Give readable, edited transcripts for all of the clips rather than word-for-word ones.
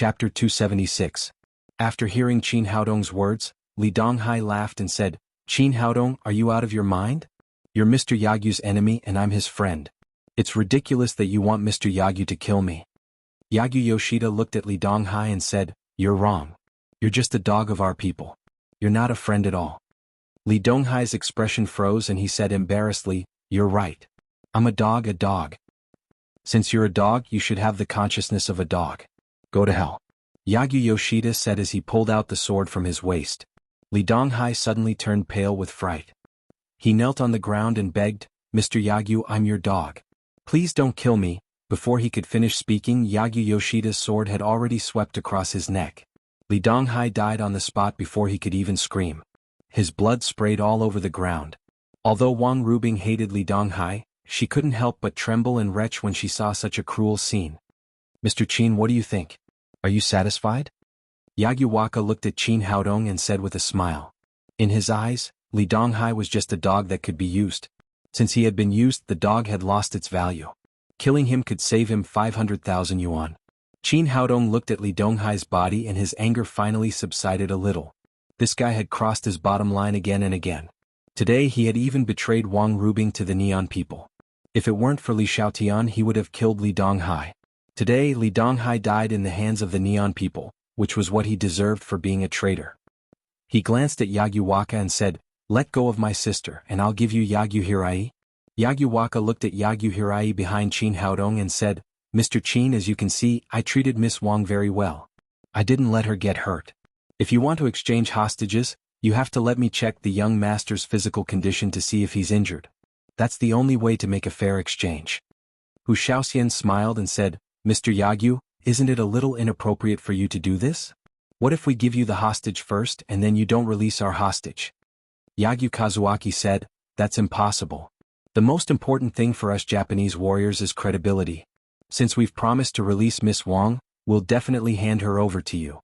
Chapter 276. After hearing Qin Haodong's words, Li Donghai laughed and said, "Qin Haodong, are you out of your mind? You're Mr. Yagyu's enemy and I'm his friend. It's ridiculous that you want Mr. Yagyu to kill me." Yagyu Yoshida looked at Li Donghai and said, "You're wrong. You're just a dog of our people. You're not a friend at all." Li Donghai's expression froze and he said embarrassedly, "You're right. I'm a dog, a dog. Since you're a dog, you should have the consciousness of a dog. Go to hell." Yagyu Yoshida said as he pulled out the sword from his waist. Li Donghai suddenly turned pale with fright. He knelt on the ground and begged, "Mr. Yagyu, I'm your dog. Please don't kill me." Before he could finish speaking, Yagyu Yoshida's sword had already swept across his neck. Li Donghai died on the spot before he could even scream. His blood sprayed all over the ground. Although Wang Rubing hated Li Donghai, she couldn't help but tremble and retch when she saw such a cruel scene. "Mr. Qin, what do you think? Are you satisfied?" Yagyu Waka looked at Qin Haodong and said with a smile. In his eyes, Li Donghai was just a dog that could be used. Since he had been used, the dog had lost its value. Killing him could save him 500,000 yuan. Qin Haodong looked at Li Donghai's body and his anger finally subsided a little. This guy had crossed his bottom line again and again. Today he had even betrayed Wang Rubing to the Neon people. If it weren't for Li Xiaotian, he would have killed Li Donghai. Today Li Donghai died in the hands of the Neon people, which was what he deserved for being a traitor. He glanced at Yagyu Waka and said, "Let go of my sister and I'll give you Yagyu Hirai." Yagyu Waka looked at Yagyu Hirai behind Qin Haodong and said, "Mr. Qin, as you can see, I treated Miss Wang very well. I didn't let her get hurt. If you want to exchange hostages, you have to let me check the young master's physical condition to see if he's injured. That's the only way to make a fair exchange." Hu Shaoxian smiled and said, "Mr. Yagyu, isn't it a little inappropriate for you to do this? What if we give you the hostage first and then you don't release our hostage?" Yagyu Kazuaki said, "That's impossible. The most important thing for us Japanese warriors is credibility. Since we've promised to release Miss Wang, we'll definitely hand her over to you.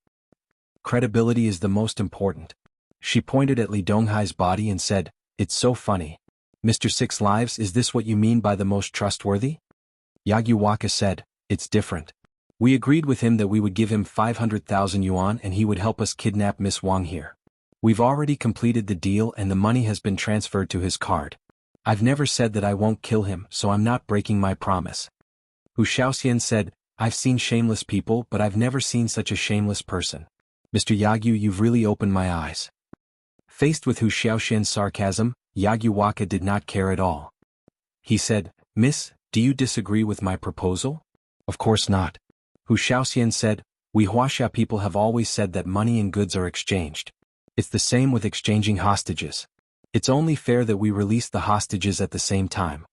Credibility is the most important." She pointed at Li Donghai's body and said, "It's so funny. Mr. Six Lives, is this what you mean by the most trustworthy?" Yagyu Waka said, "It's different. We agreed with him that we would give him 500,000 yuan and he would help us kidnap Miss Wang here. We've already completed the deal and the money has been transferred to his card. I've never said that I won't kill him, so I'm not breaking my promise." Hu Shaoxian said, "I've seen shameless people, but I've never seen such a shameless person. Mr. Yagyu, you've really opened my eyes." Faced with Hu Shaoxian's sarcasm, Yagyu Waka did not care at all. He said, "Miss, do you disagree with my proposal?" "Of course not." Hu Shaoxian said, "We Huaxia people have always said that money and goods are exchanged. It's the same with exchanging hostages. It's only fair that we release the hostages at the same time."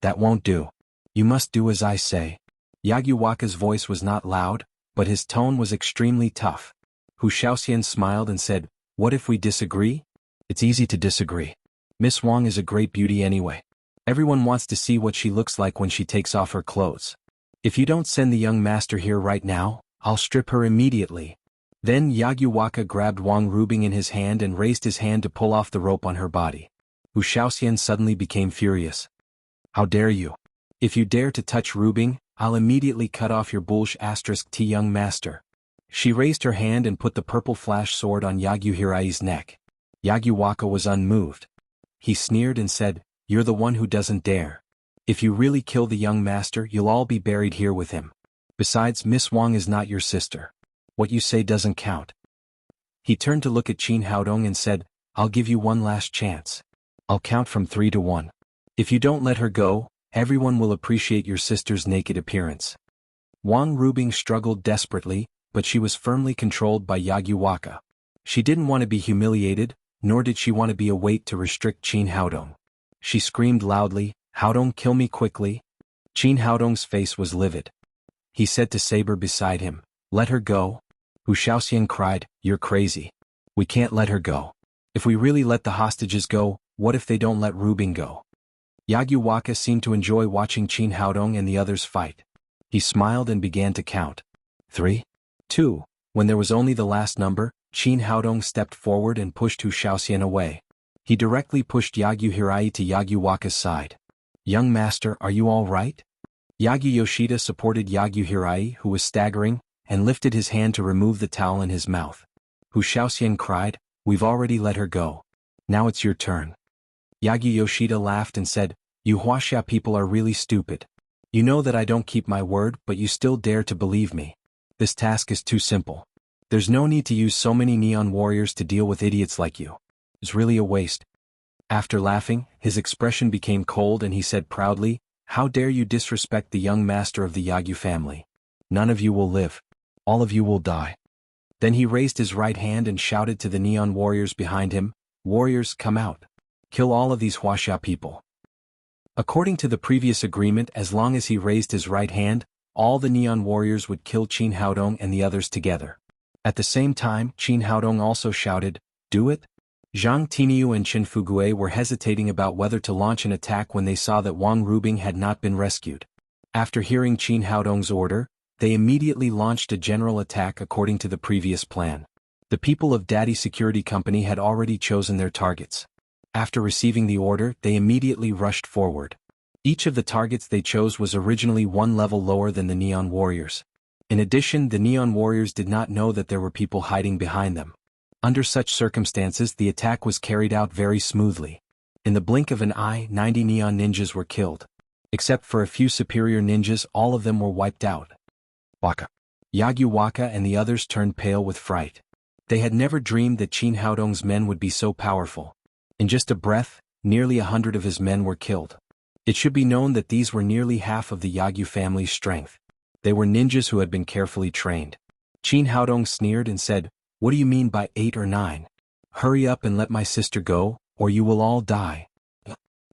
"That won't do. You must do as I say." Yagyu Waka's voice was not loud, but his tone was extremely tough. Hu Shaoxian smiled and said, "What if we disagree?" "It's easy to disagree. Miss Wang is a great beauty anyway. Everyone wants to see what she looks like when she takes off her clothes. If you don't send the young master here right now, I'll strip her immediately." Then Yagyu Waka grabbed Wang Rubing in his hand and raised his hand to pull off the rope on her body. Hu Shaoxian suddenly became furious. "How dare you? If you dare to touch Rubing, I'll immediately cut off your bullsh *T young master." She raised her hand and put the purple flash sword on Yagyu Hirai's neck. Yagyu Waka was unmoved. He sneered and said, "You're the one who doesn't dare. If you really kill the young master, you'll all be buried here with him. Besides, Miss Wang is not your sister. What you say doesn't count." He turned to look at Qin Haodong and said, "I'll give you one last chance. I'll count from 3 to 1. If you don't let her go, everyone will appreciate your sister's naked appearance." Wang Rubing struggled desperately, but she was firmly controlled by Yagyu Waka. She didn't want to be humiliated, nor did she want to be a weight to restrict Qin Haodong. She screamed loudly, "Haodong, kill me quickly." Qin Haodong's face was livid. He said to Saber beside him, "Let her go." Hu Shaoxian cried, "You're crazy. We can't let her go. If we really let the hostages go, what if they don't let Rubing go?" Yagyu Waka seemed to enjoy watching Qin Haodong and the others fight. He smiled and began to count. 3, 2. When there was only the last number, Qin Haodong stepped forward and pushed Hu Shaoxian away. He directly pushed Yagyu Hirai to Yagyu Waka's side. "Young master, are you all right?" Yagyu Yoshida supported Yagyu Hirai, who was staggering. and lifted his hand to remove the towel in his mouth. Hu Shaoxian cried, "We've already let her go. Now it's your turn." Yagyu Yoshida laughed and said, "You Huaxia people are really stupid. You know that I don't keep my word, but you still dare to believe me. This task is too simple. There's no need to use so many neon warriors to deal with idiots like you. It's really a waste." After laughing, his expression became cold and he said proudly, "How dare you disrespect the young master of the Yagyu family? None of you will live. All of you will die." Then he raised his right hand and shouted to the neon warriors behind him, "Warriors, come out. Kill all of these Huaxia people." According to the previous agreement, as long as he raised his right hand, all the neon warriors would kill Qin Haodong and the others together. At the same time, Qin Haodong also shouted, "Do it?" Zhang Tiniu and Chen Fugue were hesitating about whether to launch an attack when they saw that Wang Rubing had not been rescued. After hearing Qin Haodong's order, they immediately launched a general attack according to the previous plan. The people of Daddy Security Company had already chosen their targets. After receiving the order, they immediately rushed forward. Each of the targets they chose was originally one level lower than the Neon Warriors. In addition, the Neon Warriors did not know that there were people hiding behind them. Under such circumstances, the attack was carried out very smoothly. In the blink of an eye, 90 Neon Ninjas were killed. Except for a few superior ninjas, all of them were wiped out. Waka. Yagyu Waka and the others turned pale with fright. They had never dreamed that Qin Haodong's men would be so powerful. In just a breath, nearly 100 of his men were killed. It should be known that these were nearly half of the Yagyu family's strength. They were ninjas who had been carefully trained. Qin Haodong sneered and said, "What do you mean by 8 or 9? Hurry up and let my sister go, or you will all die."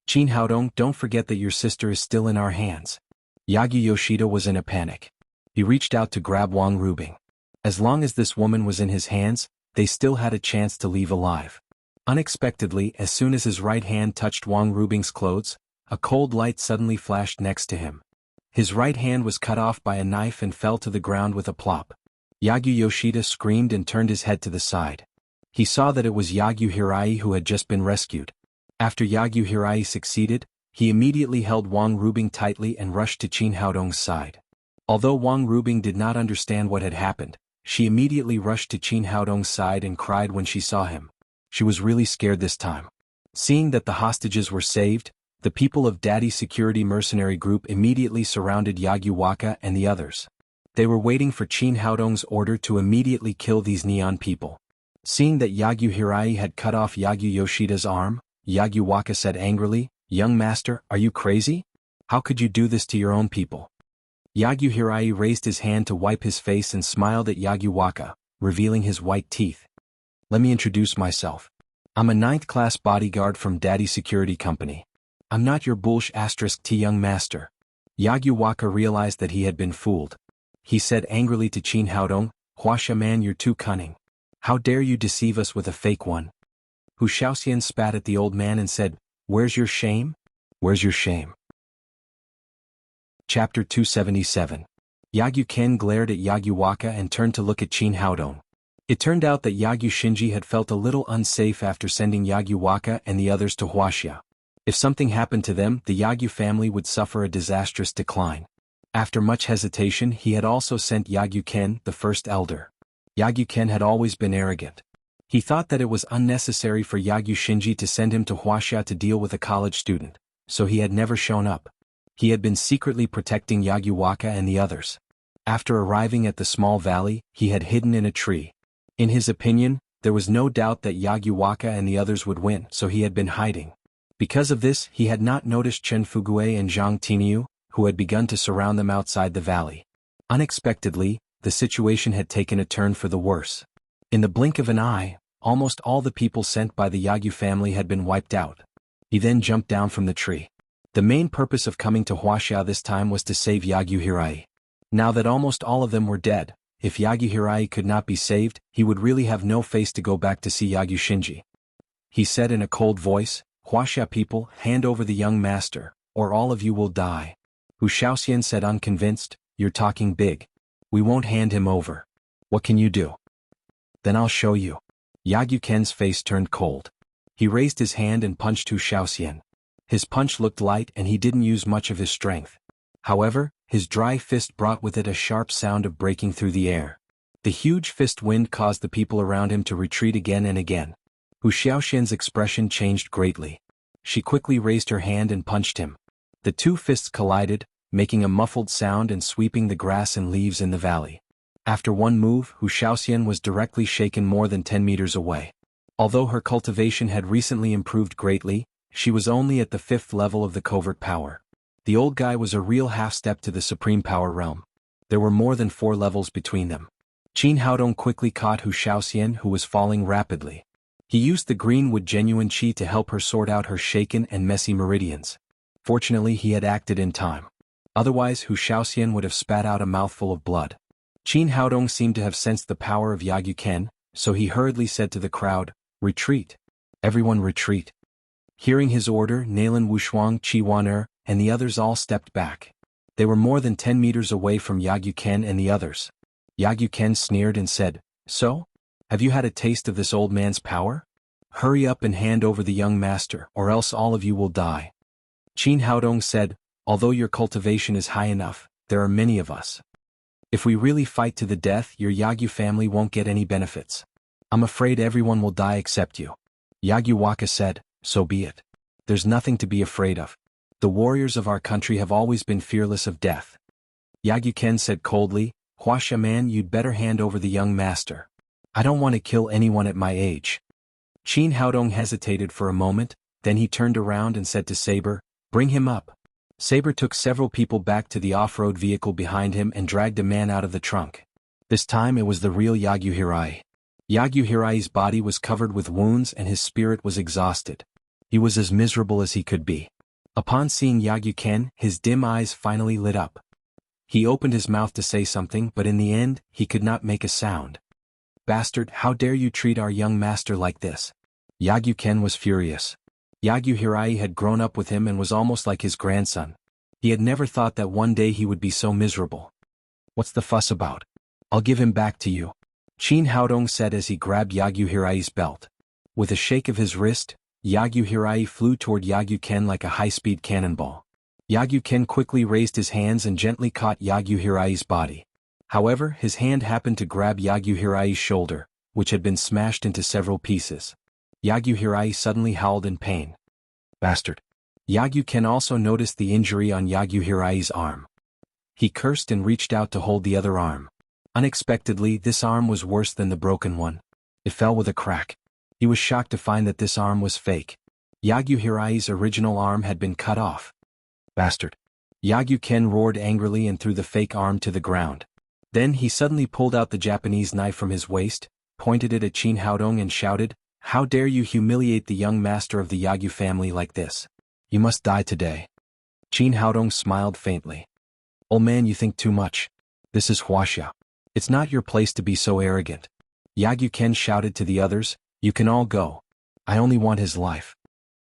"Qin Haodong, don't forget that your sister is still in our hands." Yagyu Yoshida was in a panic. He reached out to grab Wang Rubing. As long as this woman was in his hands, they still had a chance to leave alive. Unexpectedly, as soon as his right hand touched Wang Rubing's clothes, a cold light suddenly flashed next to him. His right hand was cut off by a knife and fell to the ground with a plop. Yagyu Yoshida screamed and turned his head to the side. He saw that it was Yagyu Hirai who had just been rescued. After Yagyu Hirai succeeded, he immediately held Wang Rubing tightly and rushed to Qin Haodong's side. Although Wang Rubing did not understand what had happened, she immediately rushed to Qin Haodong's side and cried when she saw him. She was really scared this time. Seeing that the hostages were saved, the people of Daddy Security Mercenary Group immediately surrounded Yagyu Waka and the others. They were waiting for Qin Haodong's order to immediately kill these neon people. Seeing that Yagyu Hirai had cut off Yagyu Yoshida's arm, Yagyu Waka said angrily, "Young master, are you crazy? How could you do this to your own people?" Yagyu Hirai raised his hand to wipe his face and smiled at Yagyu Waka, revealing his white teeth. "Let me introduce myself. I'm a 9th class bodyguard from Daddy Security Company. I'm not your *T young master." Yagyu Waka realized that he had been fooled. He said angrily to Qin Haodong, "Huaxia man, you're too cunning. How dare you deceive us with a fake one?" Hu Shaoxian spat at the old man and said, "Where's your shame? Where's your shame?" Chapter 277. Yagyu Ken glared at Yagyu Waka and turned to look at Qin Haodong. It turned out that Yagyu Shinji had felt a little unsafe after sending Yagyu Waka and the others to Huaxia. If something happened to them, the Yagyu family would suffer a disastrous decline. After much hesitation, he had also sent Yagyu Ken, the first elder. Yagyu Ken had always been arrogant. He thought that it was unnecessary for Yagyu Shinji to send him to Huaxia to deal with a college student, so he had never shown up. He had been secretly protecting Yagyu Waka and the others. After arriving at the small valley, he had hidden in a tree. In his opinion, there was no doubt that Yagyu Waka and the others would win, so he had been hiding. Because of this, he had not noticed Chen Fugue and Zhang Tiniu, who had begun to surround them outside the valley. Unexpectedly, the situation had taken a turn for the worse. In the blink of an eye, almost all the people sent by the Yagyu family had been wiped out. He then jumped down from the tree. The main purpose of coming to Huaxia this time was to save Yagyu Hirai. Now that almost all of them were dead, if Yagyu Hirai could not be saved, he would really have no face to go back to see Yagyu Shinji. He said in a cold voice, "Huaxia people, hand over the young master, or all of you will die." Hu Shaoxian said unconvinced, "You're talking big. We won't hand him over. What can you do?" "Then I'll show you." Yagyu Ken's face turned cold. He raised his hand and punched Hu Shaoxian. His punch looked light and he didn't use much of his strength. However, his dry fist brought with it a sharp sound of breaking through the air. The huge fist wind caused the people around him to retreat again and again. Hu Xiaoxian's expression changed greatly. She quickly raised her hand and punched him. The two fists collided, making a muffled sound and sweeping the grass and leaves in the valley. After one move, Hu Xiaoxian was directly shaken more than 10 meters away. Although her cultivation had recently improved greatly, she was only at the 5th level of the covert power. The old guy was a real half-step to the supreme power realm. There were more than 4 levels between them. Qin Haodong quickly caught Hu Xiaoxian, who was falling rapidly. He used the greenwood genuine qi to help her sort out her shaken and messy meridians. Fortunately, he had acted in time. Otherwise, Hu Xiaoxian would have spat out a mouthful of blood. Qin Haodong seemed to have sensed the power of Yagyu Ken, so he hurriedly said to the crowd, "Retreat. Everyone retreat." Hearing his order, Nalan Wushuang, Qi Waner, and the others all stepped back. They were more than 10 meters away from Yagyu Ken and the others. Yagyu Ken sneered and said, "So? Have you had a taste of this old man's power? Hurry up and hand over the young master, or else all of you will die." Qin Haodong said, "Although your cultivation is high enough, there are many of us. If we really fight to the death, your Yagyu family won't get any benefits. I'm afraid everyone will die except you." Yagyu Waka said, "So be it. There's nothing to be afraid of. The warriors of our country have always been fearless of death." Yagyu Ken said coldly, "Huaxia man, you'd better hand over the young master. I don't want to kill anyone at my age." Qin Haodong hesitated for a moment, then he turned around and said to Saber, "Bring him up." Saber took several people back to the off-road vehicle behind him and dragged a man out of the trunk. This time it was the real Yagyu Hirai. Yagyu Hirai's body was covered with wounds and his spirit was exhausted. He was as miserable as he could be. Upon seeing Yagyu Ken, his dim eyes finally lit up. He opened his mouth to say something, but in the end, he could not make a sound. "Bastard, how dare you treat our young master like this?" Yagyu Ken was furious. Yagyu Hirai had grown up with him and was almost like his grandson. He had never thought that one day he would be so miserable. "What's the fuss about? I'll give him back to you," Qin Haodong said as he grabbed Yagyu Hirai's belt. With a shake of his wrist, Yagyu Hirai flew toward Yagyu Ken like a high-speed cannonball. Yagyu Ken quickly raised his hands and gently caught Yagyu Hirai's body. However, his hand happened to grab Yagyu Hirai's shoulder, which had been smashed into several pieces. Yagyu Hirai suddenly howled in pain. "Bastard." Yagyu Ken also noticed the injury on Yagyu Hirai's arm. He cursed and reached out to hold the other arm. Unexpectedly, this arm was worse than the broken one. It fell with a crack. He was shocked to find that this arm was fake. Yagyu Hirai's original arm had been cut off. "Bastard." Yagyu Ken roared angrily and threw the fake arm to the ground. Then he suddenly pulled out the Japanese knife from his waist, pointed it at Qin Haodong and shouted, "How dare you humiliate the young master of the Yagyu family like this? You must die today." Qin Haodong smiled faintly. "Old man, you think too much. This is Huaxia. It's not your place to be so arrogant." Yagyu Ken shouted to the others, "You can all go. I only want his life."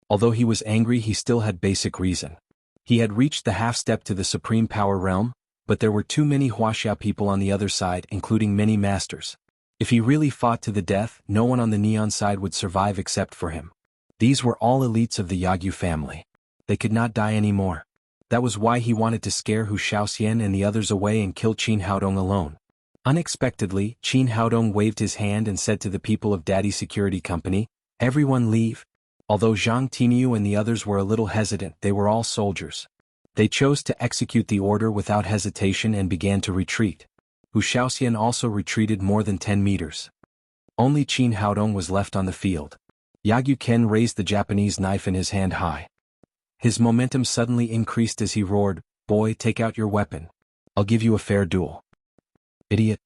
Although he was angry, he still had basic reason. He had reached the half-step to the supreme power realm, but there were too many Huaxia people on the other side, including many masters. If he really fought to the death, no one on the Neon side would survive except for him. These were all elites of the Yagyu family. They could not die anymore. That was why he wanted to scare Hu Xiaoxian and the others away and kill Qin Haodong alone. Unexpectedly, Qin Haodong waved his hand and said to the people of Daddy Security Company, "Everyone leave." Although Zhang Tiniu and the others were a little hesitant, they were all soldiers. They chose to execute the order without hesitation and began to retreat. Hu Xiaoxian also retreated more than 10 meters. Only Qin Haodong was left on the field. Yagyu Ken raised the Japanese knife in his hand high. His momentum suddenly increased as he roared, "Boy, take out your weapon. I'll give you a fair duel." "Idiot."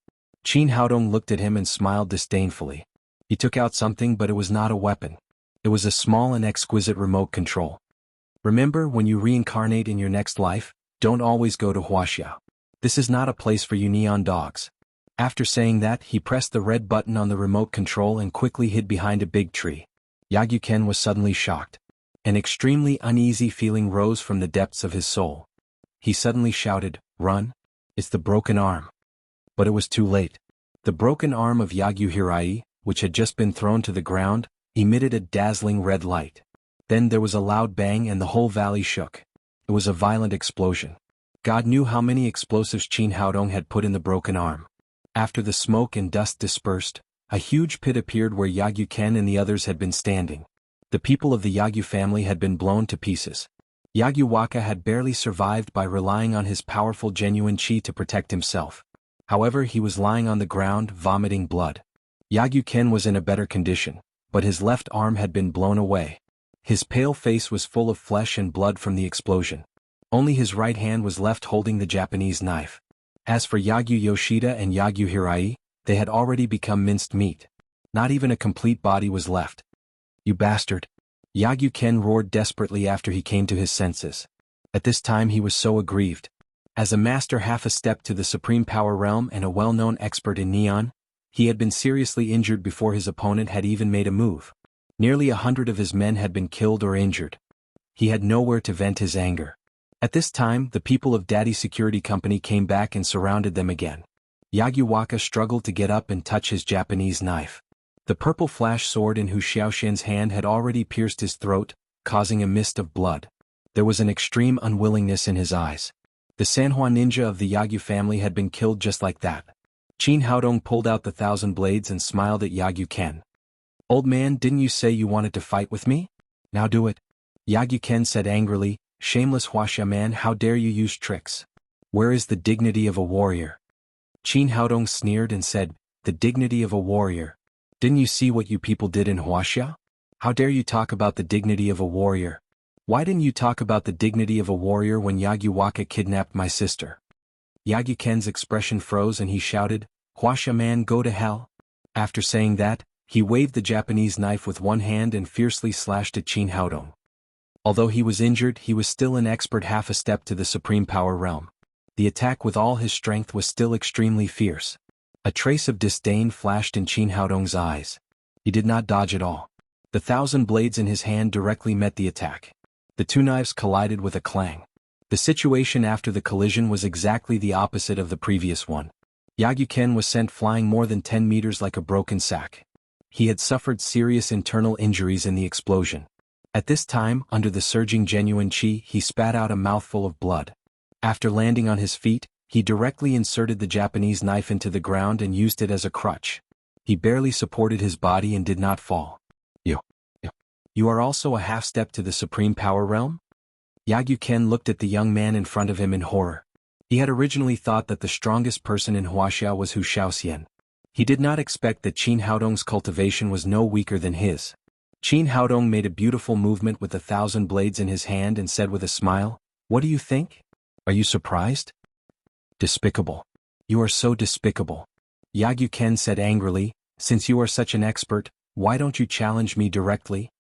Qin Haodong looked at him and smiled disdainfully. He took out something, but it was not a weapon. It was a small and exquisite remote control. "Remember, when you reincarnate in your next life, don't always go to Huaxia. This is not a place for you neon dogs." After saying that, he pressed the red button on the remote control and quickly hid behind a big tree. Yagyu Ken was suddenly shocked. An extremely uneasy feeling rose from the depths of his soul. He suddenly shouted, "Run! It's the broken arm." But it was too late. The broken arm of Yagyu Hirai, which had just been thrown to the ground, emitted a dazzling red light. Then there was a loud bang and the whole valley shook. It was a violent explosion. God knew how many explosives Qin Haodong had put in the broken arm. After the smoke and dust dispersed, a huge pit appeared where Yagyu Ken and the others had been standing. The people of the Yagyu family had been blown to pieces. Yagyu Waka had barely survived by relying on his powerful genuine qi to protect himself. However, he was lying on the ground, vomiting blood. Yagyu Ken was in a better condition, but his left arm had been blown away. His pale face was full of flesh and blood from the explosion. Only his right hand was left holding the Japanese knife. As for Yagyu Yoshida and Yagyu Hirai, they had already become minced meat. Not even a complete body was left. "You bastard!" Yagyu Ken roared desperately after he came to his senses. At this time he was so aggrieved. As a master half a step to the supreme power realm and a well-known expert in Neon, he had been seriously injured before his opponent had even made a move. Nearly 100 of his men had been killed or injured. He had nowhere to vent his anger. At this time, the people of Daddy Security Company came back and surrounded them again. Yagyu Waka struggled to get up and touch his Japanese knife. The purple flash sword in Hu Xiaoxian's hand had already pierced his throat, causing a mist of blood. There was an extreme unwillingness in his eyes. The Sanhua ninja of the Yagyu family had been killed just like that. Qin Haodong pulled out the 1,000 blades and smiled at Yagyu Ken. "Old man, didn't you say you wanted to fight with me? Now do it." Yagyu Ken said angrily, "Shameless Wuxia man, how dare you use tricks? Where is the dignity of a warrior?" Qin Haodong sneered and said, "The dignity of a warrior? Didn't you see what you people did in Wuxia? How dare you talk about the dignity of a warrior? Why didn't you talk about the dignity of a warrior when Yagyu Waka kidnapped my sister?" Yagyu Ken's expression froze and he shouted, "Wuxia man, go to hell." After saying that, he waved the Japanese knife with one hand and fiercely slashed at Qin Haodong. Although he was injured, he was still an expert half a step to the supreme power realm. The attack with all his strength was still extremely fierce. A trace of disdain flashed in Qin Haodong's eyes. He did not dodge at all. The 1,000 blades in his hand directly met the attack. The two knives collided with a clang. The situation after the collision was exactly the opposite of the previous one. Yagyu Ken was sent flying more than 10 meters like a broken sack. He had suffered serious internal injuries in the explosion. At this time, under the surging genuine qi, he spat out a mouthful of blood. After landing on his feet, he directly inserted the Japanese knife into the ground and used it as a crutch. He barely supported his body and did not fall. You are also a half-step to the supreme power realm?" Yagyu Ken looked at the young man in front of him in horror. He had originally thought that the strongest person in Wuxia was Hu Xiaoxian. He did not expect that Qin Haodong's cultivation was no weaker than his. Qin Haodong made a beautiful movement with the 1,000 blades in his hand and said with a smile, "What do you think? Are you surprised?" "Despicable. You are so despicable." Yagyu Ken said angrily, "Since you are such an expert, why don't you challenge me directly?"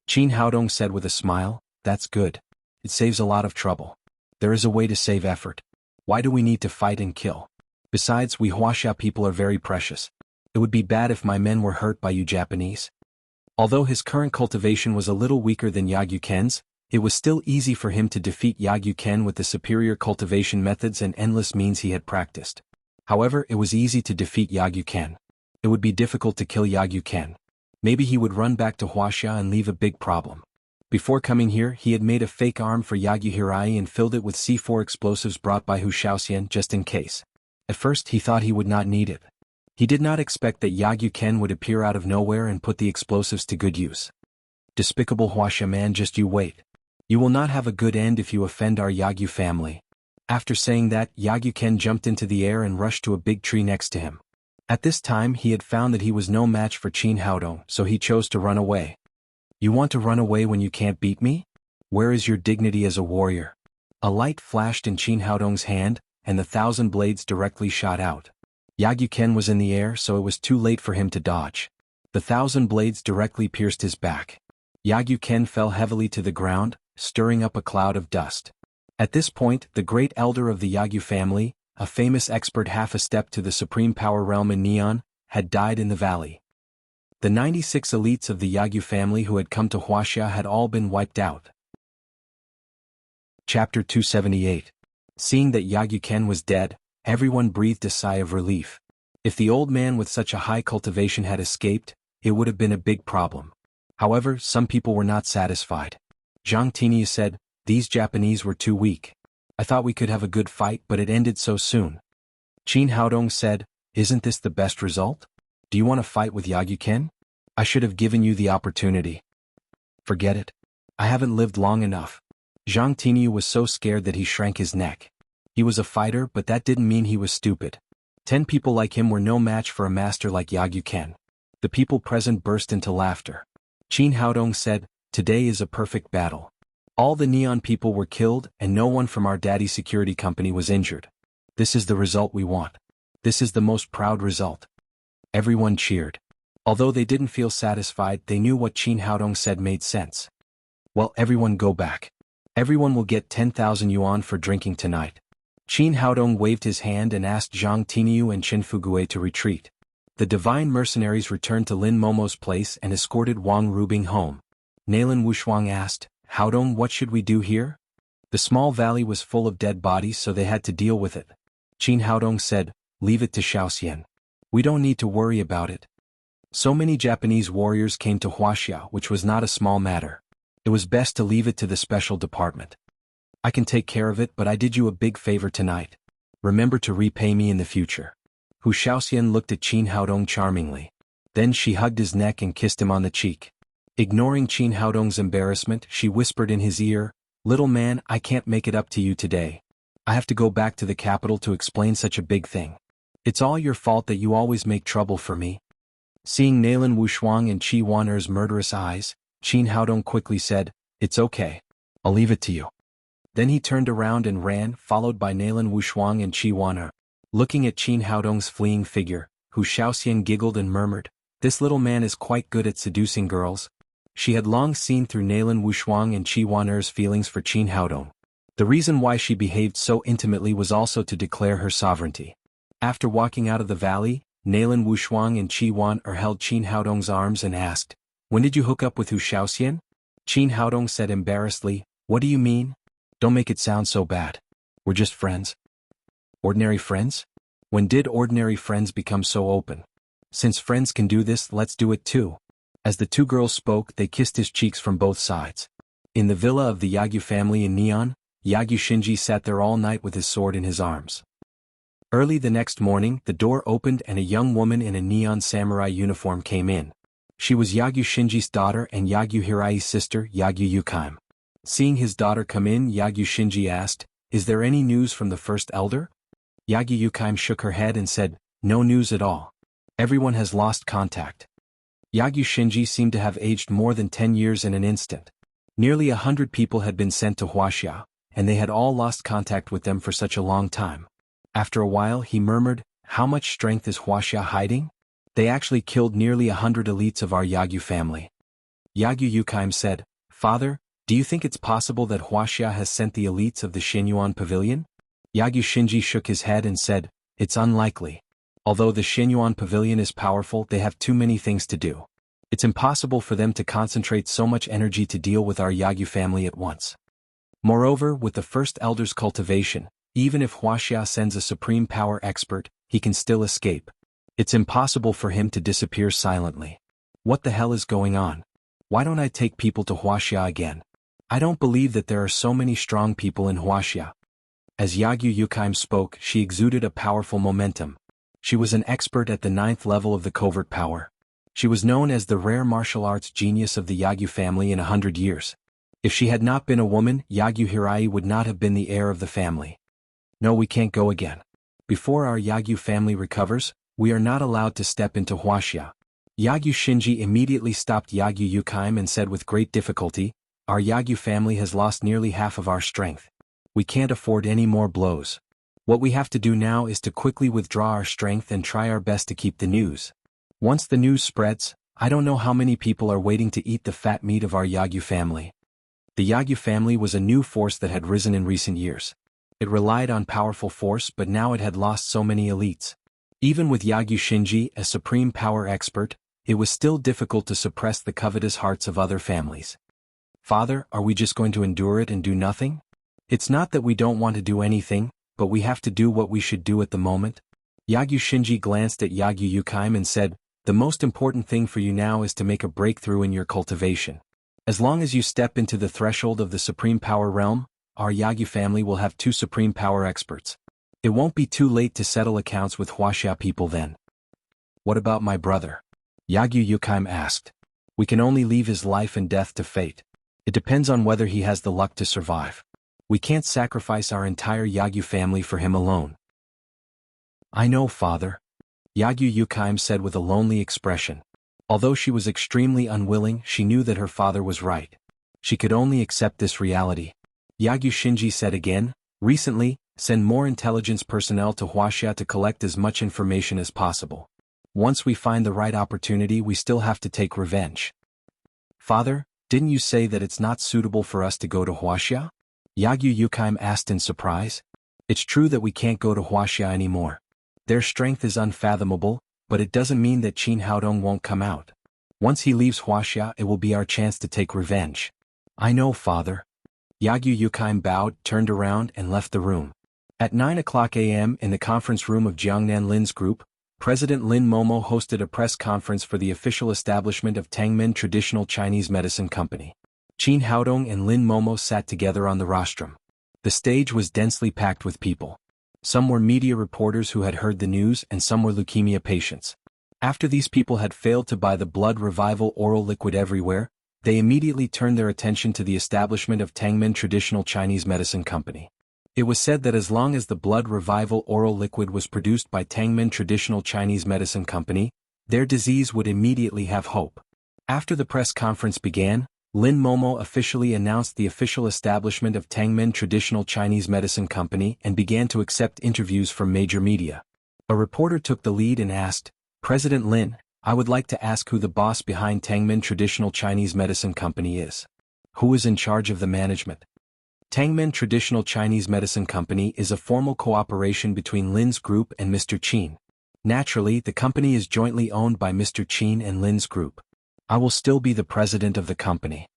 Qin Haodong said with a smile, "That's good. It saves a lot of trouble. There is a way to save effort. Why do we need to fight and kill? Besides, we Wuxia people are very precious. It would be bad if my men were hurt by you Japanese." Although his current cultivation was a little weaker than Yagyu Ken's, it was still easy for him to defeat Yagyu Ken with the superior cultivation methods and endless means he had practiced. However, it was easy to defeat Yagyu Ken. It would be difficult to kill Yagyu Ken. Maybe he would run back to Wuxia and leave a big problem. Before coming here, he had made a fake arm for Yagyu Hirai and filled it with C4 explosives brought by Hu Xiaoxian just in case. At first he thought he would not need it. He did not expect that Yagyu Ken would appear out of nowhere and put the explosives to good use. "Despicable Wuxia man, just you wait. You will not have a good end if you offend our Yagyu family." After saying that, Yagyu Ken jumped into the air and rushed to a big tree next to him. At this time he had found that he was no match for Qin Haodong, so he chose to run away. "You want to run away when you can't beat me? Where is your dignity as a warrior?" A light flashed in Qin Haodong's hand, and the 1,000 blades directly shot out. Yagyu Ken was in the air, so it was too late for him to dodge. The 1,000 blades directly pierced his back. Yagyu Ken fell heavily to the ground, stirring up a cloud of dust. At this point, the great elder of the Yagyu family, a famous expert half a step to the supreme power realm in Neon, had died in the valley. The 96 elites of the Yagyu family who had come to Wuxia had all been wiped out. Chapter 278. Seeing that Yagyu Ken was dead, everyone breathed a sigh of relief. If the old man with such a high cultivation had escaped, it would have been a big problem. However, some people were not satisfied. Zhang Tinia said, "These Japanese were too weak. I thought we could have a good fight but it ended so soon. Qin Haodong said, isn't this the best result? Do you want to fight with Yagyu-ken? I should have given you the opportunity. Forget it. I haven't lived long enough. Zhang Tinyu was so scared that he shrank his neck. He was a fighter but that didn't mean he was stupid. 10 people like him were no match for a master like Yagyu-ken. The people present burst into laughter. Qin Haodong said, today is a perfect battle. All the neon people were killed and no one from our daddy's security company was injured. This is the result we want. This is the most proud result. Everyone cheered. Although they didn't feel satisfied, they knew what Qin Haodong said made sense. Well, everyone go back. Everyone will get 10,000 yuan for drinking tonight. Qin Haodong waved his hand and asked Zhang Tinyu and Chen Fugue to retreat. The divine mercenaries returned to Lin Momo's place and escorted Wang Rubing home. Nailan Wushuang asked, Haodong, what should we do here? The small valley was full of dead bodies so they had to deal with it. Qin Haodong said, leave it to Shaoxian. We don't need to worry about it. So many Japanese warriors came to Wuxia, which was not a small matter. It was best to leave it to the special department. I can take care of it, but I did you a big favor tonight. Remember to repay me in the future. Hu Shaoxian looked at Qin Haodong charmingly. Then she hugged his neck and kissed him on the cheek. Ignoring Qin Haodong's embarrassment, she whispered in his ear, little man, I can't make it up to you today. I have to go back to the capital to explain such a big thing. It's all your fault that you always make trouble for me. Seeing Nailan Wushuang and Qi Waner's murderous eyes, Qin Haodong quickly said, it's okay. I'll leave it to you. Then he turned around and ran, followed by Nailan Wushuang and Qi Waner. Looking at Qin Haodong's fleeing figure, Hu Shaoxian giggled and murmured, this little man is quite good at seducing girls. She had long seen through Nailan Wushuang and Qi Waner's feelings for Qin Haodong. The reason why she behaved so intimately was also to declare her sovereignty. After walking out of the valley, Nailan Wushuang and Qi Waner held Qin Haodong's arms and asked, when did you hook up with Hu Shaoxian? Qin Haodong said embarrassedly, what do you mean? Don't make it sound so bad. We're just friends. Ordinary friends? When did ordinary friends become so open? Since friends can do this, let's do it too. As the two girls spoke, they kissed his cheeks from both sides. In the villa of the Yagyu family in Neon, Yagyu Shinji sat there all night with his sword in his arms. Early the next morning, the door opened and a young woman in a neon samurai uniform came in. She was Yagyu Shinji's daughter and Yagyu Hirai's sister, Yagyu Yukaim. Seeing his daughter come in, Yagyu Shinji asked, is there any news from the first elder? Yagyu Yukaim shook her head and said, no news at all. Everyone has lost contact. Yagyu Shinji seemed to have aged more than 10 years in an instant. Nearly 100 people had been sent to Wuxia, and they had all lost contact with them for such a long time. After a while he murmured, how much strength is Wuxia hiding? They actually killed nearly 100 elites of our Yagyu family. Yagyu Yukaim said, Father, do you think it's possible that Wuxia has sent the elites of the Xinyuan Pavilion? Yagyu Shinji shook his head and said, it's unlikely. Although the Xinyuan Pavilion is powerful, they have too many things to do. It's impossible for them to concentrate so much energy to deal with our Yagyu family at once. Moreover, with the first elder's cultivation, even if Wuxia sends a supreme power expert, he can still escape. It's impossible for him to disappear silently. What the hell is going on? Why don't I take people to Wuxia again? I don't believe that there are so many strong people in Wuxia. As Yagyu Yukaim spoke, she exuded a powerful momentum. She was an expert at the 9th level of the covert power. She was known as the rare martial arts genius of the Yagyu family in 100 years. If she had not been a woman, Yagyu Hirai would not have been the heir of the family. No, we can't go again. Before our Yagyu family recovers, we are not allowed to step into Wuxia. Yagyu Shinji immediately stopped Yagyu Yukaim and said with great difficulty, our Yagyu family has lost nearly half of our strength. We can't afford any more blows. What we have to do now is to quickly withdraw our strength and try our best to keep the news. Once the news spreads, I don't know how many people are waiting to eat the fat meat of our Yagyu family. The Yagyu family was a new force that had risen in recent years. It relied on powerful force, but now it had lost so many elites. Even with Yagyu Shinji, a supreme power expert, it was still difficult to suppress the covetous hearts of other families. Father, are we just going to endure it and do nothing? It's not that we don't want to do anything, but we have to do what we should do at the moment. Yagyu Shinji glanced at Yagyu Yukaim and said, the most important thing for you now is to make a breakthrough in your cultivation. As long as you step into the threshold of the supreme power realm, our Yagyu family will have two supreme power experts. It won't be too late to settle accounts with Wuxia people then. What about my brother? Yagyu Yukheim asked. We can only leave his life and death to fate. It depends on whether he has the luck to survive. We can't sacrifice our entire Yagyu family for him alone. I know, father. Yagyu Yukheim said with a lonely expression. Although she was extremely unwilling, she knew that her father was right. She could only accept this reality. Yagyu Shinji said again, recently, send more intelligence personnel to Wuxia to collect as much information as possible. Once we find the right opportunity, we still have to take revenge. Father, didn't you say that it's not suitable for us to go to Wuxia? Yagyu Yukheim asked in surprise. It's true that we can't go to Wuxia anymore. Their strength is unfathomable, but it doesn't mean that Qin Haodong won't come out. Once he leaves Wuxia, it will be our chance to take revenge. I know, father. Yagyu Yukheim bowed, turned around, and left the room. At 9:00 a.m. in the conference room of Jiangnan Lin's group, President Lin Momo hosted a press conference for the official establishment of Tangmen Traditional Chinese Medicine Company. Qin Haodong and Lin Momo sat together on the rostrum. The stage was densely packed with people. Some were media reporters who had heard the news, and some were leukemia patients. After these people had failed to buy the blood revival oral liquid everywhere, they immediately turned their attention to the establishment of Tangmen Traditional Chinese Medicine Company. It was said that as long as the blood revival oral liquid was produced by Tangmen Traditional Chinese Medicine Company, their disease would immediately have hope. After the press conference began, Lin Momo officially announced the official establishment of Tangmen Traditional Chinese Medicine Company and began to accept interviews from major media. A reporter took the lead and asked, President Lin, I would like to ask who the boss behind Tangmen Traditional Chinese Medicine Company is. Who is in charge of the management? Tangmen Traditional Chinese Medicine Company is a formal cooperation between Lin's group and Mr. Qin. Naturally, the company is jointly owned by Mr. Qin and Lin's group. I will still be the president of the company.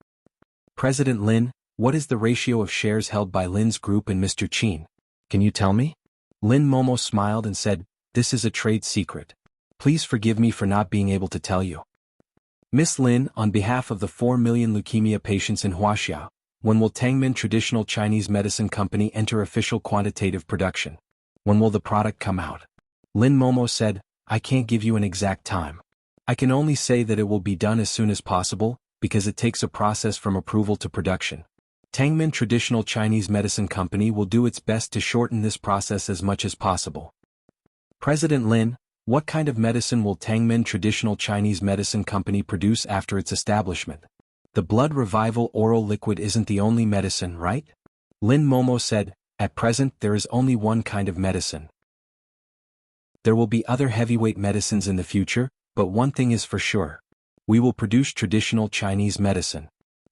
President Lin, what is the ratio of shares held by Lin's group and Mr. Qin? Can you tell me? Lin Momo smiled and said, this is a trade secret. Please forgive me for not being able to tell you. Miss Lin, on behalf of the 4 million leukemia patients in Wuxia, when will Tangmen Traditional Chinese Medicine Company enter official quantitative production? When will the product come out? Lin Momo said, I can't give you an exact time. I can only say that it will be done as soon as possible, because it takes a process from approval to production. Tangmen Traditional Chinese Medicine Company will do its best to shorten this process as much as possible. President Lin, what kind of medicine will Tangmen Traditional Chinese Medicine Company produce after its establishment? The blood revival oral liquid isn't the only medicine, right? Lin Momo said, at present there is only one kind of medicine. There will be other heavyweight medicines in the future, but one thing is for sure. We will produce traditional Chinese medicine.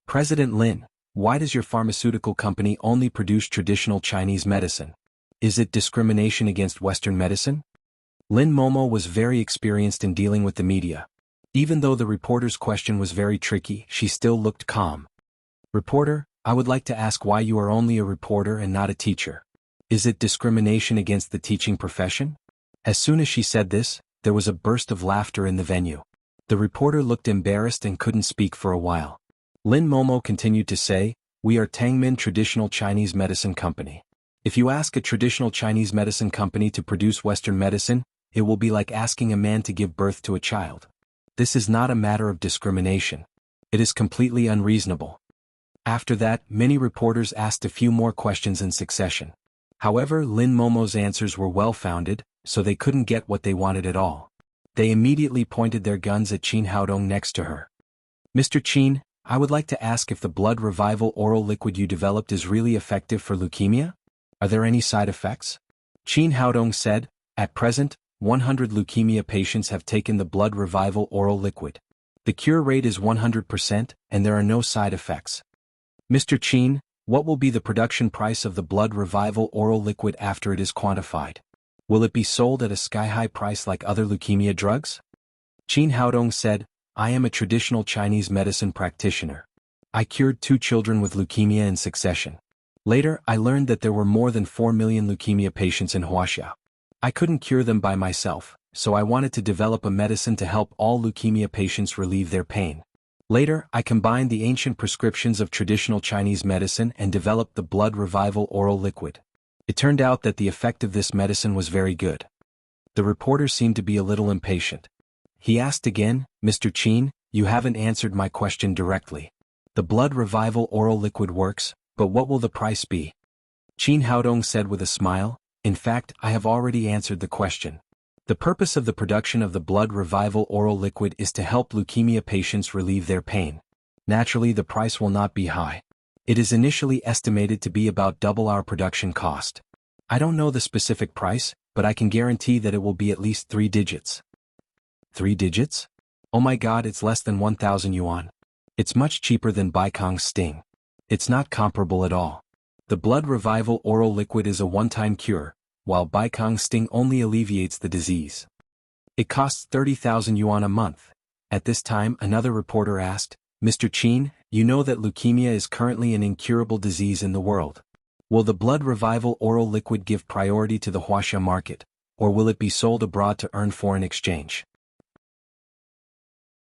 President Lin, why does your pharmaceutical company only produce traditional Chinese medicine? Is it discrimination against Western medicine? Lin Momo was very experienced in dealing with the media. Even though the reporter's question was very tricky, she still looked calm. Reporter, I would like to ask why you are only a reporter and not a teacher. Is it discrimination against the teaching profession? As soon as she said this, there was a burst of laughter in the venue. The reporter looked embarrassed and couldn't speak for a while. Lin Momo continued to say, we are Tangmen Traditional Chinese Medicine Company. If you ask a traditional Chinese medicine company to produce Western medicine, it will be like asking a man to give birth to a child. This is not a matter of discrimination. It is completely unreasonable. After that, many reporters asked a few more questions in succession. However, Lin Momo's answers were well-founded, so they couldn't get what they wanted at all. They immediately pointed their guns at Qin Haodong next to her. Mr. Qin, I would like to ask if the blood revival oral liquid you developed is really effective for leukemia? Are there any side effects? Qin Haodong said, at present, 100 leukemia patients have taken the blood revival oral liquid. The cure rate is 100%, and there are no side effects. Mr. Qin, what will be the production price of the blood revival oral liquid after it is quantified? Will it be sold at a sky-high price like other leukemia drugs? Qin Haodong said, I am a traditional Chinese medicine practitioner. I cured 2 children with leukemia in succession. Later, I learned that there were more than 4 million leukemia patients in Wuxia. I couldn't cure them by myself, so I wanted to develop a medicine to help all leukemia patients relieve their pain. Later, I combined the ancient prescriptions of traditional Chinese medicine and developed the blood revival oral liquid. It turned out that the effect of this medicine was very good. The reporter seemed to be a little impatient. He asked again, Mr. Qin, you haven't answered my question directly. The blood revival oral liquid works, but what will the price be? Qin Haodong said with a smile, in fact, I have already answered the question. The purpose of the production of the blood revival oral liquid is to help leukemia patients relieve their pain. Naturally, the price will not be high. It is initially estimated to be about double our production cost. I don't know the specific price, but I can guarantee that it will be at least 3 digits. 3 digits? Oh my god, it's less than 1,000 yuan. It's much cheaper than Baikong's Sting. It's not comparable at all. The blood revival oral liquid is a one-time cure, while Baikong's Sting only alleviates the disease. It costs 30,000 yuan a month. At this time, another reporter asked, Mr. Qin, you know that leukemia is currently an incurable disease in the world. Will the blood revival oral liquid give priority to the Wuxia market, or will it be sold abroad to earn foreign exchange?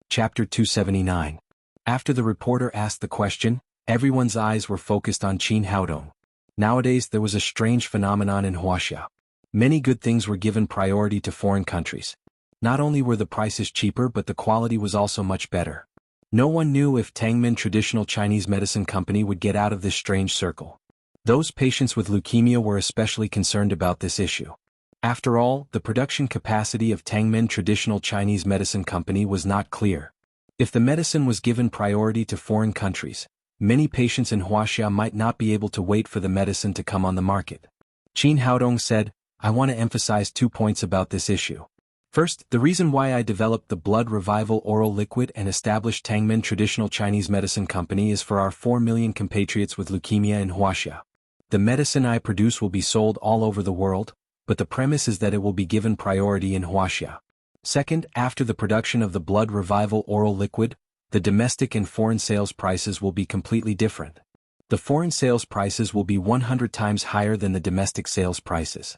Chapter 279. After the reporter asked the question, everyone's eyes were focused on Qin Haodong. Nowadays there was a strange phenomenon in Wuxia. Many good things were given priority to foreign countries. Not only were the prices cheaper but the quality was also much better. No one knew if Tangmin Traditional Chinese Medicine Company would get out of this strange circle. Those patients with leukemia were especially concerned about this issue. After all, the production capacity of Tangmin Traditional Chinese Medicine Company was not clear. If the medicine was given priority to foreign countries, many patients in Wuxia might not be able to wait for the medicine to come on the market. Qin Haodong said, I want to emphasize 2 points about this issue. First, the reason why I developed the blood revival oral liquid and established Tangmin Traditional Chinese Medicine Company is for our 4 million compatriots with leukemia in Wuxia. The medicine I produce will be sold all over the world, but the premise is that it will be given priority in Wuxia. Second, after the production of the blood revival oral liquid, the domestic and foreign sales prices will be completely different. The foreign sales prices will be 100 times higher than the domestic sales prices.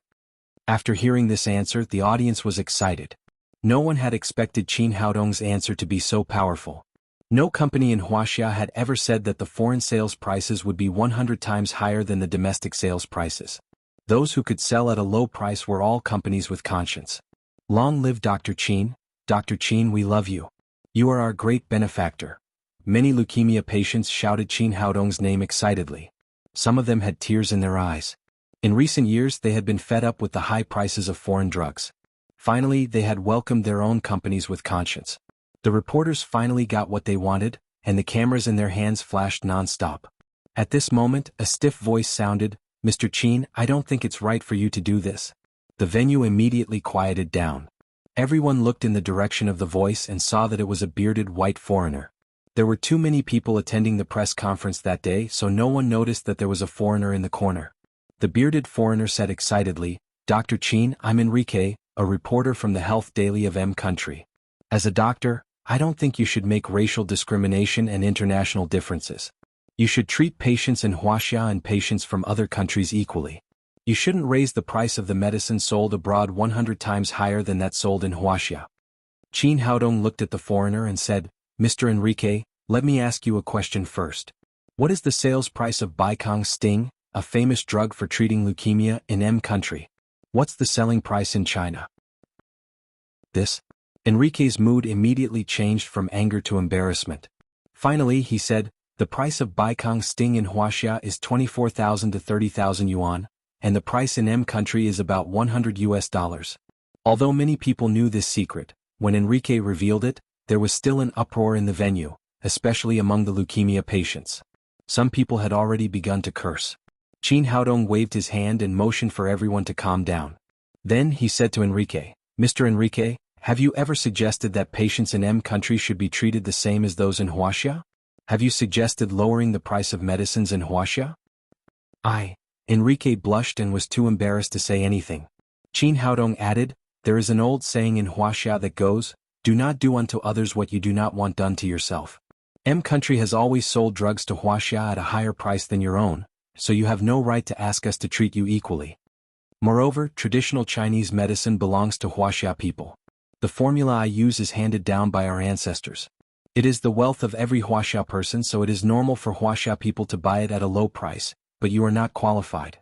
After hearing this answer, the audience was excited. No one had expected Qin Haodong's answer to be so powerful. No company in Wuxia had ever said that the foreign sales prices would be 100 times higher than the domestic sales prices. Those who could sell at a low price were all companies with conscience. Long live Dr. Qin. Dr. Qin, we love you. You are our great benefactor. Many leukemia patients shouted Qin Haodong's name excitedly. Some of them had tears in their eyes. In recent years they had been fed up with the high prices of foreign drugs. Finally, they had welcomed their own companies with conscience. The reporters finally got what they wanted, and the cameras in their hands flashed non-stop. At this moment, a stiff voice sounded, Mr. Qin, I don't think it's right for you to do this. The venue immediately quieted down. Everyone looked in the direction of the voice and saw that it was a bearded white foreigner. There were too many people attending the press conference that day, so no one noticed that there was a foreigner in the corner. The bearded foreigner said excitedly, Dr. Qin, I'm Enrique, a reporter from the Health Daily of M Country. As a doctor, I don't think you should make racial discrimination and international differences. You should treat patients in Wuxia and patients from other countries equally. You shouldn't raise the price of the medicine sold abroad 100 times higher than that sold in Wuxia. Qin Haodong looked at the foreigner and said, Mr. Enrique, let me ask you a question first. What is the sales price of Baikong's Sting, a famous drug for treating leukemia, in M Country? What's the selling price in China? This? Enrique's mood immediately changed from anger to embarrassment. Finally, he said, the price of Baikong's Sting in Wuxia is 24,000 to 30,000 yuan, and the price in M Country is about $100. Although many people knew this secret, when Enrique revealed it, there was still an uproar in the venue, especially among the leukemia patients. Some people had already begun to curse. Qin Haodong waved his hand and motioned for everyone to calm down. Then he said to Enrique, Mr. Enrique, have you ever suggested that patients in M Country should be treated the same as those in Wuxia? Have you suggested lowering the price of medicines in Wuxia? Enrique blushed and was too embarrassed to say anything. Qin Haodong added, there is an old saying in Wuxia that goes, do not do unto others what you do not want done to yourself. M Country has always sold drugs to Wuxia at a higher price than your own, so you have no right to ask us to treat you equally. Moreover, traditional Chinese medicine belongs to Wuxia people. The formula I use is handed down by our ancestors. It is the wealth of every Huaxia person, so it is normal for Huaxia people to buy it at a low price, but you are not qualified.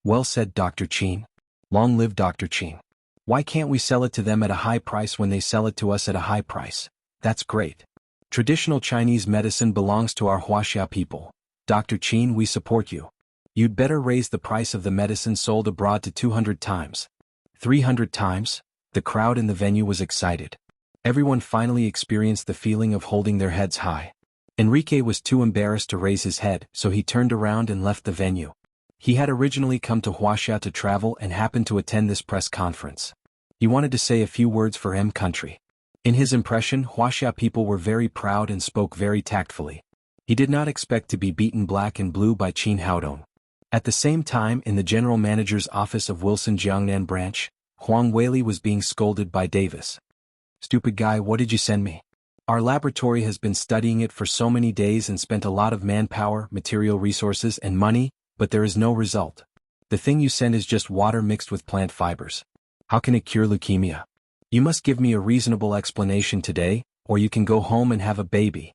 Well said, Dr. Qin. Long live Dr. Qin. Why can't we sell it to them at a high price when they sell it to us at a high price? That's great. Traditional Chinese medicine belongs to our Huaxia people. Dr. Qin, we support you. You'd better raise the price of the medicine sold abroad to 200 times. 300 times? The crowd in the venue was excited. Everyone finally experienced the feeling of holding their heads high. Enrique was too embarrassed to raise his head, so he turned around and left the venue. He had originally come to Huaxia to travel and happened to attend this press conference. He wanted to say a few words for M country. In his impression, Huaxia people were very proud and spoke very tactfully. He did not expect to be beaten black and blue by Qin Haodong. At the same time, in the general manager's office of Wilson Jiangnan branch, Huang Weili was being scolded by Davis. Stupid guy, what did you send me? Our laboratory has been studying it for so many days and spent a lot of manpower, material resources, and money, but there is no result. The thing you send is just water mixed with plant fibers. How can it cure leukemia? You must give me a reasonable explanation today, or you can go home and have a baby.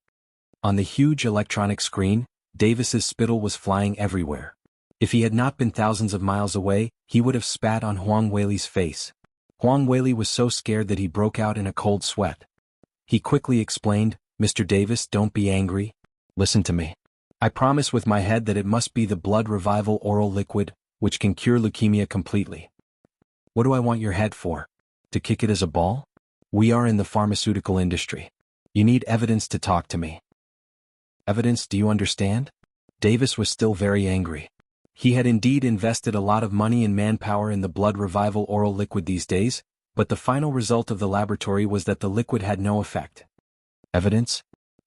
On the huge electronic screen, Davis's spittle was flying everywhere. If he had not been thousands of miles away, he would have spat on Huang Weili's face. Huang Weili was so scared that he broke out in a cold sweat. He quickly explained, Mr. Davis, don't be angry. Listen to me. I promise with my head that it must be the blood revival oral liquid, which can cure leukemia completely. What do I want your head for? To kick it as a ball? We are in the pharmaceutical industry. You need evidence to talk to me. Evidence, do you understand? Davis was still very angry. He had indeed invested a lot of money and manpower in the blood revival oral liquid these days, but the final result of the laboratory was that the liquid had no effect. Evidence?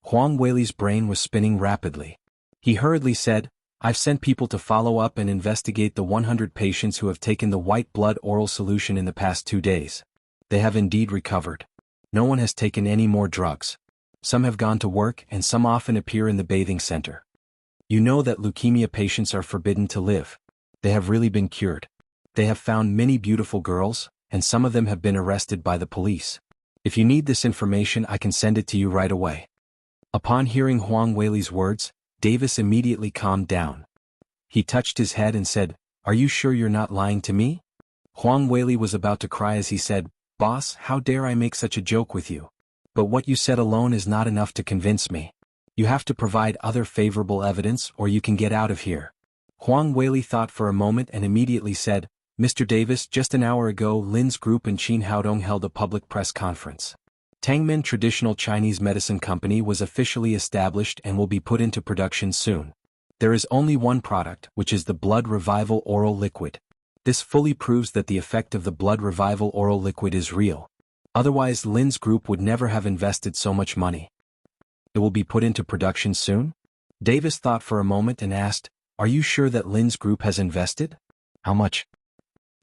Huang Weili's brain was spinning rapidly. He hurriedly said, I've sent people to follow up and investigate the 100 patients who have taken the white blood oral solution in the past 2 days. They have indeed recovered. No one has taken any more drugs. Some have gone to work and some often appear in the bathing center. You know that leukemia patients are forbidden to live. They have really been cured. They have found many beautiful girls, and some of them have been arrested by the police. If you need this information, I can send it to you right away. Upon hearing Huang Weili's words, Davis immediately calmed down. He touched his head and said, Are you sure you're not lying to me? Huang Weili was about to cry as he said, Boss, how dare I make such a joke with you? But what you said alone is not enough to convince me. You have to provide other favorable evidence or you can get out of here. Huang Weili thought for a moment and immediately said, Mr. Davis, just an hour ago Lin's group and Qin Haodong held a public press conference. Tangmen Traditional Chinese Medicine Company was officially established and will be put into production soon. There is only one product, which is the blood revival oral liquid. This fully proves that the effect of the blood revival oral liquid is real. Otherwise Lin's group would never have invested so much money. It will be put into production soon? Davis thought for a moment and asked, Are you sure that Lin's group has invested? How much?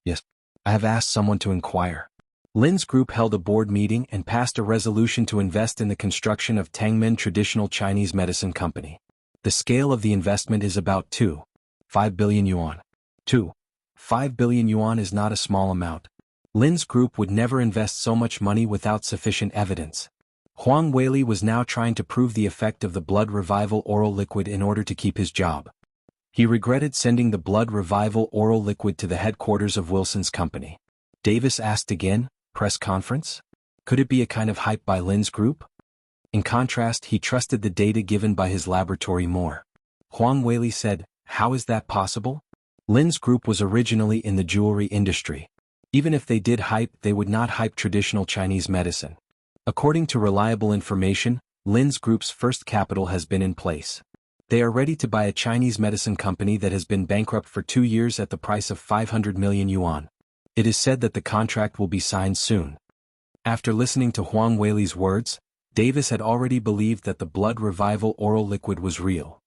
Yes. I have asked someone to inquire. Lin's group held a board meeting and passed a resolution to invest in the construction of Tangmen Traditional Chinese Medicine Company. The scale of the investment is about 2.5 billion yuan. 2.5 billion yuan is not a small amount. Lin's group would never invest so much money without sufficient evidence. Huang Weili was now trying to prove the effect of the blood revival oral liquid in order to keep his job. He regretted sending the blood revival oral liquid to the headquarters of Wilson's company. Davis asked again, press conference? Could it be a kind of hype by Lin's group? In contrast, he trusted the data given by his laboratory more. Huang Weili said, How is that possible? Lin's group was originally in the jewelry industry. Even if they did hype, they would not hype traditional Chinese medicine. According to reliable information, Lin's group's first capital has been in place. They are ready to buy a Chinese medicine company that has been bankrupt for 2 years at the price of 500 million yuan. It is said that the contract will be signed soon. After listening to Huang Weili's words, Davis had already believed that the blood revival oral liquid was real.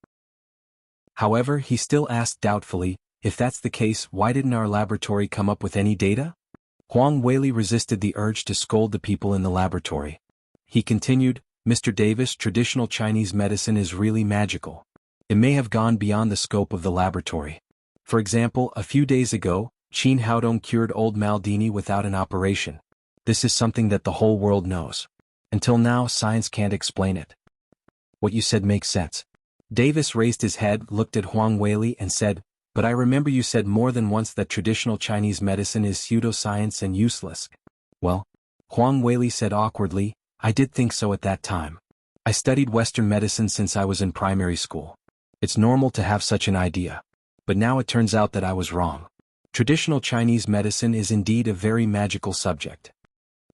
However, he still asked doubtfully, if that's the case, why didn't our laboratory come up with any data? Huang Weili resisted the urge to scold the people in the laboratory. He continued, Mr. Davis, traditional Chinese medicine is really magical. It may have gone beyond the scope of the laboratory. For example, a few days ago, Qin Haodong cured old Maldini without an operation. This is something that the whole world knows. Until now, science can't explain it. What you said makes sense. Davis raised his head, looked at Huang Weili and said, but I remember you said more than once that traditional Chinese medicine is pseudoscience and useless. Well, Huang Weili said awkwardly, I did think so at that time. I studied Western medicine since I was in primary school. It's normal to have such an idea. But now it turns out that I was wrong. Traditional Chinese medicine is indeed a very magical subject.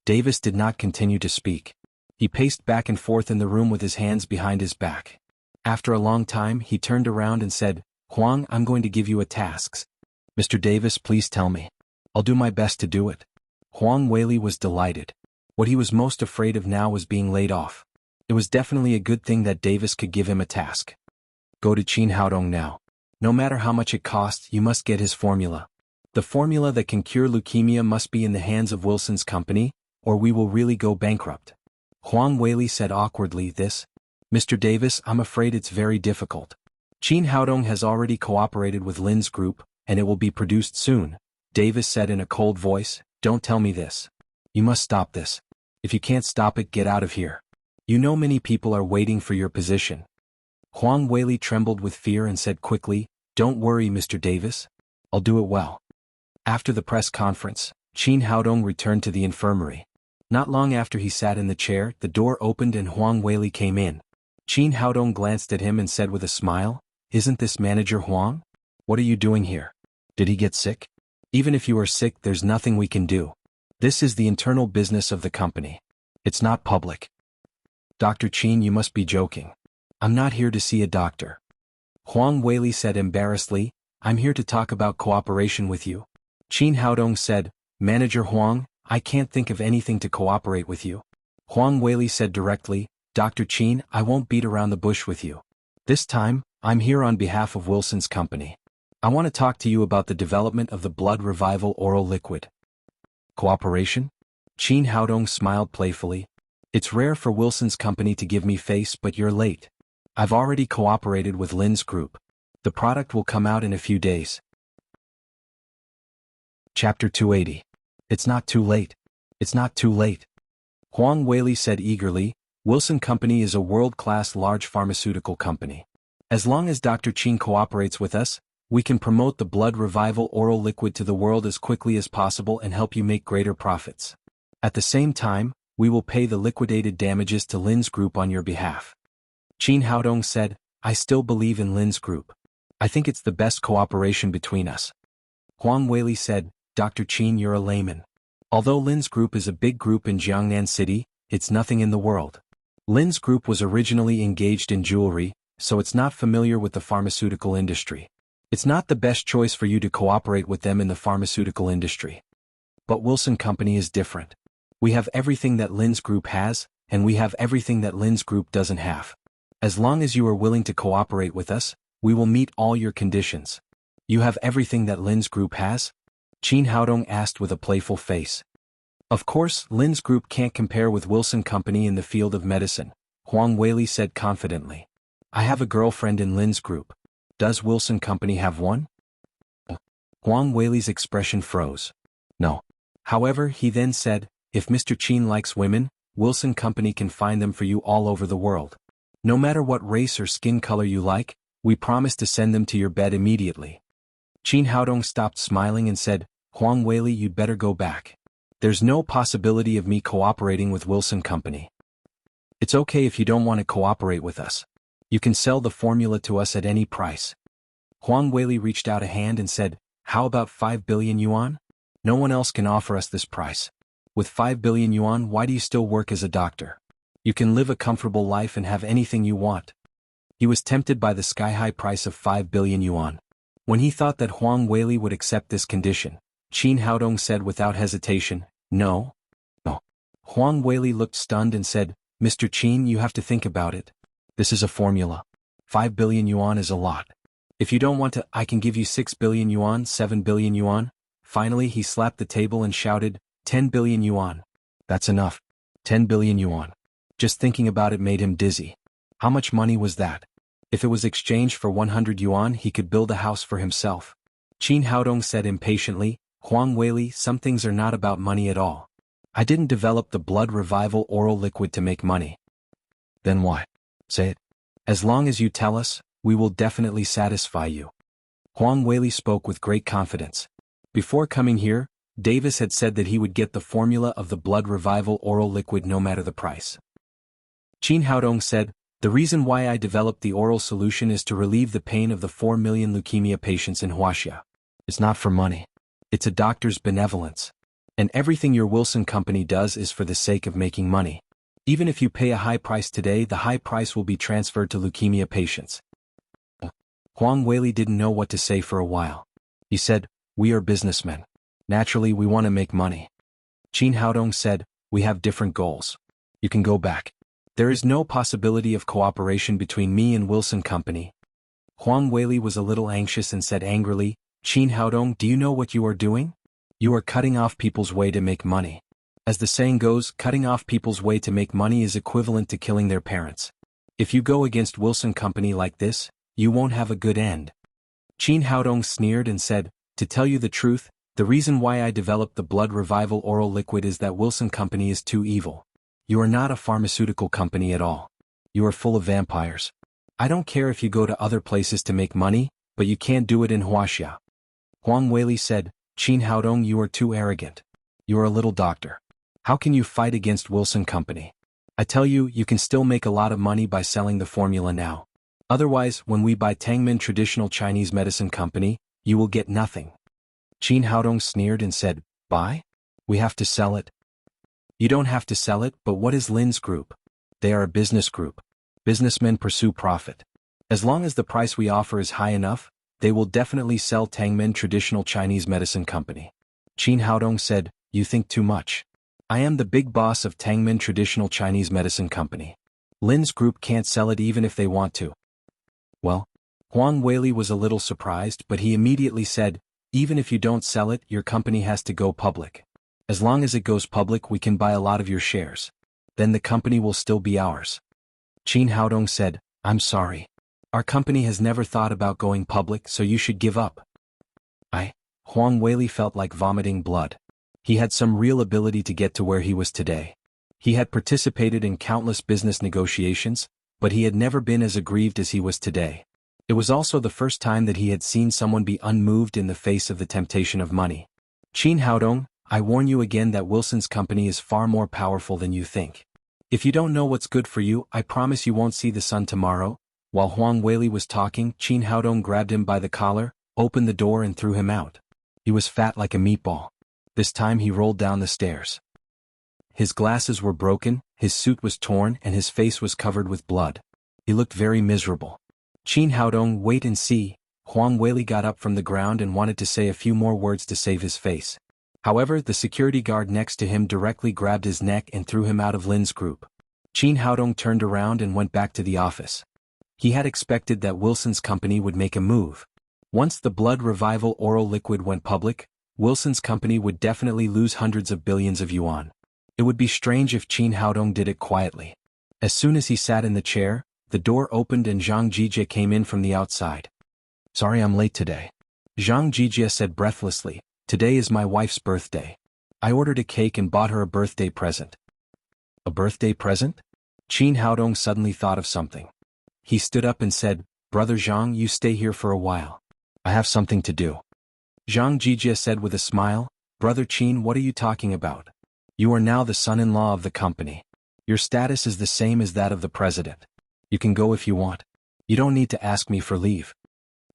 Davis did not continue to speak. He paced back and forth in the room with his hands behind his back. After a long time, he turned around and said, Huang, I'm going to give you a task. Mr. Davis, please tell me. I'll do my best to do it. Huang Weili was delighted. What he was most afraid of now was being laid off. It was definitely a good thing that Davis could give him a task. Go to Qin Haodong now. No matter how much it costs, you must get his formula. The formula that can cure leukemia must be in the hands of Wilson's company, or we will really go bankrupt. Huang Weili said awkwardly this. Mr. Davis, I'm afraid it's very difficult. Qin Haodong has already cooperated with Lin's group, and it will be produced soon. Davis said in a cold voice, don't tell me this. You must stop this. If you can't stop it, get out of here. You know many people are waiting for your position. Huang Weili trembled with fear and said quickly, don't worry, Mr. Davis. I'll do it well. After the press conference, Qin Haodong returned to the infirmary. Not long after he sat in the chair, the door opened and Huang Weili came in. Qin Haodong glanced at him and said with a smile, isn't this Manager Huang? What are you doing here? Did he get sick? Even if you are sick, there's nothing we can do. This is the internal business of the company. It's not public. Dr. Qin, you must be joking. I'm not here to see a doctor. Huang Weili said embarrassedly, I'm here to talk about cooperation with you. Qin Haodong said, Manager Huang, I can't think of anything to cooperate with you. Huang Weili said directly, Dr. Qin, I won't beat around the bush with you. This time, I'm here on behalf of Wilson's company. I want to talk to you about the development of the blood revival oral liquid. Cooperation? Qin Haodong smiled playfully. It's rare for Wilson's company to give me face, but you're late. I've already cooperated with Lin's group. The product will come out in a few days. Chapter 280. It's not too late. It's not too late. Huang Weili said eagerly, Wilson Company is a world-class large pharmaceutical company. As long as Dr. Qin cooperates with us, we can promote the blood revival oral liquid to the world as quickly as possible and help you make greater profits. At the same time, we will pay the liquidated damages to Lin's group on your behalf. Qin Haodong said, I still believe in Lin's group. I think it's the best cooperation between us. Huang Weili said, Dr. Qin, you're a layman. Although Lin's group is a big group in Jiangnan City, it's nothing in the world. Lin's group was originally engaged in jewelry, so it's not familiar with the pharmaceutical industry. It's not the best choice for you to cooperate with them in the pharmaceutical industry. But Wilson Company is different. We have everything that Lin's group has, and we have everything that Lin's group doesn't have. As long as you are willing to cooperate with us, we will meet all your conditions. You have everything that Lin's group has? Qin Haodong asked with a playful face. Of course, Lin's group can't compare with Wilson Company in the field of medicine, Huang Weili said confidently. I have a girlfriend in Lin's group. Does Wilson Company have one? Huang Weili's expression froze. No. However, he then said, if Mr. Qin likes women, Wilson Company can find them for you all over the world. No matter what race or skin color you like, we promise to send them to your bed immediately. Qin Haodong stopped smiling and said, Huang Weili, you'd better go back. There's no possibility of me cooperating with Wilson Company. It's okay if you don't want to cooperate with us. You can sell the formula to us at any price. Huang Weili reached out a hand and said, how about 5 billion yuan? No one else can offer us this price. With 5 billion yuan, why do you still work as a doctor? You can live a comfortable life and have anything you want. He was tempted by the sky-high price of 5 billion yuan. When he thought that Huang Weili would accept this condition, Qin Haodong said without hesitation, no. No. Huang Weili looked stunned and said, Mr. Qin, you have to think about it. This is a formula. 5 billion yuan is a lot. If you don't want to, I can give you 6 billion yuan, 7 billion yuan. Finally, he slapped the table and shouted, 10 billion yuan. That's enough. 10 billion yuan. Just thinking about it made him dizzy. How much money was that? If it was exchanged for 100 yuan, he could build a house for himself. Qin Haodong said impatiently, Huang Weili, some things are not about money at all. I didn't develop the blood revival oral liquid to make money. Then why? Say it. As long as you tell us, we will definitely satisfy you. Huang Weili spoke with great confidence. Before coming here, Davis had said that he would get the formula of the blood revival oral liquid no matter the price. Qin Haodong said, "The reason why I developed the oral solution is to relieve the pain of the 4 million leukemia patients in Wuxia. It's not for money. It's a doctor's benevolence. And everything your Wilson company does is for the sake of making money. Even if you pay a high price today, the high price will be transferred to leukemia patients." Huang Weili didn't know what to say for a while. He said, "We are businessmen. Naturally, we want to make money." Qin Haodong said, "We have different goals. You can go back. There is no possibility of cooperation between me and Wilson Company." Huang Weili was a little anxious and said angrily, "Qin Haodong, do you know what you are doing? You are cutting off people's way to make money. As the saying goes, cutting off people's way to make money is equivalent to killing their parents. If you go against Wilson Company like this, you won't have a good end." Qin Haodong sneered and said, "To tell you the truth, the reason why I developed the blood revival oral liquid is that Wilson Company is too evil. You are not a pharmaceutical company at all. You are full of vampires. I don't care if you go to other places to make money, but you can't do it in Wuxia." Huang Weili said, "Qin Haodong, you are too arrogant. You are a little doctor. How can you fight against Wilson Company? I tell you, you can still make a lot of money by selling the formula now. Otherwise, when we buy Tangmin Traditional Chinese Medicine Company, you will get nothing." Qin Haodong sneered and said, "Buy? We have to sell it." "You don't have to sell it, but what is Lin's group? They are a business group. Businessmen pursue profit. As long as the price we offer is high enough, they will definitely sell Tangmin Traditional Chinese Medicine Company." Qin Haodong said, "You think too much. I am the big boss of Tangmin Traditional Chinese Medicine Company. Lin's group can't sell it even if they want to." Well, Huang Weili was a little surprised, but he immediately said, "Even if you don't sell it, your company has to go public. As long as it goes public, we can buy a lot of your shares. Then the company will still be ours." Qin Haodong said, "I'm sorry. Our company has never thought about going public, so you should give up." Huang Weili felt like vomiting blood. He had some real ability to get to where he was today. He had participated in countless business negotiations, but he had never been as aggrieved as he was today. It was also the first time that he had seen someone be unmoved in the face of the temptation of money. "Qin Haodong, I warn you again that Wilson's company is far more powerful than you think. If you don't know what's good for you, I promise you won't see the sun tomorrow." While Huang Weili was talking, Qin Haodong grabbed him by the collar, opened the door and threw him out. He was fat like a meatball. This time he rolled down the stairs. His glasses were broken, his suit was torn and his face was covered with blood. He looked very miserable. "Qin Haodong, wait and see." Huang Weili got up from the ground and wanted to say a few more words to save his face. However, the security guard next to him directly grabbed his neck and threw him out of Lin's group. Qin Haodong turned around and went back to the office. He had expected that Wilson's company would make a move. Once the blood revival oral liquid went public, Wilson's company would definitely lose hundreds of billions of yuan. It would be strange if Qin Haodong did it quietly. As soon as he sat in the chair, the door opened and Zhang Jijie came in from the outside. "Sorry I'm late today." Zhang Jijie said breathlessly, "Today is my wife's birthday. I ordered a cake and bought her a birthday present." "A birthday present?" Qin Haodong suddenly thought of something. He stood up and said, "Brother Zhang, you stay here for a while. I have something to do." Zhang Jijie said with a smile, "Brother Qin, what are you talking about? You are now the son-in-law of the company. Your status is the same as that of the president. You can go if you want. You don't need to ask me for leave."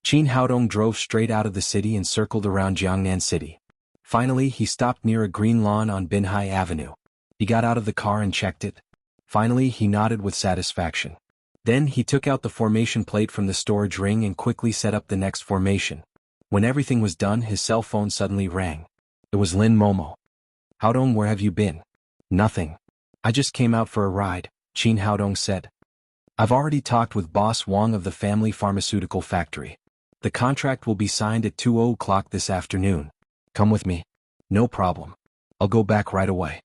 Qin Haodong drove straight out of the city and circled around Jiangnan City. Finally, he stopped near a green lawn on Binhai Avenue. He got out of the car and checked it. Finally, he nodded with satisfaction. Then he took out the formation plate from the storage ring and quickly set up the next formation. When everything was done, his cell phone suddenly rang. It was Lin Momo. "Haodong, where have you been?" "Nothing. I just came out for a ride," Qin Haodong said. "I've already talked with Boss Wang of the family pharmaceutical factory. The contract will be signed at 2:00 this afternoon. Come with me." "No problem. I'll go back right away."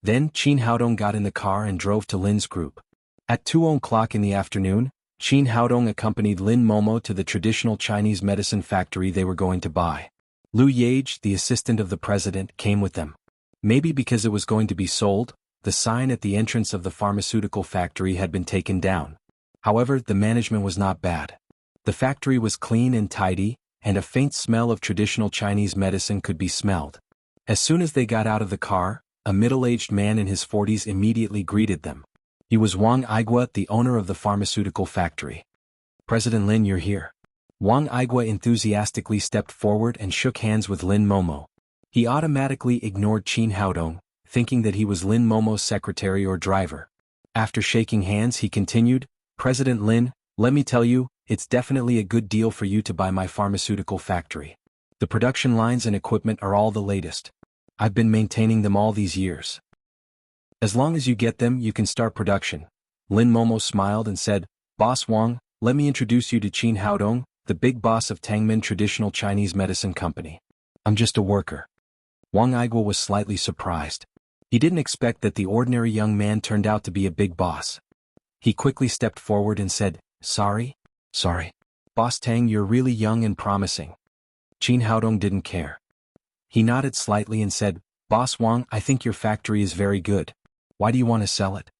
Then Qin Haodong got in the car and drove to Lin's group. At 2:00 in the afternoon, Qin Haodong accompanied Lin Momo to the traditional Chinese medicine factory they were going to buy. Lu Yage, the assistant of the president, came with them. Maybe because it was going to be sold, the sign at the entrance of the pharmaceutical factory had been taken down. However, the management was not bad. The factory was clean and tidy, and a faint smell of traditional Chinese medicine could be smelled. As soon as they got out of the car, a middle-aged man in his 40s immediately greeted them. He was Wang Aigua, the owner of the pharmaceutical factory. "President Lin, you're here." Wang Aigua enthusiastically stepped forward and shook hands with Lin Momo. He automatically ignored Qin Haodong, thinking that he was Lin Momo's secretary or driver. After shaking hands, he continued, "President Lin, let me tell you, it's definitely a good deal for you to buy my pharmaceutical factory. The production lines and equipment are all the latest. I've been maintaining them all these years. As long as you get them, you can start production." Lin Momo smiled and said, "Boss Wang, let me introduce you to Qin Haodong, the big boss of Tangmen Traditional Chinese Medicine Company. I'm just a worker." Wang Aigua was slightly surprised. He didn't expect that the ordinary young man turned out to be a big boss. He quickly stepped forward and said, Sorry. Boss Tang, you're really young and promising." Qin Haodong didn't care. He nodded slightly and said, "Boss Wang, I think your factory is very good. Why do you want to sell it?"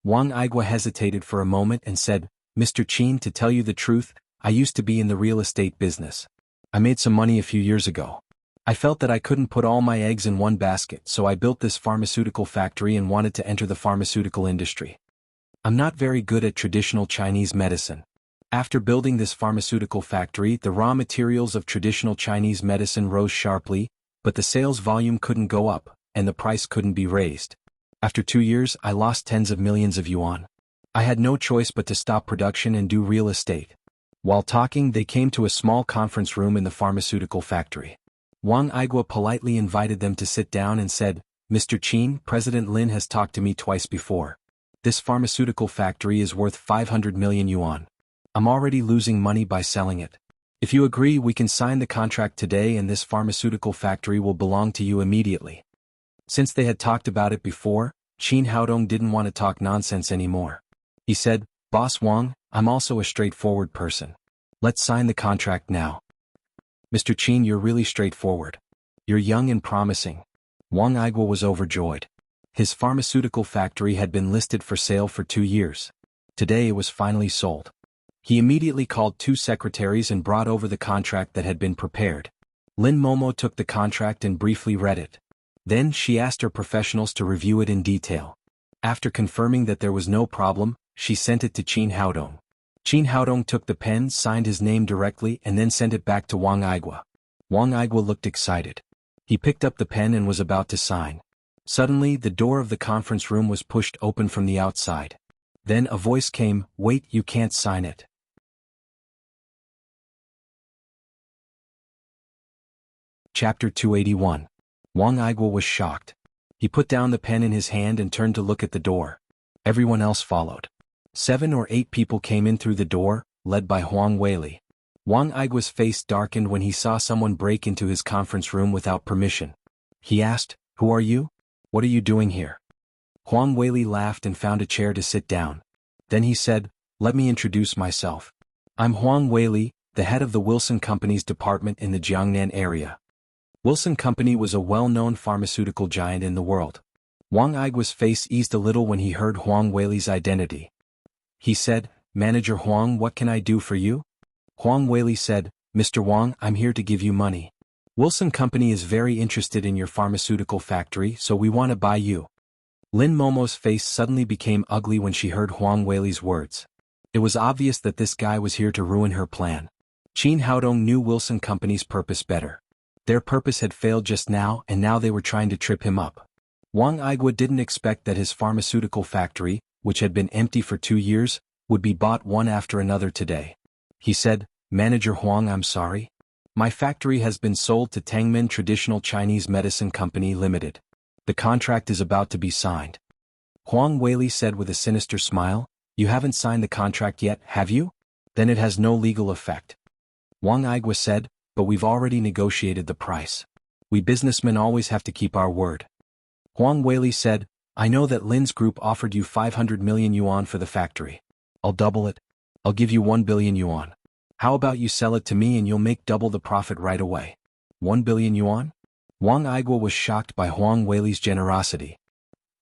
Wang Aigua hesitated for a moment and said, "Mr. Qin, to tell you the truth, I used to be in the real estate business. I made some money a few years ago. I felt that I couldn't put all my eggs in one basket, so I built this pharmaceutical factory and wanted to enter the pharmaceutical industry. I'm not very good at traditional Chinese medicine. After building this pharmaceutical factory, the raw materials of traditional Chinese medicine rose sharply, but the sales volume couldn't go up, and the price couldn't be raised. After 2 years, I lost tens of millions of yuan. I had no choice but to stop production and do real estate." While talking, they came to a small conference room in the pharmaceutical factory. Wang Aigua politely invited them to sit down and said, "Mr. Qin, President Lin has talked to me twice before. This pharmaceutical factory is worth 500 million yuan. I'm already losing money by selling it. If you agree, we can sign the contract today and this pharmaceutical factory will belong to you immediately." Since they had talked about it before, Qin Haodong didn't want to talk nonsense anymore. He said, "Boss Wang, I'm also a straightforward person. Let's sign the contract now." "Mr. Qin, you're really straightforward. You're young and promising." Wang Aigua was overjoyed. His pharmaceutical factory had been listed for sale for 2 years. Today it was finally sold. He immediately called 2 secretaries and brought over the contract that had been prepared. Lin Momo took the contract and briefly read it. Then she asked her professionals to review it in detail. After confirming that there was no problem, she sent it to Qin Haodong. Qin Haodong took the pen, signed his name directly, and then sent it back to Wang Aigua. Wang Aigua looked excited. He picked up the pen and was about to sign. Suddenly, the door of the conference room was pushed open from the outside. Then a voice came, "Wait, you can't sign it." Chapter 281. Wang Aigua was shocked. He put down the pen in his hand and turned to look at the door. Everyone else followed. 7 or 8 people came in through the door, led by Huang Weili. Wang Aigua's face darkened when he saw someone break into his conference room without permission. He asked, "Who are you? What are you doing here?" Huang Weili laughed and found a chair to sit down. Then he said, "Let me introduce myself. I'm Huang Weili, the head of the Wilson Company's department in the Jiangnan area." Wilson Company was a well-known pharmaceutical giant in the world. Wang Aigua's face eased a little when he heard Huang Weili's identity. He said, "Manager Huang, what can I do for you?" Huang Weili said, "Mr. Wang, I'm here to give you money. Wilson Company is very interested in your pharmaceutical factory, so we want to buy you." Lin Momo's face suddenly became ugly when she heard Huang Weili's words. It was obvious that this guy was here to ruin her plan. Qin Haodong knew Wilson Company's purpose better. Their purpose had failed just now, and now they were trying to trip him up. Wang Aigua didn't expect that his pharmaceutical factory, which had been empty for 2 years, would be bought one after another today. He said, "Manager Huang, I'm sorry. My factory has been sold to Tangmen Traditional Chinese Medicine Company Limited. The contract is about to be signed." Huang Weili said with a sinister smile, "You haven't signed the contract yet, have you? Then it has no legal effect." Wang Aigua said, "But we've already negotiated the price. We businessmen always have to keep our word." Huang Weili said, "I know that Lin's group offered you 500 million yuan for the factory. I'll double it. I'll give you 1 billion yuan. How about you sell it to me and you'll make double the profit right away?" 1 billion yuan? Wang Aigua was shocked by Huang Weili's generosity.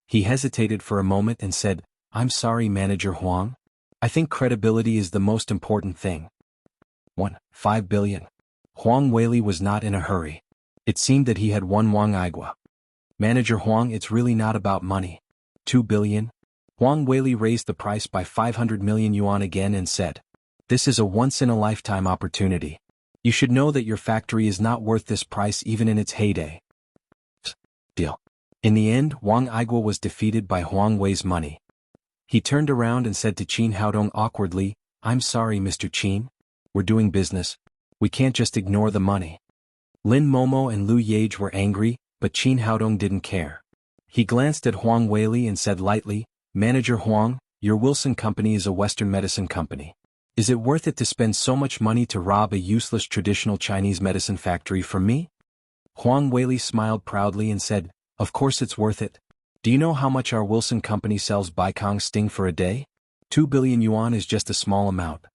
He hesitated for a moment and said, "I'm sorry, Manager Huang. I think credibility is the most important thing. 1. 5 billion. Huang Weili was not in a hurry. It seemed that he had won Wang Aigua. Manager Huang, it's really not about money. 2 billion. Huang Weili raised the price by 500 million yuan again and said, "This is a once-in-a-lifetime opportunity. You should know that your factory is not worth this price even in its heyday." Deal. In the end, Wang Aigua was defeated by Huang Wei's money. He turned around and said to Qin Haodong awkwardly, "I'm sorry, Mr. Qin. We're doing business. We can't just ignore the money." Lin Momo and Lu Yage were angry, but Qin Haodong didn't care. He glanced at Huang Weili and said lightly, "Manager Huang, your Wilson company is a Western medicine company. Is it worth it to spend so much money to rob a useless traditional Chinese medicine factory from me?" Huang Weili smiled proudly and said, "Of course it's worth it. Do you know how much our Wilson company sells Baikong Sting for a day? 2 billion yuan is just a small amount.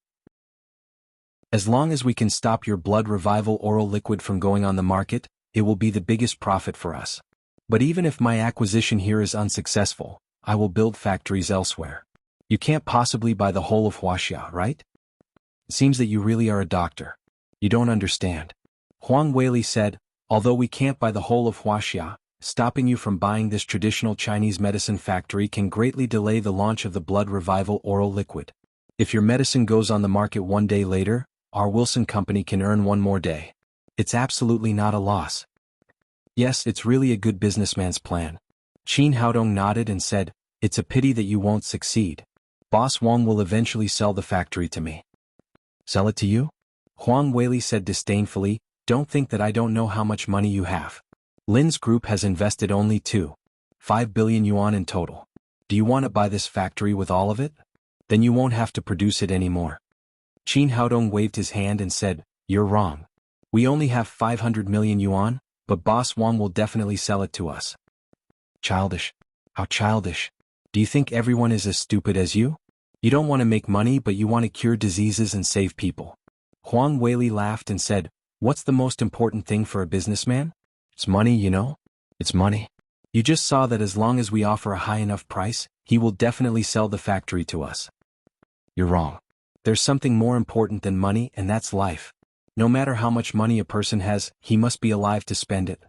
As long as we can stop your blood revival oral liquid from going on the market, it will be the biggest profit for us. But even if my acquisition here is unsuccessful, I will build factories elsewhere. You can't possibly buy the whole of Wuxia, right? It seems that you really are a doctor. You don't understand." Huang Weili said, "Although we can't buy the whole of Wuxia, stopping you from buying this traditional Chinese medicine factory can greatly delay the launch of the blood revival oral liquid. If your medicine goes on the market one day later, our Wilson company can earn one more day. It's absolutely not a loss." "Yes, it's really a good businessman's plan." Qin Haodong nodded and said, "It's a pity that you won't succeed. Boss Wang will eventually sell the factory to me." "Sell it to you?" Huang Weili said disdainfully, "Don't think that I don't know how much money you have. Lin's group has invested only 2.5 billion yuan in total. Do you want to buy this factory with all of it? Then you won't have to produce it anymore." Qin Haodong waved his hand and said, "You're wrong. We only have 500 million yuan, but Boss Wang will definitely sell it to us." "Childish. How childish. Do you think everyone is as stupid as you? You don't want to make money but you want to cure diseases and save people." Huang Weili laughed and said, "What's the most important thing for a businessman? It's money, you know? It's money. You just saw that as long as we offer a high enough price, he will definitely sell the factory to us." "You're wrong. There's something more important than money, and that's life. No matter how much money a person has, he must be alive to spend it.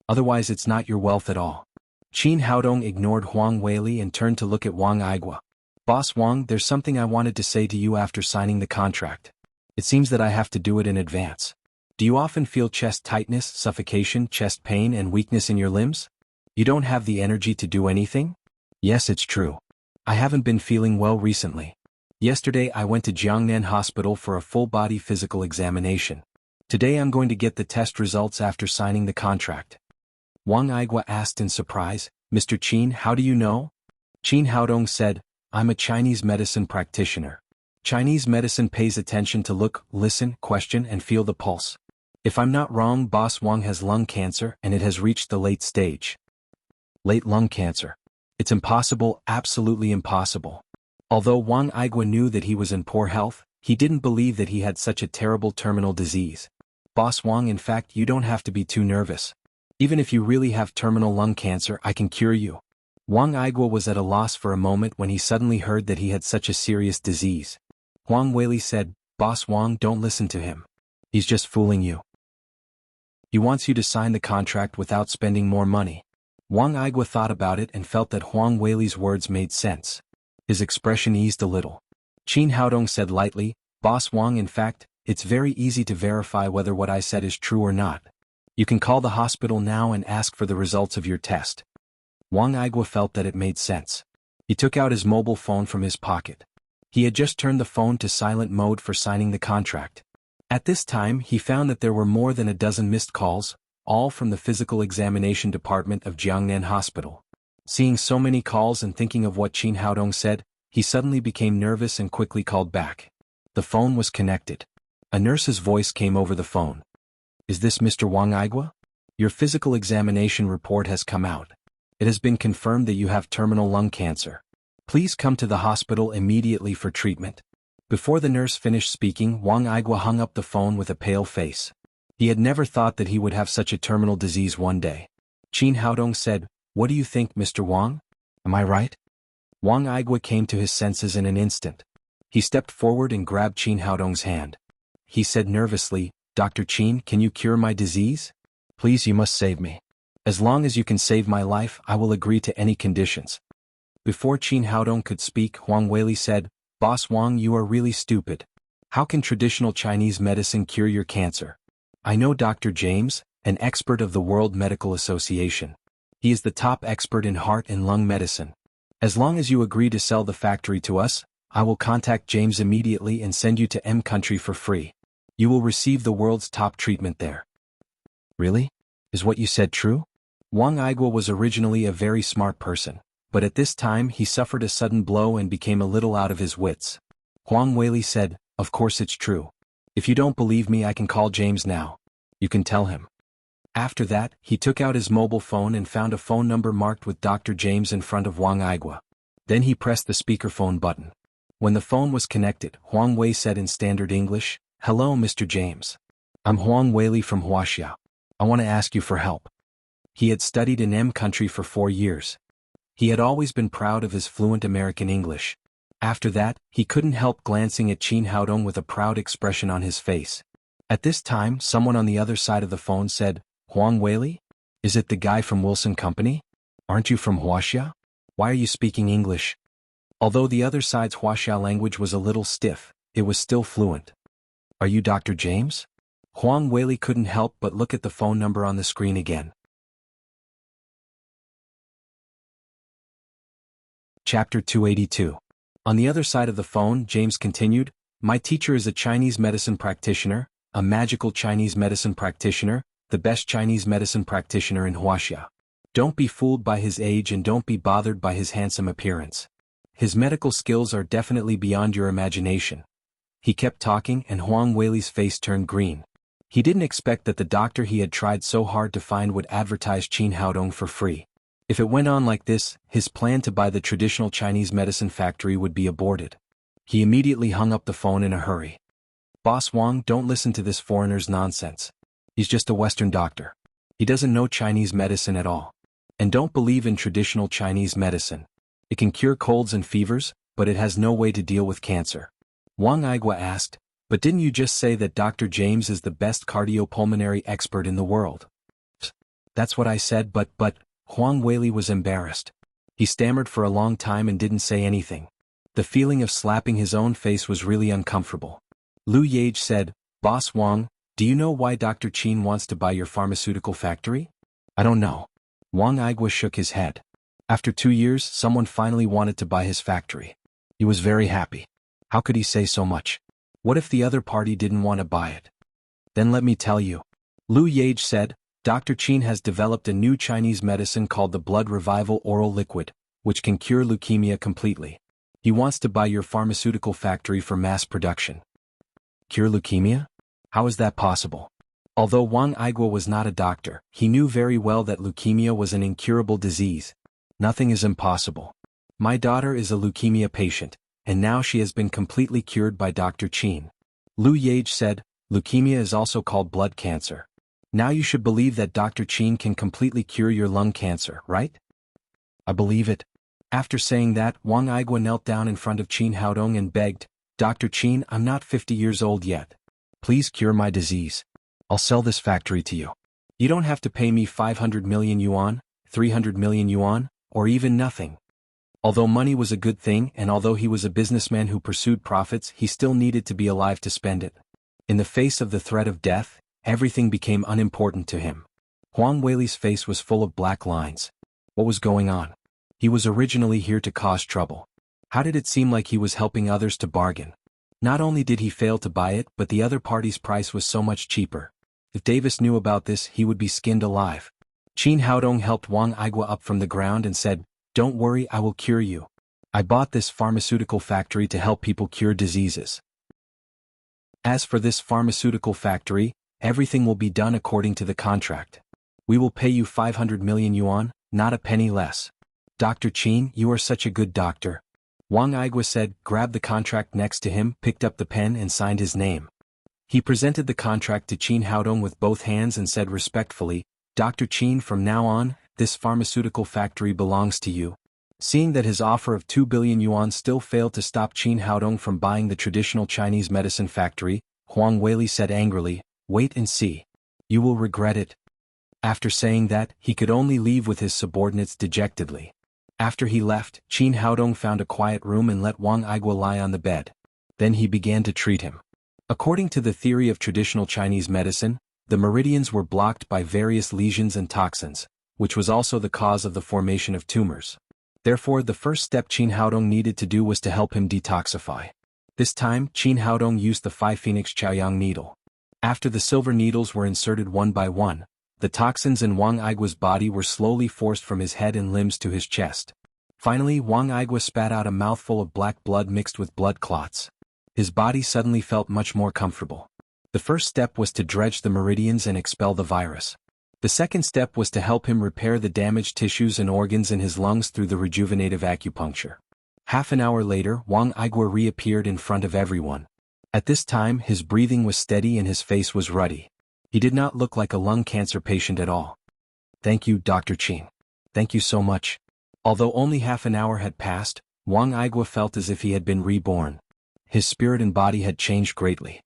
Otherwise it's not your wealth at all." Qin Haodong ignored Huang Weili and turned to look at Wang Aigua. "Boss Wang, there's something I wanted to say to you after signing the contract. It seems that I have to do it in advance. Do you often feel chest tightness, suffocation, chest pain and weakness in your limbs? You don't have the energy to do anything?" "Yes, it's true. I haven't been feeling well recently. Yesterday I went to Jiangnan Hospital for a full-body physical examination. Today I'm going to get the test results after signing the contract." Wang Aigua asked in surprise, "Mr. Qin, how do you know?" Qin Haodong said, "I'm a Chinese medicine practitioner. Chinese medicine pays attention to look, listen, question and feel the pulse. If I'm not wrong, Boss Wang has lung cancer and it has reached the late stage." "Late lung cancer. It's impossible, absolutely impossible." Although Wang Aigua knew that he was in poor health, he didn't believe that he had such a terrible terminal disease. "Boss Wang, in fact you don't have to be too nervous. Even if you really have terminal lung cancer, I can cure you." Wang Aigua was at a loss for a moment when he suddenly heard that he had such a serious disease. Huang Weili said, "Boss Wang, don't listen to him. He's just fooling you. He wants you to sign the contract without spending more money." Wang Aigua thought about it and felt that Huang Weili's words made sense. His expression eased a little. Qin Haodong said lightly, "Boss Wang, in fact, it's very easy to verify whether what I said is true or not. You can call the hospital now and ask for the results of your test." Wang Aigua felt that it made sense. He took out his mobile phone from his pocket. He had just turned the phone to silent mode for signing the contract. At this time he found that there were more than a dozen missed calls, all from the physical examination department of Jiangnan Hospital. Seeing so many calls and thinking of what Qin Haodong said, he suddenly became nervous and quickly called back. The phone was connected. A nurse's voice came over the phone. "Is this Mr. Wang Aigua? Your physical examination report has come out. It has been confirmed that you have terminal lung cancer. Please come to the hospital immediately for treatment." Before the nurse finished speaking, Wang Aigua hung up the phone with a pale face. He had never thought that he would have such a terminal disease one day. Qin Haodong said, "What do you think, Mr. Wang? Am I right?" Wang Aigua came to his senses in an instant. He stepped forward and grabbed Qin Haodong's hand. He said nervously, "Dr. Qin, can you cure my disease? Please, you must save me. As long as you can save my life, I will agree to any conditions." Before Qin Haodong could speak, Huang Weili said, "Boss Wang, you are really stupid. How can traditional Chinese medicine cure your cancer? I know Dr. James, an expert of the World Medical Association. He is the top expert in heart and lung medicine. As long as you agree to sell the factory to us, I will contact James immediately and send you to M country for free. You will receive the world's top treatment there." "Really? Is what you said true?" Wang Aigua was originally a very smart person, but at this time he suffered a sudden blow and became a little out of his wits. Huang Weili said, "Of course it's true. If you don't believe me, I can call James now. You can tell him." After that, he took out his mobile phone and found a phone number marked with Dr. James in front of Wang Aigua. Then he pressed the speakerphone button. When the phone was connected, Huang Wei said in standard English, "Hello, Mr. James. I'm Huang Weili from Wuxia. I want to ask you for help." He had studied in M country for 4 years. He had always been proud of his fluent American English. After that, he couldn't help glancing at Qin Haodong with a proud expression on his face. At this time, someone on the other side of the phone said, "Huang Weili? Is it the guy from Wilson Company? Aren't you from Wuxia? Why are you speaking English?" Although the other side's Wuxia language was a little stiff, it was still fluent. "Are you Dr. James?" Huang Weili couldn't help but look at the phone number on the screen again. Chapter 282. On the other side of the phone, James continued, "My teacher is a Chinese medicine practitioner, a magical Chinese medicine practitioner, the best Chinese medicine practitioner in Wuxia. Don't be fooled by his age and don't be bothered by his handsome appearance. His medical skills are definitely beyond your imagination." He kept talking and Huang Weili's face turned green. He didn't expect that the doctor he had tried so hard to find would advertise Qin Haodong for free. If it went on like this, his plan to buy the traditional Chinese medicine factory would be aborted. He immediately hung up the phone in a hurry. "Boss Wang, don't listen to this foreigner's nonsense. He's just a Western doctor. He doesn't know Chinese medicine at all. And don't believe in traditional Chinese medicine. It can cure colds and fevers, but it has no way to deal with cancer." Wang Aigua asked, "But didn't you just say that Dr. James is the best cardiopulmonary expert in the world?" "That's what I said, but Huang Weili was embarrassed. He stammered for a long time and didn't say anything. The feeling of slapping his own face was really uncomfortable. Lu Yage said, "Boss Wang, do you know why Dr. Qin wants to buy your pharmaceutical factory?" "I don't know." Wang Aigua shook his head. After 2 years, someone finally wanted to buy his factory. He was very happy. How could he say so much? What if the other party didn't want to buy it? "Then let me tell you." Lu Yage said, "Dr. Qin has developed a new Chinese medicine called the Blood Revival Oral Liquid, which can cure leukemia completely. He wants to buy your pharmaceutical factory for mass production." "Cure leukemia? How is that possible?" Although Wang Aigua was not a doctor, he knew very well that leukemia was an incurable disease. "Nothing is impossible. My daughter is a leukemia patient, and now she has been completely cured by Dr. Qin." Lu Yage said, "Leukemia is also called blood cancer. Now you should believe that Dr. Qin can completely cure your lung cancer, right?" "I believe it." After saying that, Wang Aigua knelt down in front of Qin Haodong and begged, "Dr. Qin, I'm not 50 years old yet. Please cure my disease. I'll sell this factory to you. You don't have to pay me 500 million yuan, 300 million yuan, or even nothing." Although money was a good thing and although he was a businessman who pursued profits, he still needed to be alive to spend it. In the face of the threat of death, everything became unimportant to him. Huang Weili's face was full of black lines. What was going on? He was originally here to cause trouble. How did it seem like he was helping others to bargain? Not only did he fail to buy it, but the other party's price was so much cheaper. If Davis knew about this, he would be skinned alive. Qin Haodong helped Wang Aigua up from the ground and said, "Don't worry, I will cure you. I bought this pharmaceutical factory to help people cure diseases. As for this pharmaceutical factory, everything will be done according to the contract. We will pay you 500 million yuan, not a penny less." "Dr. Qin, you are such a good doctor." Wang Aigua said, grabbed the contract next to him, picked up the pen and signed his name. He presented the contract to Qin Haodong with both hands and said respectfully, "Dr. Qin, from now on, this pharmaceutical factory belongs to you. Seeing that his offer of 2 billion yuan still failed to stop Qin Haodong from buying the traditional Chinese medicine factory, Huang Weili said angrily, "Wait and see. You will regret it." After saying that, he could only leave with his subordinates dejectedly. After he left, Qin Haodong found a quiet room and let Wang Aigua lie on the bed. Then he began to treat him. According to the theory of traditional Chinese medicine, the meridians were blocked by various lesions and toxins, which was also the cause of the formation of tumors. Therefore, the first step Qin Haodong needed to do was to help him detoxify. This time, Qin Haodong used the 5-phoenix Chaoyang needle. After the silver needles were inserted one by one, the toxins in Wang Aigua's body were slowly forced from his head and limbs to his chest. Finally, Wang Aigua spat out a mouthful of black blood mixed with blood clots. His body suddenly felt much more comfortable. The first step was to dredge the meridians and expel the virus. The second step was to help him repair the damaged tissues and organs in his lungs through the rejuvenative acupuncture. Half an hour later, Wang Aigua reappeared in front of everyone. At this time, his breathing was steady and his face was ruddy. He did not look like a lung cancer patient at all. "Thank you, Dr. Qin. Thank you so much." Although only half an hour had passed, Wang Aigua felt as if he had been reborn. His spirit and body had changed greatly.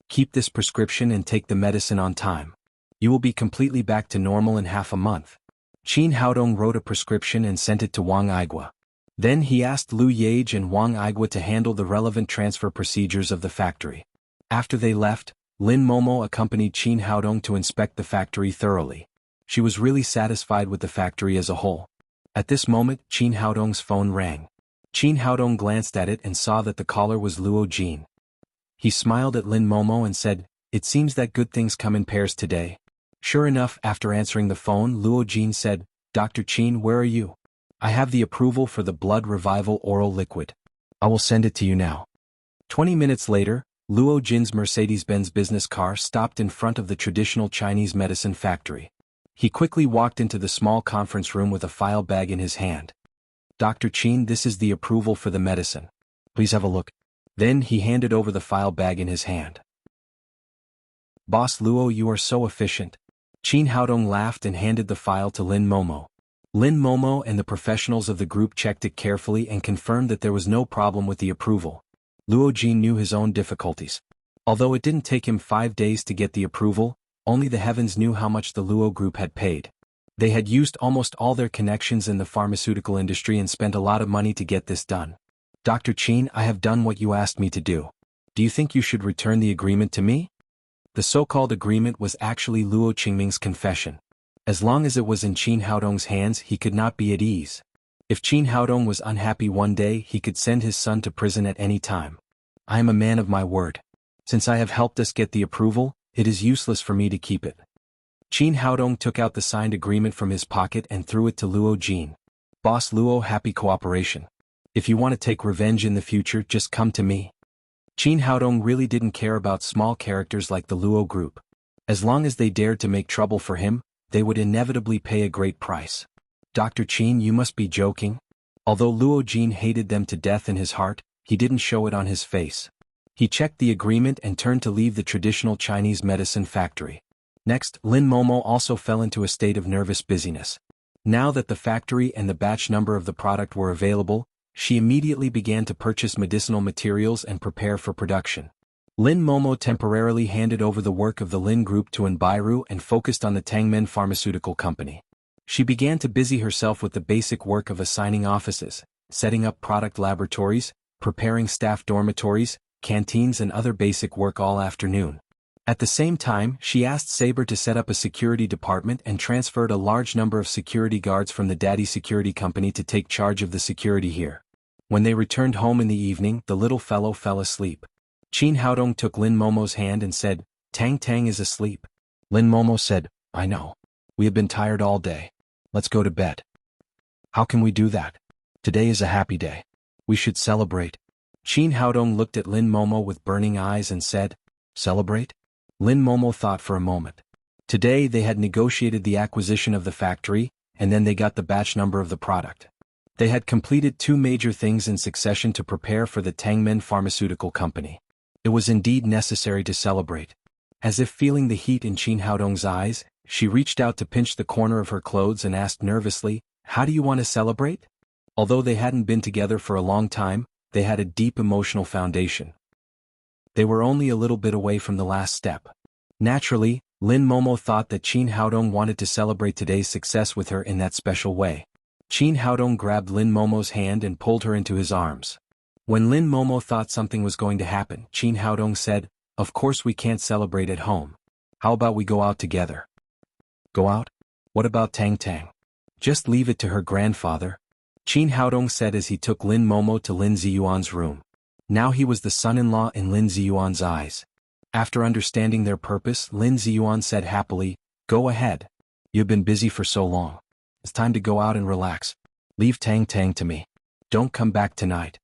"Keep this prescription and take the medicine on time. You will be completely back to normal in half a month." Qin Haodong wrote a prescription and sent it to Wang Aigua. Then he asked Lu Yage and Wang Aigua to handle the relevant transfer procedures of the factory. After they left, Lin Momo accompanied Qin Haodong to inspect the factory thoroughly. She was really satisfied with the factory as a whole. At this moment, Qin Haodong's phone rang. Qin Haodong glanced at it and saw that the caller was Luo Jin. He smiled at Lin Momo and said, "It seems that good things come in pairs today." Sure enough, after answering the phone, Luo Jin said, "Dr. Qin, where are you? I have the approval for the blood revival oral liquid. I will send it to you now." 20 minutes later, Luo Jin's Mercedes-Benz business car stopped in front of the traditional Chinese medicine factory. He quickly walked into the small conference room with a file bag in his hand. "Dr. Qin, this is the approval for the medicine. Please have a look." Then he handed over the file bag in his hand. "Boss Luo, you are so efficient." Qin Haodong laughed and handed the file to Lin Momo. Lin Momo and the professionals of the group checked it carefully and confirmed that there was no problem with the approval. Luo Jin knew his own difficulties. Although it didn't take him 5 days to get the approval, only the heavens knew how much the Luo group had paid. They had used almost all their connections in the pharmaceutical industry and spent a lot of money to get this done. "Dr. Qin, I have done what you asked me to do. Do you think you should return the agreement to me?" The so-called agreement was actually Luo Qingming's confession. As long as it was in Qin Haodong's hands, he could not be at ease. If Qin Haodong was unhappy one day, he could send his son to prison at any time. "I am a man of my word. Since I have helped us get the approval, it is useless for me to keep it." Qin Haodong took out the signed agreement from his pocket and threw it to Luo Jin. "Boss Luo, happy cooperation. If you want to take revenge in the future, just come to me." Qin Haodong really didn't care about small characters like the Luo group. As long as they dared to make trouble for him, they would inevitably pay a great price. "Dr. Qin, you must be joking." Although Luo Jin hated them to death in his heart, he didn't show it on his face. He checked the agreement and turned to leave the traditional Chinese medicine factory. Next, Lin Momo also fell into a state of nervous busyness. Now that the factory and the batch number of the product were available, she immediately began to purchase medicinal materials and prepare for production. Lin Momo temporarily handed over the work of the Lin Group to Enbiru and focused on the Tangmen Pharmaceutical Company. She began to busy herself with the basic work of assigning offices, setting up product laboratories, preparing staff dormitories, canteens and other basic work all afternoon. At the same time, she asked Saber to set up a security department and transferred a large number of security guards from the Daddy Security Company to take charge of the security here. When they returned home in the evening, the little fellow fell asleep. Qin Haodong took Lin Momo's hand and said, "Tang Tang is asleep." Lin Momo said, "I know. We have been tired all day. Let's go to bed." "How can we do that? Today is a happy day. We should celebrate." Qin Haodong looked at Lin Momo with burning eyes and said, "Celebrate?" Lin Momo thought for a moment. Today they had negotiated the acquisition of the factory, and then they got the batch number of the product. They had completed 2 major things in succession to prepare for the Tangmen Pharmaceutical Company. It was indeed necessary to celebrate. As if feeling the heat in Qin Haodong's eyes, she reached out to pinch the corner of her clothes and asked nervously, "How do you want to celebrate?" Although they hadn't been together for a long time, they had a deep emotional foundation. They were only a little bit away from the last step. Naturally, Lin Momo thought that Qin Haodong wanted to celebrate today's success with her in that special way. Qin Haodong grabbed Lin Momo's hand and pulled her into his arms. When Lin Momo thought something was going to happen, Qin Haodong said, "Of course we can't celebrate at home. How about we go out together?" "Go out? What about Tang Tang?" "Just leave it to her grandfather," Qin Haodong said as he took Lin Momo to Lin Ziyuan's room. Now he was the son-in-law in Lin Ziyuan's eyes. After understanding their purpose, Lin Ziyuan said happily, "Go ahead. You've been busy for so long. It's time to go out and relax. Leave Tang Tang to me. Don't come back tonight."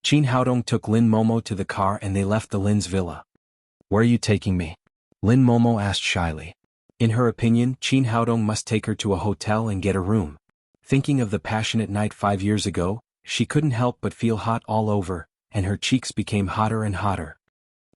Qin Haodong took Lin Momo to the car and they left the Lin's villa. "Where are you taking me?" Lin Momo asked shyly. In her opinion, Qin Haodong must take her to a hotel and get a room. Thinking of the passionate night 5 years ago, she couldn't help but feel hot all over, and her cheeks became hotter and hotter.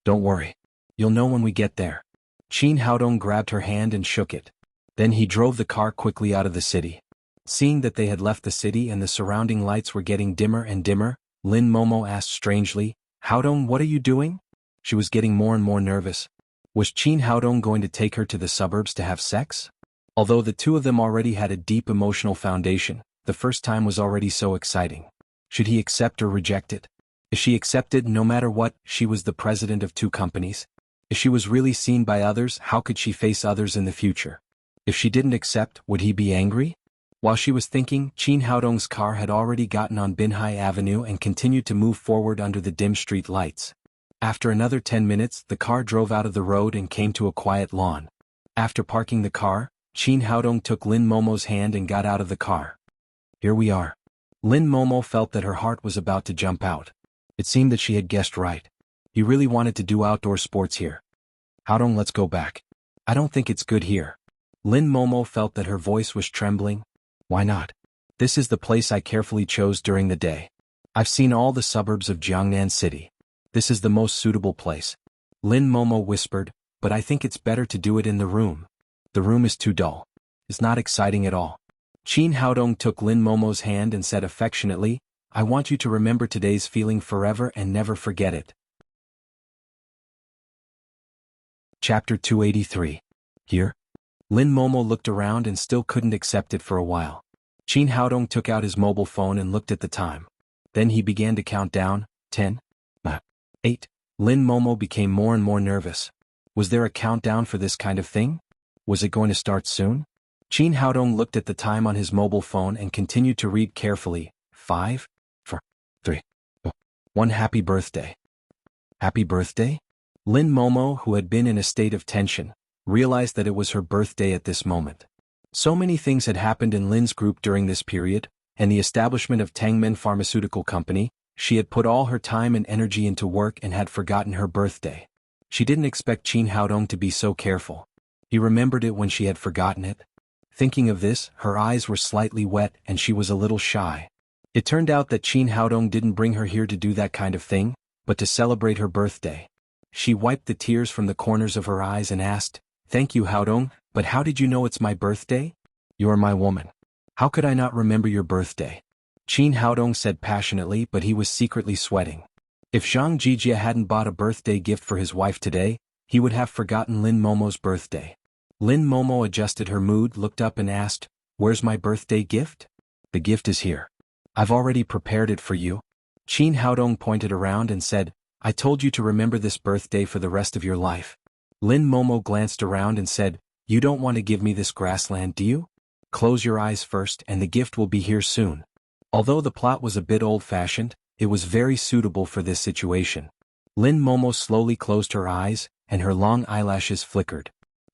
"Don't worry. You'll know when we get there." Qin Haodong grabbed her hand and shook it. Then he drove the car quickly out of the city. Seeing that they had left the city and the surrounding lights were getting dimmer and dimmer, Lin Momo asked strangely, "Haodong, what are you doing?" She was getting more and more nervous. Was Qin Haodong going to take her to the suburbs to have sex? Although the two of them already had a deep emotional foundation, the first time was already so exciting. Should he accept or reject it? If she accepted, no matter what, she was the president of 2 companies. If she was really seen by others, how could she face others in the future? If she didn't accept, would he be angry? While she was thinking, Qin Haodong's car had already gotten on Binhai Avenue and continued to move forward under the dim street lights. After another 10 minutes, the car drove out of the road and came to a quiet lawn. After parking the car, Qin Haodong took Lin Momo's hand and got out of the car. "Here we are." Lin Momo felt that her heart was about to jump out. It seemed that she had guessed right. He really wanted to do outdoor sports here. "Haodong, let's go back. I don't think it's good here." Lin Momo felt that her voice was trembling. "Why not? This is the place I carefully chose during the day. I've seen all the suburbs of Jiangnan City. This is the most suitable place." Lin Momo whispered, "But I think it's better to do it in the room. The room is too dull. It's not exciting at all." Qin Haodong took Lin Momo's hand and said affectionately, "I want you to remember today's feeling forever and never forget it." Chapter 283. Here? Lin Momo looked around and still couldn't accept it for a while. Qin Haodong took out his mobile phone and looked at the time. Then he began to count down, 10, 8. Lin Momo became more and more nervous. Was there a countdown for this kind of thing? Was it going to start soon? Qin Haodong looked at the time on his mobile phone and continued to read carefully. 5, 4, 3, 2, 1. Happy birthday. Happy birthday? Lin Momo, who had been in a state of tension, realized that it was her birthday at this moment. So many things had happened in Lin's group during this period, and the establishment of Tangmen Pharmaceutical Company. She had put all her time and energy into work and had forgotten her birthday. She didn't expect Qin Haodong to be so careful. He remembered it when she had forgotten it. Thinking of this, her eyes were slightly wet and she was a little shy. It turned out that Qin Haodong didn't bring her here to do that kind of thing, but to celebrate her birthday. She wiped the tears from the corners of her eyes and asked, "Thank you, Haodong, but how did you know it's my birthday?" "You're my woman. How could I not remember your birthday?" Qin Haodong said passionately, but he was secretly sweating. If Zhang Jijia hadn't bought a birthday gift for his wife today, he would have forgotten Lin Momo's birthday. Lin Momo adjusted her mood, looked up and asked, "Where's my birthday gift?" "The gift is here. I've already prepared it for you." Qin Haodong pointed around and said, "I told you to remember this birthday for the rest of your life." Lin Momo glanced around and said, "You don't want to give me this grassland, do you? Close your eyes first and the gift will be here soon." Although the plot was a bit old-fashioned, it was very suitable for this situation. Lin Momo slowly closed her eyes, and her long eyelashes flickered.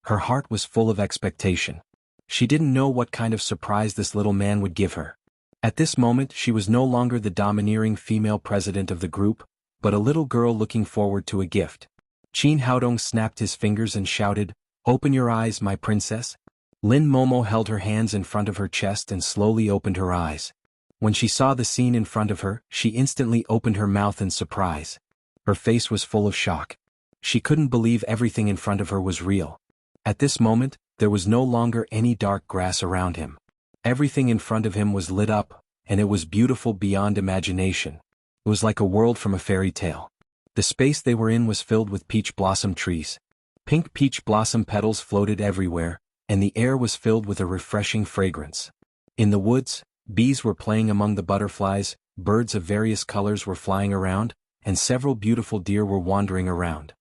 Her heart was full of expectation. She didn't know what kind of surprise this little man would give her. At this moment she was no longer the domineering female president of the group, but a little girl looking forward to a gift. Qin Haodong snapped his fingers and shouted, "Open your eyes, my princess." Lin Momo held her hands in front of her chest and slowly opened her eyes. When she saw the scene in front of her, she instantly opened her mouth in surprise. Her face was full of shock. She couldn't believe everything in front of her was real. At this moment, there was no longer any dark grass around him. Everything in front of him was lit up, and it was beautiful beyond imagination. It was like a world from a fairy tale. The space they were in was filled with peach blossom trees. Pink peach blossom petals floated everywhere, and the air was filled with a refreshing fragrance. In the woods, bees were playing among the butterflies, birds of various colors were flying around, and several beautiful deer were wandering around.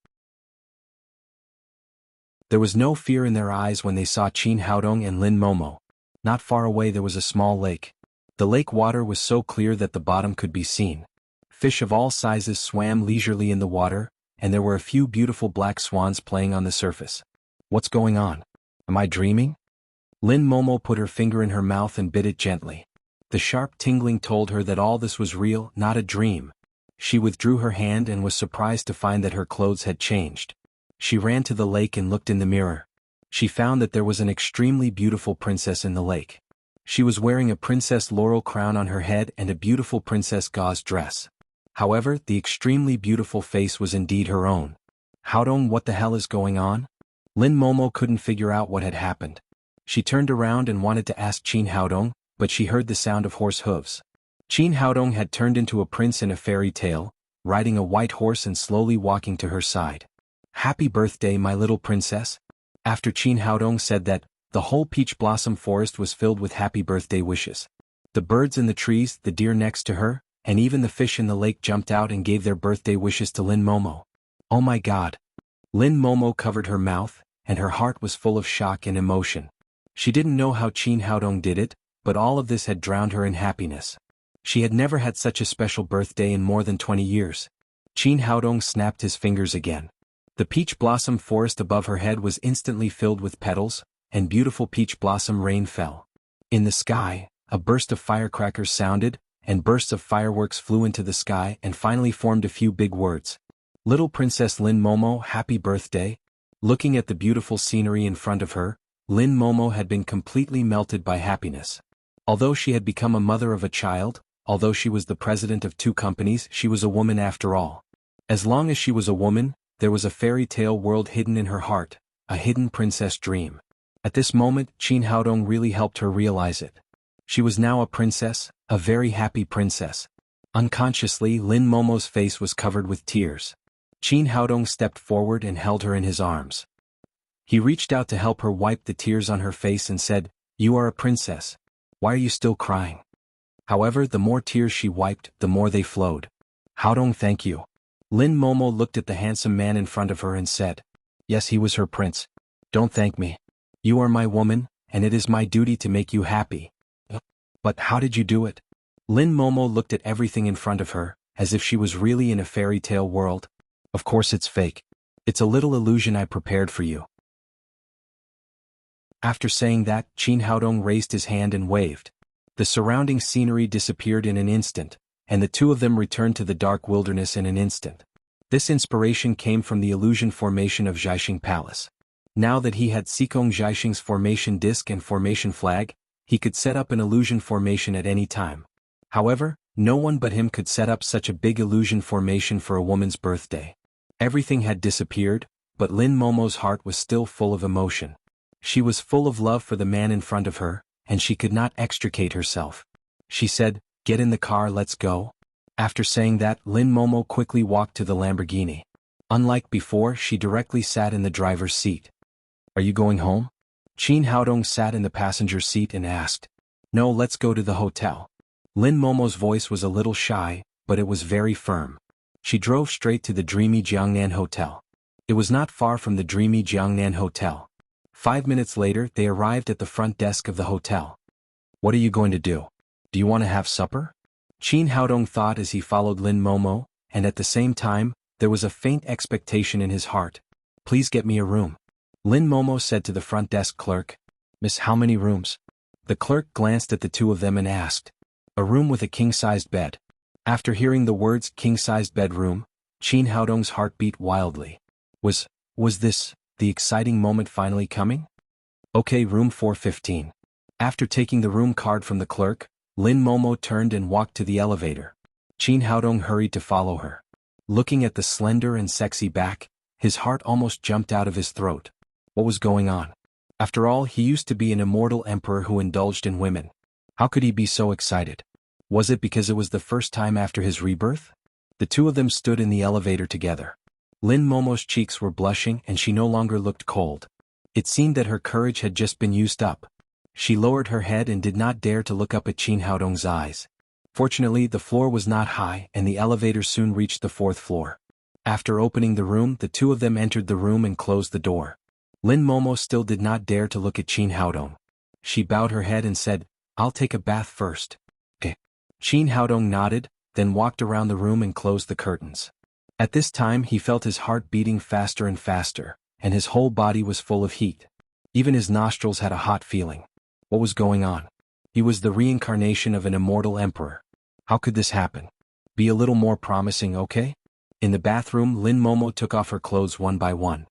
There was no fear in their eyes when they saw Qin Haodong and Lin Momo. Not far away there was a small lake. The lake water was so clear that the bottom could be seen. Fish of all sizes swam leisurely in the water, and there were a few beautiful black swans playing on the surface. What's going on? Am I dreaming? Lin Momo put her finger in her mouth and bit it gently. The sharp tingling told her that all this was real, not a dream. She withdrew her hand and was surprised to find that her clothes had changed. She ran to the lake and looked in the mirror. She found that there was an extremely beautiful princess in the lake. She was wearing a princess laurel crown on her head and a beautiful princess gauze dress. However, the extremely beautiful face was indeed her own. Haodong, what the hell is going on? Lin Momo couldn't figure out what had happened. She turned around and wanted to ask Qin Haodong, but she heard the sound of horse hooves. Qin Haodong had turned into a prince in a fairy tale, riding a white horse and slowly walking to her side. Happy birthday, my little princess. After Qin Haodong said that, the whole peach blossom forest was filled with happy birthday wishes. The birds in the trees, the deer next to her, and even the fish in the lake jumped out and gave their birthday wishes to Lin Momo. Oh my God! Lin Momo covered her mouth, and her heart was full of shock and emotion. She didn't know how Qin Haodong did it, but all of this had drowned her in happiness. She had never had such a special birthday in more than 20 years. Qin Haodong snapped his fingers again. The peach blossom forest above her head was instantly filled with petals, and beautiful peach blossom rain fell. In the sky, a burst of firecrackers sounded, and bursts of fireworks flew into the sky and finally formed a few big words. Little Princess Lin Momo, happy birthday. Looking at the beautiful scenery in front of her, Lin Momo had been completely melted by happiness. Although she had become a mother of a child, although she was the president of 2 companies, she was a woman after all. As long as she was a woman, there was a fairy tale world hidden in her heart, a hidden princess dream. At this moment, Qin Haodong really helped her realize it. She was now a princess, a very happy princess. Unconsciously, Lin Momo's face was covered with tears. Qin Haodong stepped forward and held her in his arms. He reached out to help her wipe the tears on her face and said, "You are a princess. Why are you still crying?" However, the more tears she wiped, the more they flowed. "Haodong, thank you." Lin Momo looked at the handsome man in front of her and said, "Yes, he was her prince. Don't thank me. You are my woman, and it is my duty to make you happy." "But how did you do it?" Lin Momo looked at everything in front of her, as if she was really in a fairy tale world. "Of course it's fake. It's a little illusion I prepared for you." After saying that, Qin Haodong raised his hand and waved. The surrounding scenery disappeared in an instant, and the 2 of them returned to the dark wilderness in an instant. This inspiration came from the illusion formation of Jiaxing Palace. Now that he had Xikong Jiaxing's formation disc and formation flag, he could set up an illusion formation at any time. However, no one but him could set up such a big illusion formation for a woman's birthday. Everything had disappeared, but Lin Momo's heart was still full of emotion. She was full of love for the man in front of her, and she could not extricate herself. She said, "Get in the car, let's go." After saying that, Lin Momo quickly walked to the Lamborghini. Unlike before, she directly sat in the driver's seat. "Are you going home?" Qin Haodong sat in the passenger seat and asked. "No, let's go to the hotel." Lin Momo's voice was a little shy, but it was very firm. She drove straight to the dreamy Jiangnan Hotel. It was not far from the dreamy Jiangnan Hotel. 5 minutes later, they arrived at the front desk of the hotel. "What are you going to do? Do you want to have supper?" Qin Haodong thought as he followed Lin Momo, and at the same time, there was a faint expectation in his heart. "Please get me a room." Lin Momo said to the front desk clerk, "Miss, how many rooms?" The clerk glanced at the 2 of them and asked, "A room with a king-sized bed." After hearing the words king-sized bedroom, Qin Haodong's heart beat wildly. Was this the exciting moment finally coming? "Okay, room 415. After taking the room card from the clerk, Lin Momo turned and walked to the elevator. Qin Haodong hurried to follow her. Looking at the slender and sexy back, his heart almost jumped out of his throat. What was going on? After all, he used to be an immortal emperor who indulged in women. How could he be so excited? Was it because it was the first time after his rebirth? The two of them stood in the elevator together. Lin Momo's cheeks were blushing and she no longer looked cold. It seemed that her courage had just been used up. She lowered her head and did not dare to look up at Qin Haodong's eyes. Fortunately, the floor was not high and the elevator soon reached the 4th floor. After opening the room, the two of them entered the room and closed the door. Lin Momo still did not dare to look at Qin Haodong. She bowed her head and said, "I'll take a bath first." Okay. Qin Haodong nodded, then walked around the room and closed the curtains. At this time he felt his heart beating faster and faster, and his whole body was full of heat. Even his nostrils had a hot feeling. What was going on? He was the reincarnation of an immortal emperor. How could this happen? Be a little more promising, okay? In the bathroom, Lin Momo took off her clothes one by one.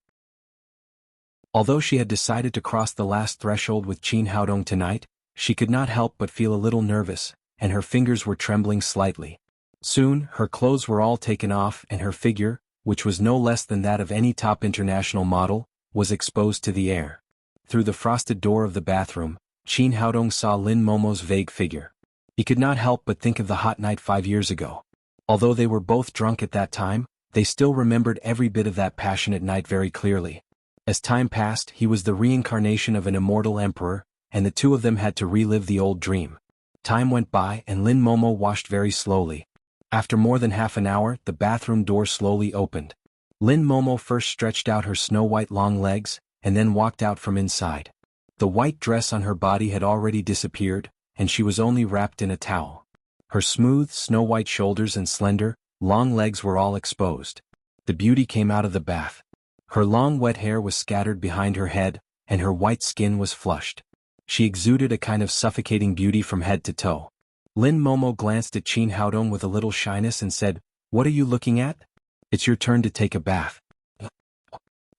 Although she had decided to cross the last threshold with Qin Haodong tonight, she could not help but feel a little nervous, and her fingers were trembling slightly. Soon, her clothes were all taken off and her figure, which was no less than that of any top international model, was exposed to the air. Through the frosted door of the bathroom, Qin Haodong saw Lin Momo's vague figure. He could not help but think of the hot night 5 years ago. Although they were both drunk at that time, they still remembered every bit of that passionate night very clearly. As time passed, he was the reincarnation of an immortal emperor, and the two of them had to relive the old dream. Time went by and Lin Momo washed very slowly. After more than half an hour, the bathroom door slowly opened. Lin Momo first stretched out her snow-white long legs, and then walked out from inside. The white dress on her body had already disappeared, and she was only wrapped in a towel. Her smooth, snow-white shoulders and slender, long legs were all exposed. The beauty came out of the bath. Her long wet hair was scattered behind her head, and her white skin was flushed. She exuded a kind of suffocating beauty from head to toe. Lin Momo glanced at Qin Haodong with a little shyness and said, "What are you looking at? It's your turn to take a bath."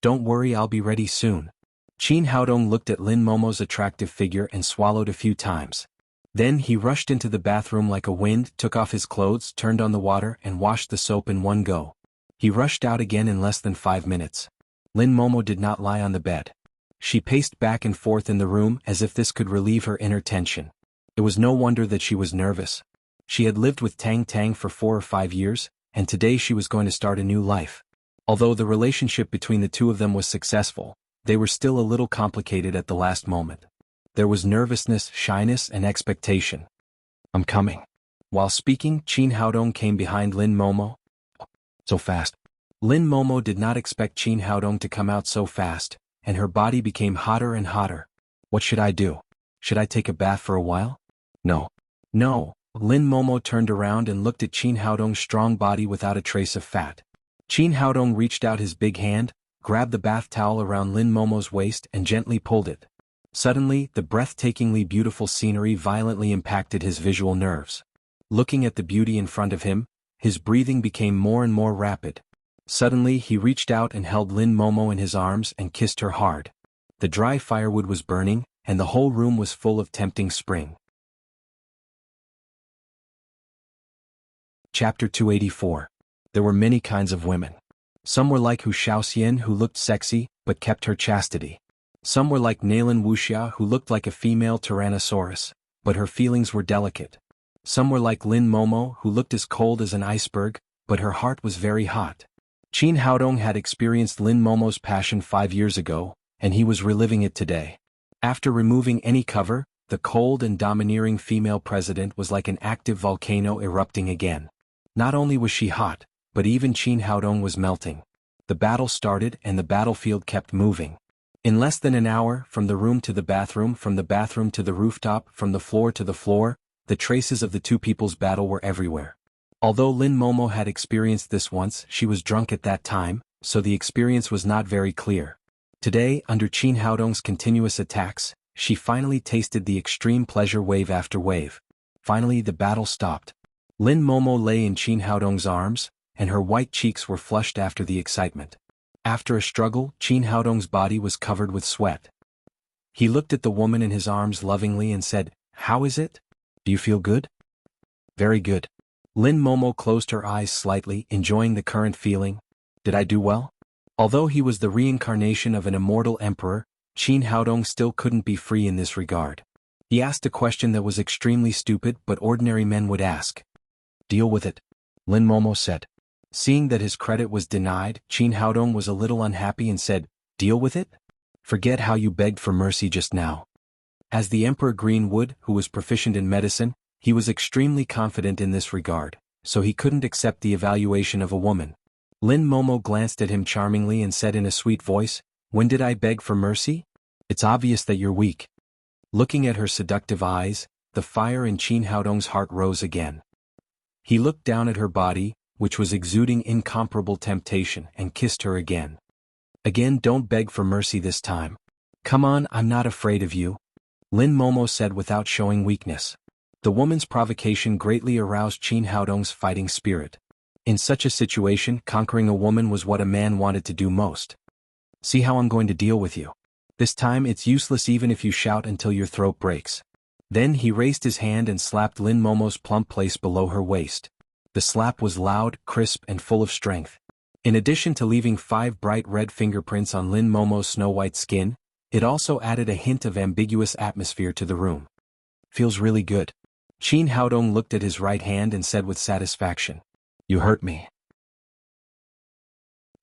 "Don't worry, I'll be ready soon." Qin Haodong looked at Lin Momo's attractive figure and swallowed a few times. Then he rushed into the bathroom like a wind, took off his clothes, turned on the water and washed the soap in one go. He rushed out again in less than 5 minutes. Lin Momo did not lie on the bed. She paced back and forth in the room as if this could relieve her inner tension. It was no wonder that she was nervous. She had lived with Tang Tang for 4 or 5 years, and today she was going to start a new life. Although the relationship between the two of them was successful, they were still a little complicated at the last moment. There was nervousness, shyness, and expectation. "I'm coming." While speaking, Qin Haodong came behind Lin Momo. So fast. Lin Momo did not expect Qin Haodong to come out so fast, and her body became hotter and hotter. What should I do? Should I take a bath for a while? No. No. Lin Momo turned around and looked at Qin Haodong's strong body without a trace of fat. Qin Haodong reached out his big hand, grabbed the bath towel around Lin Momo's waist and gently pulled it. Suddenly, the breathtakingly beautiful scenery violently impacted his visual nerves. Looking at the beauty in front of him, his breathing became more and more rapid. Suddenly he reached out and held Lin Momo in his arms and kissed her hard. The dry firewood was burning, and the whole room was full of tempting spring. Chapter 284. There were many kinds of women. Some were like Hu Shaoxian, who looked sexy, but kept her chastity. Some were like Nalan Wuxia, who looked like a female Tyrannosaurus, but her feelings were delicate. Some were like Lin Momo, who looked as cold as an iceberg, but her heart was very hot. Qin Haodong had experienced Lin Momo's passion 5 years ago, and he was reliving it today. After removing any cover, the cold and domineering female president was like an active volcano erupting again. Not only was she hot, but even Qin Haodong was melting. The battle started and the battlefield kept moving. In less than an hour, from the room to the bathroom, from the bathroom to the rooftop, from the floor to the floor, the traces of the two people's battle were everywhere. Although Lin Momo had experienced this once, she was drunk at that time, so the experience was not very clear. Today, under Qin Haodong's continuous attacks, she finally tasted the extreme pleasure wave after wave. Finally the battle stopped. Lin Momo lay in Qin Haodong's arms, and her white cheeks were flushed after the excitement. After a struggle, Qin Haodong's body was covered with sweat. He looked at the woman in his arms lovingly and said, "How is it? Do you feel good?" "Very good." Lin Momo closed her eyes slightly, enjoying the current feeling. "Did I do well?" Although he was the reincarnation of an immortal emperor, Qin Haodong still couldn't be free in this regard. He asked a question that was extremely stupid but ordinary men would ask. Deal with it, Lin Momo said. Seeing that his credit was denied, Qin Haodong was a little unhappy and said, Deal with it? Forget how you begged for mercy just now. As the Emperor Greenwood, who was proficient in medicine, he was extremely confident in this regard, so he couldn't accept the evaluation of a woman. Lin Momo glanced at him charmingly and said in a sweet voice, When did I beg for mercy? It's obvious that you're weak. Looking at her seductive eyes, the fire in Qin Haodong's heart rose again. He looked down at her body, which was exuding incomparable temptation, and kissed her again. Again, don't beg for mercy this time. Come on, I'm not afraid of you, Lin Momo said without showing weakness. The woman's provocation greatly aroused Qin Haodong's fighting spirit. In such a situation, conquering a woman was what a man wanted to do most. See how I'm going to deal with you. This time it's useless even if you shout until your throat breaks. Then he raised his hand and slapped Lin Momo's plump place below her waist. The slap was loud, crisp, and full of strength. In addition to leaving 5 bright red fingerprints on Lin Momo's snow-white skin, it also added a hint of ambiguous atmosphere to the room. Feels really good. Qin Haodong looked at his right hand and said with satisfaction, You hurt me.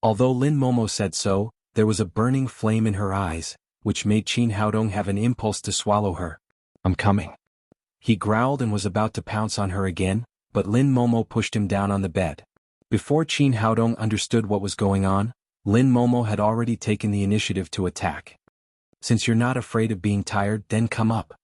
Although Lin Momo said so, there was a burning flame in her eyes, which made Qin Haodong have an impulse to swallow her. I'm coming. He growled and was about to pounce on her again, but Lin Momo pushed him down on the bed. Before Qin Haodong understood what was going on, Lin Momo had already taken the initiative to attack. Since you're not afraid of being tired, then come up.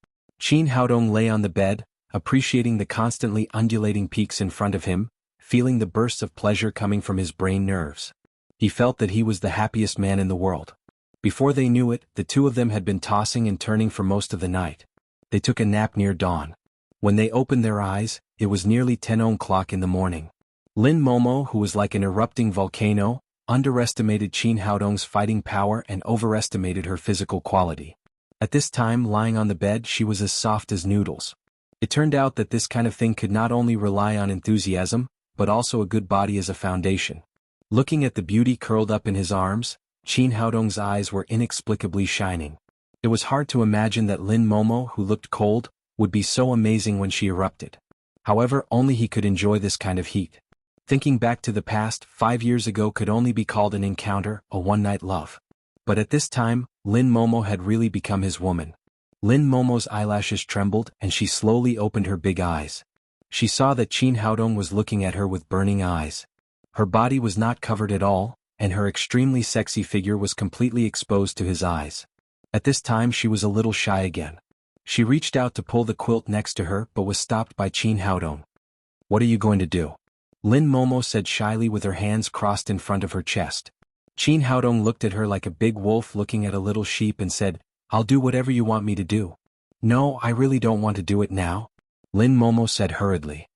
Qin Haodong lay on the bed, appreciating the constantly undulating peaks in front of him, feeling the bursts of pleasure coming from his brain nerves. He felt that he was the happiest man in the world. Before they knew it, the two of them had been tossing and turning for most of the night. They took a nap near dawn. When they opened their eyes, it was nearly 10 o'clock in the morning. Lin Momo, who was like an erupting volcano, underestimated Qin Haodong's fighting power and overestimated her physical quality. At this time, lying on the bed, she was as soft as noodles. It turned out that this kind of thing could not only rely on enthusiasm, but also a good body as a foundation. Looking at the beauty curled up in his arms, Qin Haodong's eyes were inexplicably shining. It was hard to imagine that Lin Momo, who looked cold, would be so amazing when she erupted. However, only he could enjoy this kind of heat. Thinking back to the past, 5 years ago could only be called an encounter, a one-night love. But at this time, Lin Momo had really become his woman. Lin Momo's eyelashes trembled and she slowly opened her big eyes. She saw that Qin Haodong was looking at her with burning eyes. Her body was not covered at all, and her extremely sexy figure was completely exposed to his eyes. At this time she was a little shy again. She reached out to pull the quilt next to her but was stopped by Qin Haodong. What are you going to do? Lin Momo said shyly with her hands crossed in front of her chest. Qin Haodong looked at her like a big wolf looking at a little sheep and said, I'll do whatever you want me to do. No, I really don't want to do it now, Lin Momo said hurriedly.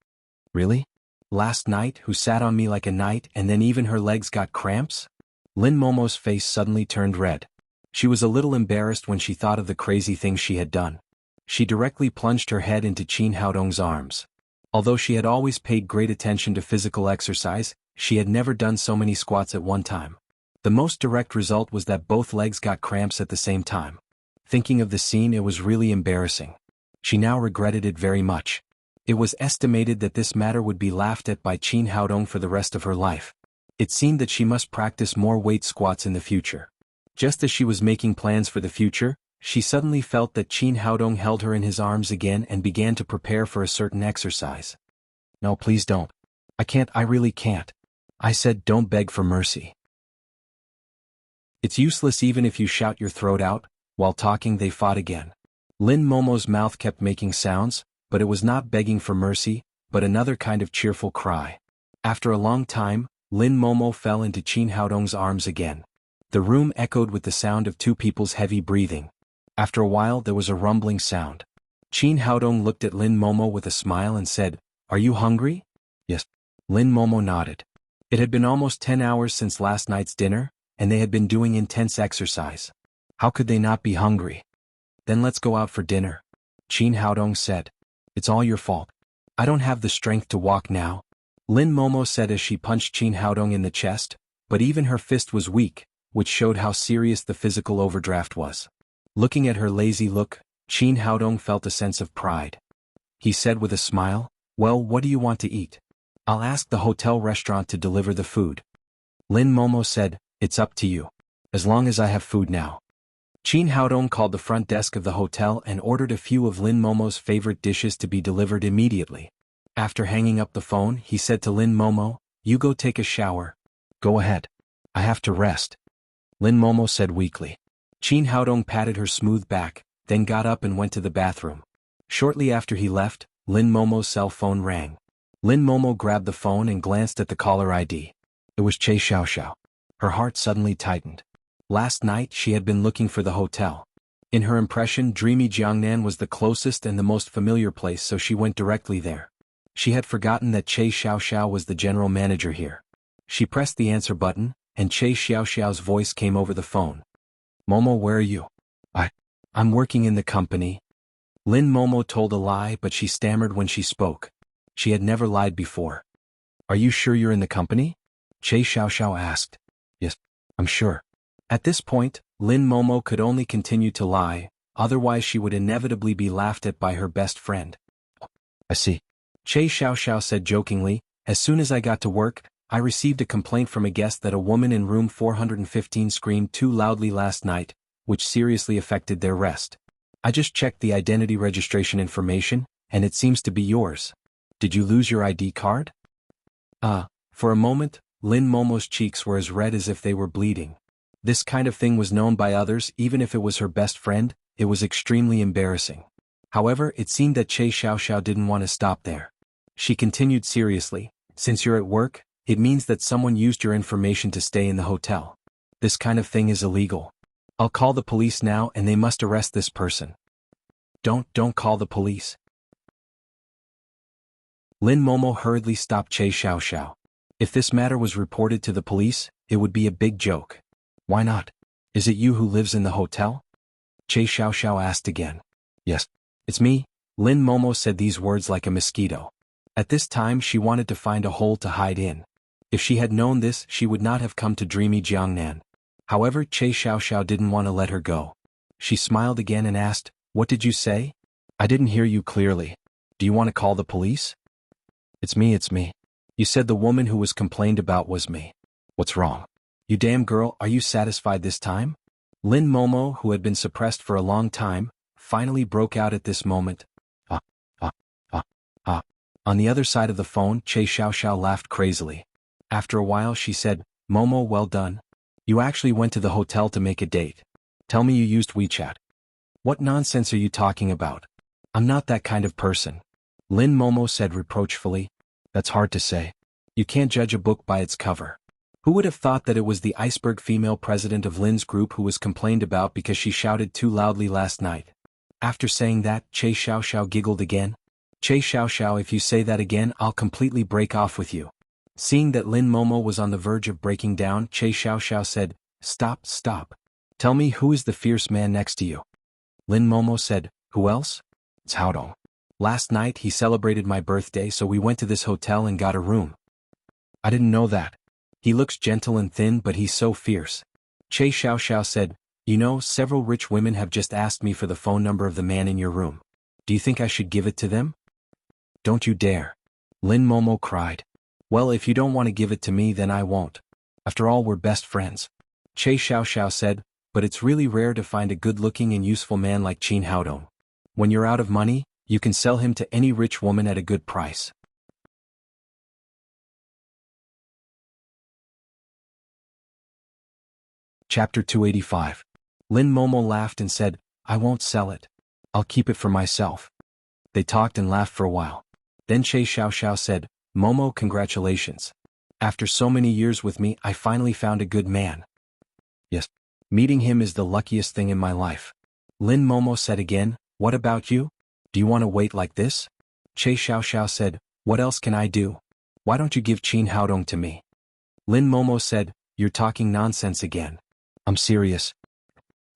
Really? Last night, who sat on me like a knight and then even her legs got cramps? Lin Momo's face suddenly turned red. She was a little embarrassed when she thought of the crazy things she had done. She directly plunged her head into Qin Haodong's arms. Although she had always paid great attention to physical exercise, she had never done so many squats at one time. The most direct result was that both legs got cramps at the same time. Thinking of the scene, it was really embarrassing. She now regretted it very much. It was estimated that this matter would be laughed at by Qin Haodong for the rest of her life. It seemed that she must practice more weight squats in the future. Just as she was making plans for the future, she suddenly felt that Qin Haodong held her in his arms again and began to prepare for a certain exercise. No, please don't. I really can't. I said don't beg for mercy. It's useless even if you shout your throat out. While talking, they fought again. Lin Momo's mouth kept making sounds, but it was not begging for mercy, but another kind of cheerful cry. After a long time, Lin Momo fell into Qin Haodong's arms again. The room echoed with the sound of two people's heavy breathing. After a while there was a rumbling sound. Qin Haodong looked at Lin Momo with a smile and said, Are you hungry? Yes. Lin Momo nodded. It had been almost 10 hours since last night's dinner, and they had been doing intense exercise. How could they not be hungry? Then let's go out for dinner, Qin Haodong said. It's all your fault. I don't have the strength to walk now, Lin Momo said as she punched Qin Haodong in the chest, but even her fist was weak, which showed how serious the physical overdraft was. Looking at her lazy look, Qin Haodong felt a sense of pride. He said with a smile, "Well, what do you want to eat? I'll ask the hotel restaurant to deliver the food." Lin Momo said, "It's up to you. As long as I have food now." Qin Haodong called the front desk of the hotel and ordered a few of Lin Momo's favorite dishes to be delivered immediately. After hanging up the phone, he said to Lin Momo, "You go take a shower." "Go ahead. I have to rest," Lin Momo said weakly. Qin Haodong patted her smooth back, then got up and went to the bathroom. Shortly after he left, Lin Momo's cell phone rang. Lin Momo grabbed the phone and glanced at the caller ID. It was Che Xiaoxiao. Her heart suddenly tightened. Last night she had been looking for the hotel. In her impression, dreamy Jiangnan was the closest and the most familiar place, so she went directly there. She had forgotten that Che Xiaoxiao was the general manager here. She pressed the answer button, and Che Xiaoxiao's voice came over the phone. "Momo, where are you?" I'm working in the company." Lin Momo told a lie, but she stammered when she spoke. She had never lied before. "Are you sure you're in the company?" Che Xiaoxiao asked. "Yes, I'm sure." At this point, Lin Momo could only continue to lie, otherwise she would inevitably be laughed at by her best friend. "I see." Che Xiaoxiao said jokingly, "As soon as I got to work, I received a complaint from a guest that a woman in room 415 screamed too loudly last night, which seriously affected their rest. I just checked the identity registration information, and it seems to be yours. Did you lose your ID card?" For a moment, Lin Momo's cheeks were as red as if they were bleeding. This kind of thing was known by others. Even if it was her best friend, it was extremely embarrassing. However, it seemed that Che Xiaoxiao didn't want to stop there. She continued seriously, "Since you're at work, it means that someone used your information to stay in the hotel. This kind of thing is illegal. I'll call the police now and they must arrest this person." Don't call the police." Lin Momo hurriedly stopped Che Xiaoxiao. If this matter was reported to the police, it would be a big joke. "Why not? Is it you who lives in the hotel?" Che Xiaoxiao asked again. "Yes, it's me." Lin Momo said these words like a mosquito. At this time she wanted to find a hole to hide in. If she had known this, she would not have come to dreamy Jiangnan. However, Che Xiaoxiao didn't want to let her go. She smiled again and asked, "What did you say? I didn't hear you clearly. Do you want to call the police?" It's me. You said the woman who was complained about was me. What's wrong? You damn girl, are you satisfied this time?" Lin Momo, who had been suppressed for a long time, finally broke out at this moment. Ah, ah, ah, ah. On the other side of the phone, Che Xiaoxiao laughed crazily. After a while she said, "Momo, well done. You actually went to the hotel to make a date. Tell me you used WeChat." "What nonsense are you talking about? I'm not that kind of person," Lin Momo said reproachfully. "That's hard to say. You can't judge a book by its cover. Who would have thought that it was the iceberg female president of Lin's group who was complained about because she shouted too loudly last night?" After saying that, Che Xiaoxiao giggled again. "Che Xiaoxiao, if you say that again, I'll completely break off with you." Seeing that Lin Momo was on the verge of breaking down, Che Xiaoxiao said, Stop. Tell me, who is the fierce man next to you?" Lin Momo said, "Who else? It's Haodong. Last night he celebrated my birthday, so we went to this hotel and got a room." "I didn't know that. He looks gentle and thin, but he's so fierce." Che Xiaoxiao said, "You know, several rich women have just asked me for the phone number of the man in your room. Do you think I should give it to them?" "Don't you dare," Lin Momo cried. "Well, if you don't want to give it to me, then I won't. After all, we're best friends." Che Xiaoxiao said, "But it's really rare to find a good-looking and useful man like Qin Haodong. When you're out of money, you can sell him to any rich woman at a good price." Chapter 285. Lin Momo laughed and said, "I won't sell it. I'll keep it for myself." They talked and laughed for a while. Then Che Xiaoxiao said, "Momo, congratulations. After so many years with me, I finally found a good man." "Yes. Meeting him is the luckiest thing in my life." Lin Momo said again, "What about you? Do you want to wait like this?" Che Xiaoxiao said, "What else can I do? Why don't you give Qin Haodong to me?" Lin Momo said, "You're talking nonsense again." "I'm serious."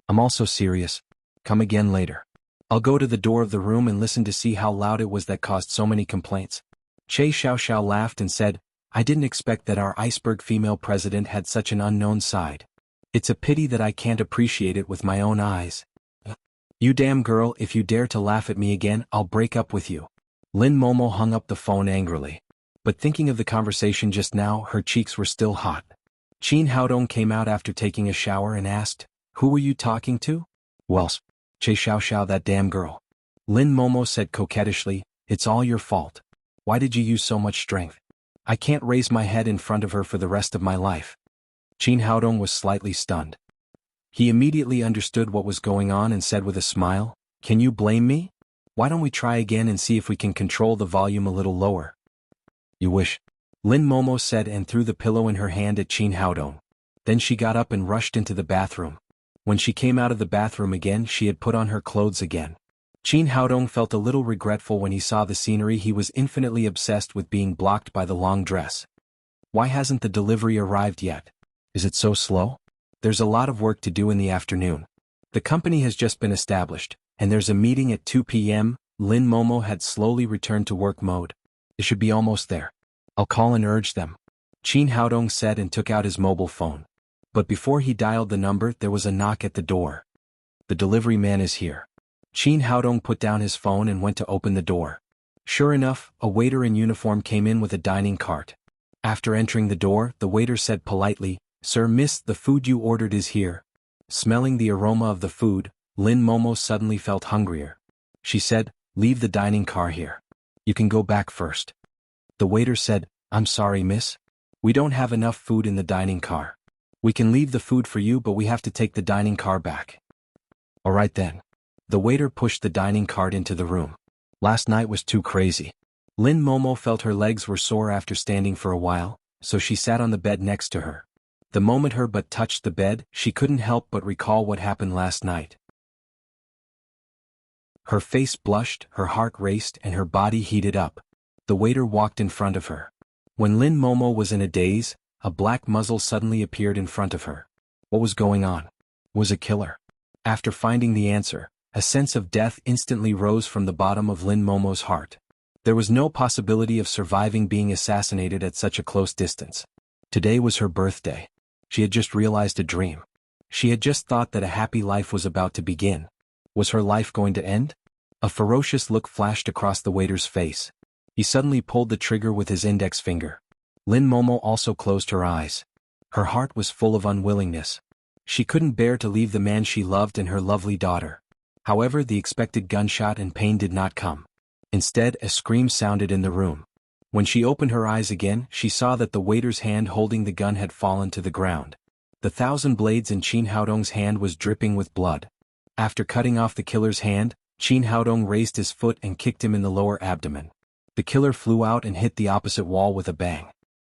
"I'm also serious. Come again later. I'll go to the door of the room and listen to see how loud it was that caused so many complaints." Che Xiaoxiao laughed and said, "I didn't expect that our iceberg female president had such an unknown side. It's a pity that I can't appreciate it with my own eyes." You damn girl, if you dare to laugh at me again, I'll break up with you. Lin Momo hung up the phone angrily. But thinking of the conversation just now, her cheeks were still hot. Qin Haodong came out after taking a shower and asked, "Who were you talking to?" "Well, Che Xiao, that damn girl." Lin Momo said coquettishly, "It's all your fault. Why did you use so much strength? I can't raise my head in front of her for the rest of my life." Qin Haodong was slightly stunned. He immediately understood what was going on and said with a smile, "Can you blame me? Why don't we try again and see if we can control the volume a little lower?" "You wish," Lin Momo said and threw the pillow in her hand at Qin Haodong. Then she got up and rushed into the bathroom. When she came out of the bathroom again, she had put on her clothes again. Qin Haodong felt a little regretful when he saw the scenery. He was infinitely obsessed with being blocked by the long dress. Why hasn't the delivery arrived yet? Is it so slow? There's a lot of work to do in the afternoon. The company has just been established, and there's a meeting at 2 p.m. Lin Momo had slowly returned to work mode. It should be almost there. I'll call and urge them, Qin Haodong said and took out his mobile phone. But before he dialed the number, there was a knock at the door. The delivery man is here. Qin Haodong put down his phone and went to open the door. Sure enough, a waiter in uniform came in with a dining cart. After entering the door, the waiter said politely, "Sir, miss, the food you ordered is here." Smelling the aroma of the food, Lin Momo suddenly felt hungrier. She said, "Leave the dining car here. You can go back first." The waiter said, "I'm sorry, miss. We don't have enough food in the dining car. We can leave the food for you, but we have to take the dining car back." "All right then." The waiter pushed the dining cart into the room. Last night was too crazy. Lin Momo felt her legs were sore after standing for a while, so she sat on the bed next to her. The moment her butt touched the bed, she couldn't help but recall what happened last night. Her face blushed, her heart raced, and her body heated up. The waiter walked in front of her. When Lin Momo was in a daze, a black muzzle suddenly appeared in front of her. What was going on? Was a killer? After finding the answer, a sense of death instantly rose from the bottom of Lin Momo's heart. There was no possibility of surviving being assassinated at such a close distance. Today was her birthday. She had just realized a dream. She had just thought that a happy life was about to begin. Was her life going to end? A ferocious look flashed across the waiter's face. He suddenly pulled the trigger with his index finger. Lin Momo also closed her eyes. Her heart was full of unwillingness. She couldn't bear to leave the man she loved and her lovely daughter. However, the expected gunshot and pain did not come. Instead, a scream sounded in the room. When she opened her eyes again, she saw that the waiter's hand holding the gun had fallen to the ground. The 1,000 blades in Qin Haodong's hand was dripping with blood. After cutting off the killer's hand, Qin Haodong raised his foot and kicked him in the lower abdomen. The killer flew out and hit the opposite wall with a bang.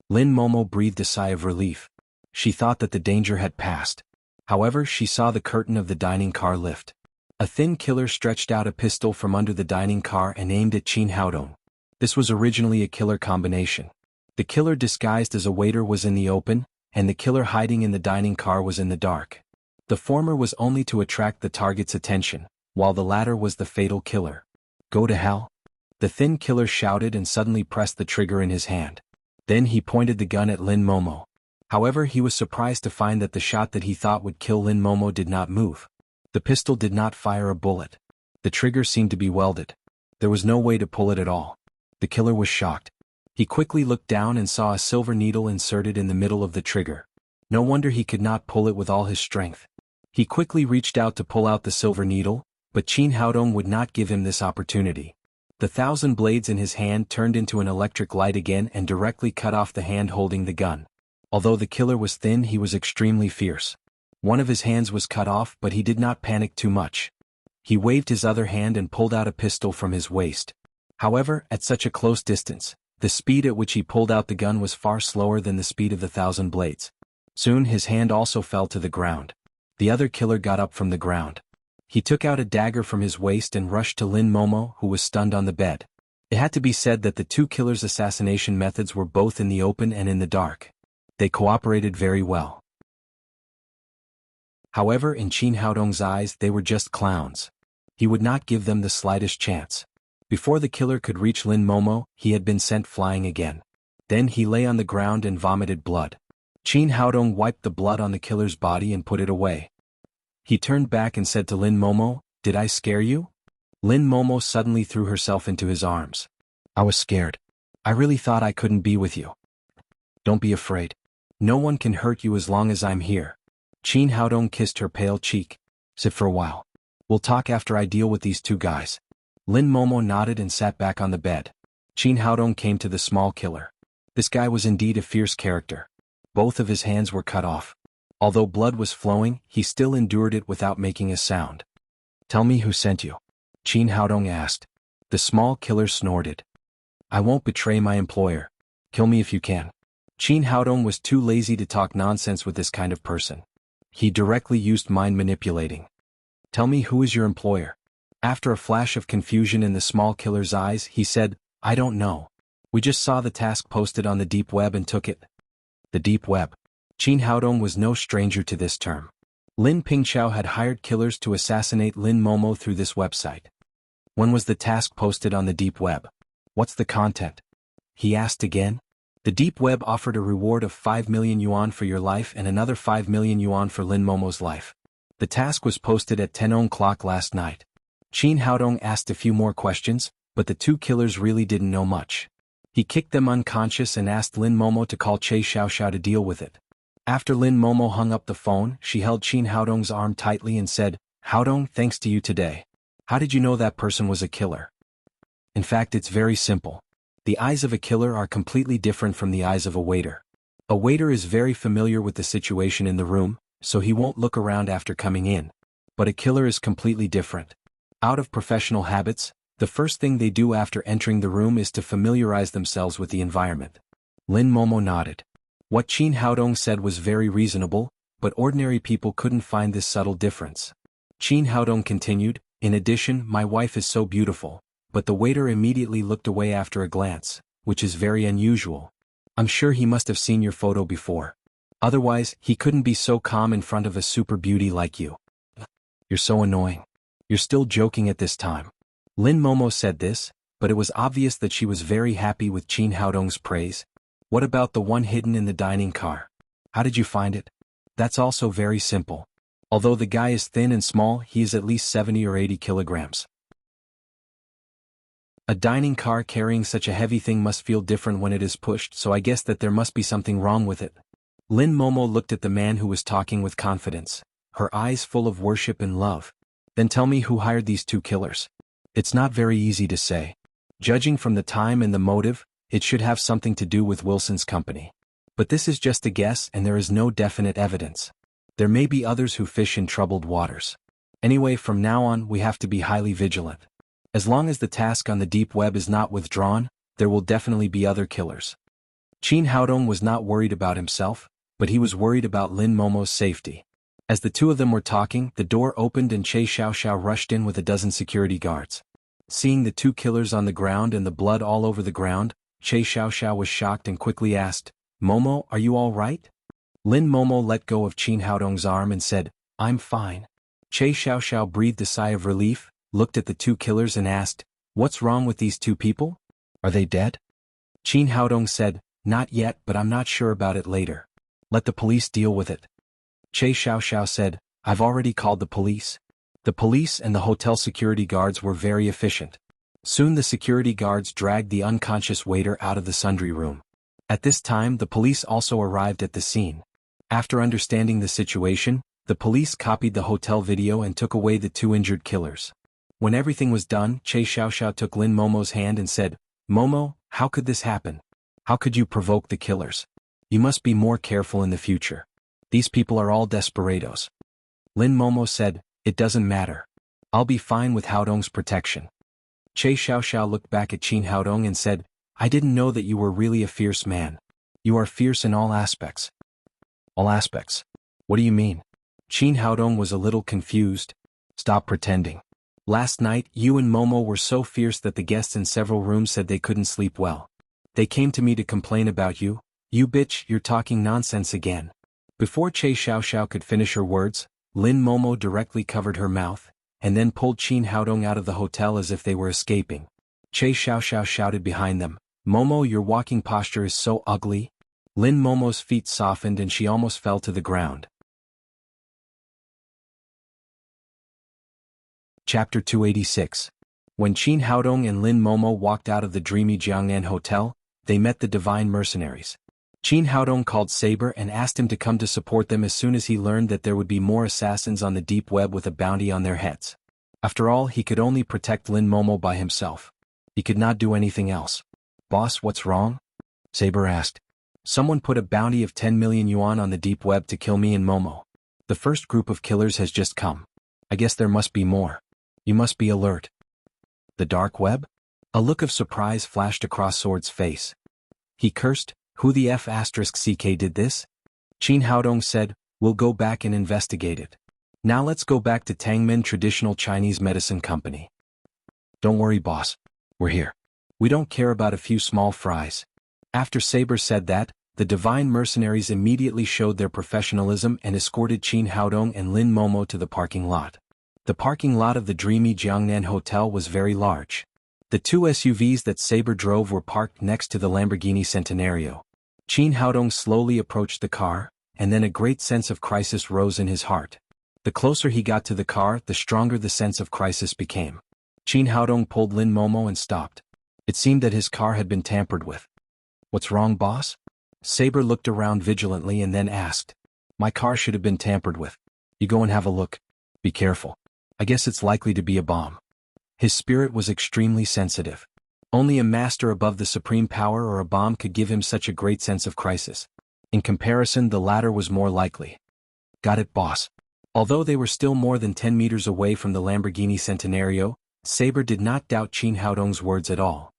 Lin Momo breathed a sigh of relief. She thought that the danger had passed. However, she saw the curtain of the dining car lift. A thin killer stretched out a pistol from under the dining car and aimed at Qin Haodong. This was originally a killer combination. The killer disguised as a waiter was in the open, and the killer hiding in the dining car was in the dark. The former was only to attract the target's attention, while the latter was the fatal killer. "Go to hell!" The thin killer shouted and suddenly pressed the trigger in his hand. Then he pointed the gun at Lin Momo. However, he was surprised to find that the shot that he thought would kill Lin Momo did not move. The pistol did not fire a bullet. The trigger seemed to be welded. There was no way to pull it at all. The killer was shocked. He quickly looked down and saw a silver needle inserted in the middle of the trigger. No wonder he could not pull it with all his strength. He quickly reached out to pull out the silver needle, but Qin Haodong would not give him this opportunity. The 1,000 blades in his hand turned into an electric light again and directly cut off the hand holding the gun. Although the killer was thin, he was extremely fierce. One of his hands was cut off, but he did not panic too much. He waved his other hand and pulled out a pistol from his waist. However, at such a close distance, the speed at which he pulled out the gun was far slower than the speed of the 1,000 blades. Soon his hand also fell to the ground. The other killer got up from the ground. He took out a dagger from his waist and rushed to Lin Momo, who was stunned on the bed. It had to be said that the two killers' assassination methods were both in the open and in the dark. They cooperated very well. However, in Qin Haodong's eyes, they were just clowns. He would not give them the slightest chance. Before the killer could reach Lin Momo, he had been sent flying again. Then he lay on the ground and vomited blood. Qin Haodong wiped the blood on the killer's body and put it away. He turned back and said to Lin Momo, Did I scare you? Lin Momo suddenly threw herself into his arms. I was scared. I really thought I couldn't be with you. Don't be afraid. No one can hurt you as long as I'm here. Qin Haodong kissed her pale cheek. Sit for a while. We'll talk after I deal with these two guys. Lin Momo nodded and sat back on the bed. Qin Haodong came to the small killer. This guy was indeed a fierce character. Both of his hands were cut off. Although blood was flowing, he still endured it without making a sound. Tell me who sent you. Qin Haodong asked. The small killer snorted. I won't betray my employer. Kill me if you can. Qin Haodong was too lazy to talk nonsense with this kind of person. He directly used mind manipulating. Tell me who is your employer. After a flash of confusion in the small killer's eyes, he said, I don't know. We just saw the task posted on the deep web and took it. The deep web. Qin Haodong was no stranger to this term. Lin Pingqiao had hired killers to assassinate Lin Momo through this website. When was the task posted on the deep web? What's the content? He asked again. The deep web offered a reward of 5 million yuan for your life and another 5 million yuan for Lin Momo's life. The task was posted at 10 o'clock last night. Qin Haodong asked a few more questions, but the two killers really didn't know much. He kicked them unconscious and asked Lin Momo to call Che Xiaoxiao to deal with it. After Lin Momo hung up the phone, she held Qin Haodong's arm tightly and said, Haodong, thanks to you today. How did you know that person was a killer? In fact, it's very simple. The eyes of a killer are completely different from the eyes of a waiter. A waiter is very familiar with the situation in the room, so he won't look around after coming in. But a killer is completely different. Out of professional habits, the first thing they do after entering the room is to familiarize themselves with the environment. Lin Momo nodded. What Qin Haodong said was very reasonable, but ordinary people couldn't find this subtle difference. Qin Haodong continued, in addition, my wife is so beautiful, but the waiter immediately looked away after a glance, which is very unusual. I'm sure he must have seen your photo before. Otherwise, he couldn't be so calm in front of a super beauty like you. You're so annoying. You're still joking at this time. Lin Momo said this, but it was obvious that she was very happy with Qin Haodong's praise. What about the one hidden in the dining car? How did you find it? That's also very simple. Although the guy is thin and small, he is at least 70 or 80 kilograms. A dining car carrying such a heavy thing must feel different when it is pushed, so I guess that there must be something wrong with it. Lin Momo looked at the man who was talking with confidence, her eyes full of worship and love. Then tell me who hired these two killers. It's not very easy to say. Judging from the time and the motive, it should have something to do with Wilson's company. But this is just a guess and there is no definite evidence. There may be others who fish in troubled waters. Anyway, from now on we have to be highly vigilant. As long as the task on the deep web is not withdrawn, there will definitely be other killers. Qin Haodong was not worried about himself, but he was worried about Lin Momo's safety. As the two of them were talking, the door opened and Che Xiaoxiao rushed in with a dozen security guards. Seeing the two killers on the ground and the blood all over the ground, Che Xiaoxiao was shocked and quickly asked, Momo, are you all right? Lin Momo let go of Qin Haodong's arm and said, I'm fine. Che Xiaoxiao breathed a sigh of relief, looked at the two killers and asked, what's wrong with these two people? Are they dead? Qin Haodong said, not yet, but I'm not sure about it later. Let the police deal with it. Che Xiaoxiao said, I've already called the police. The police and the hotel security guards were very efficient. Soon the security guards dragged the unconscious waiter out of the sundry room. At this time the police also arrived at the scene. After understanding the situation, the police copied the hotel video and took away the two injured killers. When everything was done, Che Xiaoxiao took Lin Momo's hand and said, Momo, how could this happen? How could you provoke the killers? You must be more careful in the future. These people are all desperados. Lin Momo said, it doesn't matter. I'll be fine with Haodong's protection. Che Xiaoxiao looked back at Qin Haodong and said, I didn't know that you were really a fierce man. You are fierce in all aspects. All aspects? What do you mean? Qin Haodong was a little confused. Stop pretending. Last night, you and Momo were so fierce that the guests in several rooms said they couldn't sleep well. They came to me to complain about you. You bitch, you're talking nonsense again. Before Che Xiaoxiao could finish her words, Lin Momo directly covered her mouth, and then pulled Qin Haodong out of the hotel as if they were escaping. Che Xiaoxiao shouted behind them, Momo, your walking posture is so ugly. Lin Momo's feet softened and she almost fell to the ground. Chapter 286. When Qin Haodong and Lin Momo walked out of the dreamy Jiangnan hotel, they met the divine mercenaries. Qin Haodong called Saber and asked him to come to support them as soon as he learned that there would be more assassins on the deep web with a bounty on their heads. After all, he could only protect Lin Momo by himself. He could not do anything else. "Boss, what's wrong?" Saber asked. "Someone put a bounty of 10 million yuan on the deep web to kill me and Momo. The first group of killers has just come. I guess there must be more. You must be alert." "The dark web?" A look of surprise flashed across Sword's face. He cursed, "Who the F***ck did this?" Qin Haodong said, "We'll go back and investigate it. Now let's go back to Tangmen Traditional Chinese Medicine Company." "Don't worry, boss. We're here. We don't care about a few small fries." After Saber said that, the divine mercenaries immediately showed their professionalism and escorted Qin Haodong and Lin Momo to the parking lot. The parking lot of the dreamy Jiangnan Hotel was very large. The two SUVs that Saber drove were parked next to the Lamborghini Centenario. Qin Haodong slowly approached the car, and then a great sense of crisis rose in his heart. The closer he got to the car, the stronger the sense of crisis became. Qin Haodong pulled Lin Momo and stopped. It seemed that his car had been tampered with. "What's wrong, boss?" Saber looked around vigilantly and then asked. "My car should have been tampered with. You go and have a look. Be careful. I guess it's likely to be a bomb." His spirit was extremely sensitive. Only a master above the supreme power or a bomb could give him such a great sense of crisis. In comparison, the latter was more likely. "Got it, boss." Although they were still more than 10 meters away from the Lamborghini Centenario, Saber did not doubt Qin Haodong's words at all.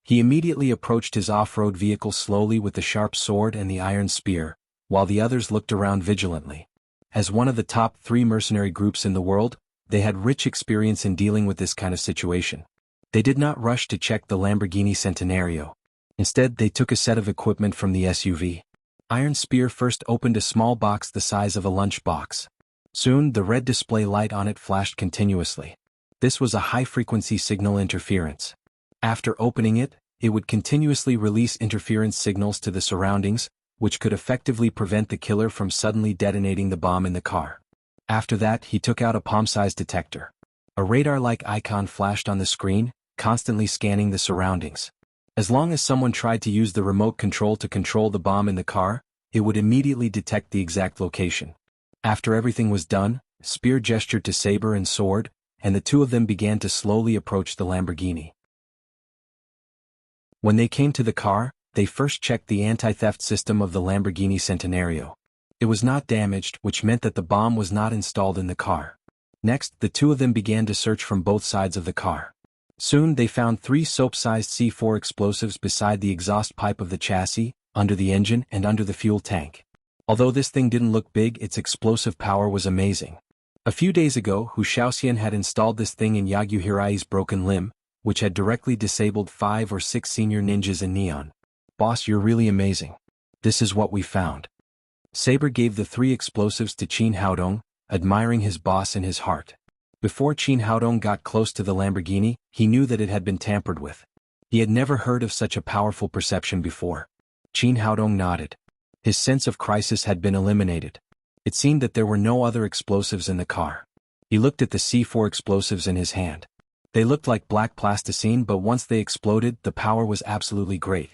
He immediately approached his off-road vehicle slowly with the sharp sword and the iron spear, while the others looked around vigilantly. As one of the top 3 mercenary groups in the world, they had rich experience in dealing with this kind of situation. They did not rush to check the Lamborghini Centenario. Instead, they took a set of equipment from the SUV. Iron Spear first opened a small box the size of a lunch box. Soon, the red display light on it flashed continuously. This was a high-frequency signal interference. After opening it, it would continuously release interference signals to the surroundings, which could effectively prevent the killer from suddenly detonating the bomb in the car. After that, he took out a palm-sized detector. A radar-like icon flashed on the screen, constantly scanning the surroundings. As long as someone tried to use the remote control to control the bomb in the car, it would immediately detect the exact location. After everything was done, Spear gestured to Saber and Sword, and the two of them began to slowly approach the Lamborghini. When they came to the car, they first checked the anti-theft system of the Lamborghini Centenario. It was not damaged, which meant that the bomb was not installed in the car. Next, the two of them began to search from both sides of the car. Soon they found 3 soap-sized C4 explosives beside the exhaust pipe of the chassis, under the engine and under the fuel tank. Although this thing didn't look big, its explosive power was amazing. A few days ago, Hu Shaoxian had installed this thing in Yagyu Hirai's broken limb, which had directly disabled 5 or 6 senior ninjas in Neon. "Boss, you're really amazing. This is what we found." Saber gave the 3 explosives to Qin Haodong, admiring his boss in his heart. Before Qin Haodong got close to the Lamborghini, he knew that it had been tampered with. He had never heard of such a powerful perception before. Qin Haodong nodded. His sense of crisis had been eliminated. It seemed that there were no other explosives in the car. He looked at the C4 explosives in his hand. They looked like black plasticine, but once they exploded, the power was absolutely great.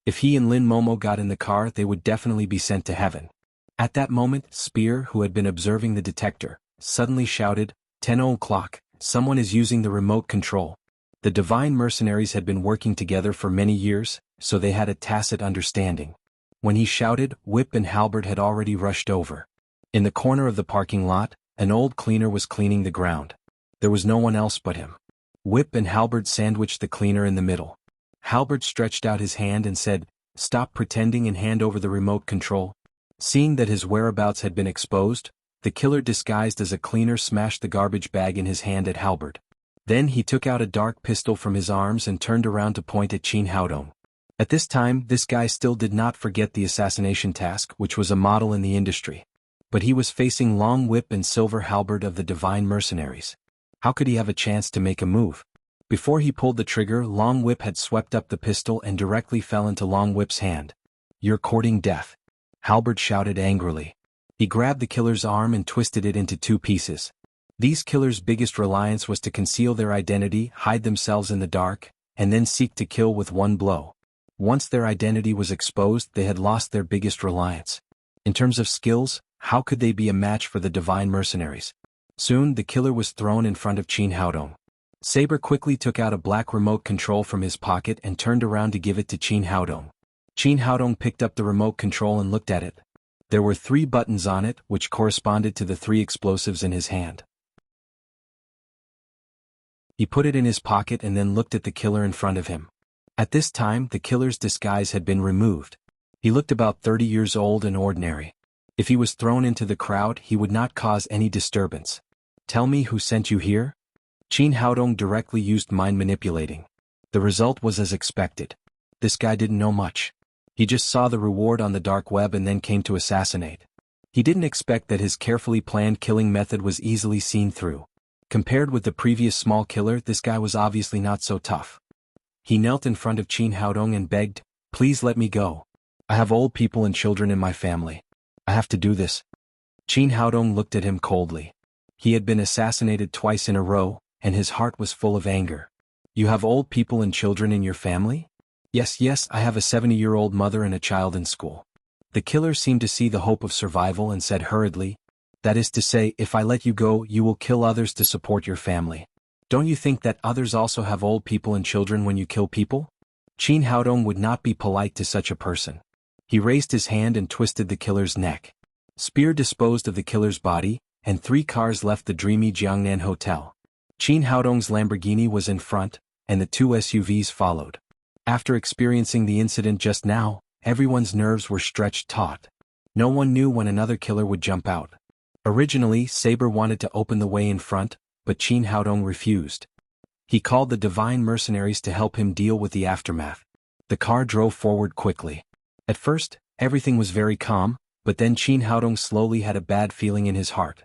If he and Lin Momo got in the car, they would definitely be sent to heaven. At that moment, Spear, who had been observing the detector, suddenly shouted, 10 o'clock, someone is using the remote control." The divine mercenaries had been working together for many years, so they had a tacit understanding. When he shouted, Whip and Halbert had already rushed over. In the corner of the parking lot, an old cleaner was cleaning the ground. There was no one else but him. Whip and Halbert sandwiched the cleaner in the middle. Halbert stretched out his hand and said, "Stop pretending and hand over the remote control." Seeing that his whereabouts had been exposed, the killer disguised as a cleaner smashed the garbage bag in his hand at Halbert. Then he took out a dark pistol from his arms and turned around to point at Qin Haodong. At this time, this guy still did not forget the assassination task, which was a model in the industry. But he was facing Long Whip and Silver Halbert of the Divine Mercenaries. How could he have a chance to make a move? Before he pulled the trigger, Long Whip had swept up the pistol and directly fell into Long Whip's hand. "You're courting death," Halbert shouted angrily. He grabbed the killer's arm and twisted it into 2 pieces. These killers' biggest reliance was to conceal their identity, hide themselves in the dark, and then seek to kill with one blow. Once their identity was exposed, they had lost their biggest reliance. In terms of skills, how could they be a match for the divine mercenaries? Soon, the killer was thrown in front of Qin Haodong. Saber quickly took out a black remote control from his pocket and turned around to give it to Qin Haodong. Qin Haodong picked up the remote control and looked at it. There were 3 buttons on it, which corresponded to the 3 explosives in his hand. He put it in his pocket and then looked at the killer in front of him. At this time, the killer's disguise had been removed. He looked about 30 years old and ordinary. If he was thrown into the crowd, he would not cause any disturbance. Tell me who sent you here? Qin Haodong directly used mind manipulating. The result was as expected. This guy didn't know much. He just saw the reward on the dark web and then came to assassinate. He didn't expect that his carefully planned killing method was easily seen through. Compared with the previous small killer, this guy was obviously not so tough. He knelt in front of Qin Haodong and begged, "Please let me go. I have old people and children in my family. I have to do this." Qin Haodong looked at him coldly. He had been assassinated twice in a row, and his heart was full of anger. "You have old people and children in your family?" Yes, I have a 70-year-old mother and a child in school." The killer seemed to see the hope of survival and said hurriedly, "That is to say, if I let you go, you will kill others to support your family. Don't you think that others also have old people and children when you kill people?" Qin Haodong would not be polite to such a person. He raised his hand and twisted the killer's neck. Spear disposed of the killer's body, and 3 cars left the dreamy Jiangnan Hotel. Qin Haodong's Lamborghini was in front, and the 2 SUVs followed. After experiencing the incident just now, everyone's nerves were stretched taut. No one knew when another killer would jump out. Originally, Saber wanted to open the way in front, but Qin Haodong refused. He called the divine mercenaries to help him deal with the aftermath. The car drove forward quickly. At first, everything was very calm, but then Qin Haodong slowly had a bad feeling in his heart.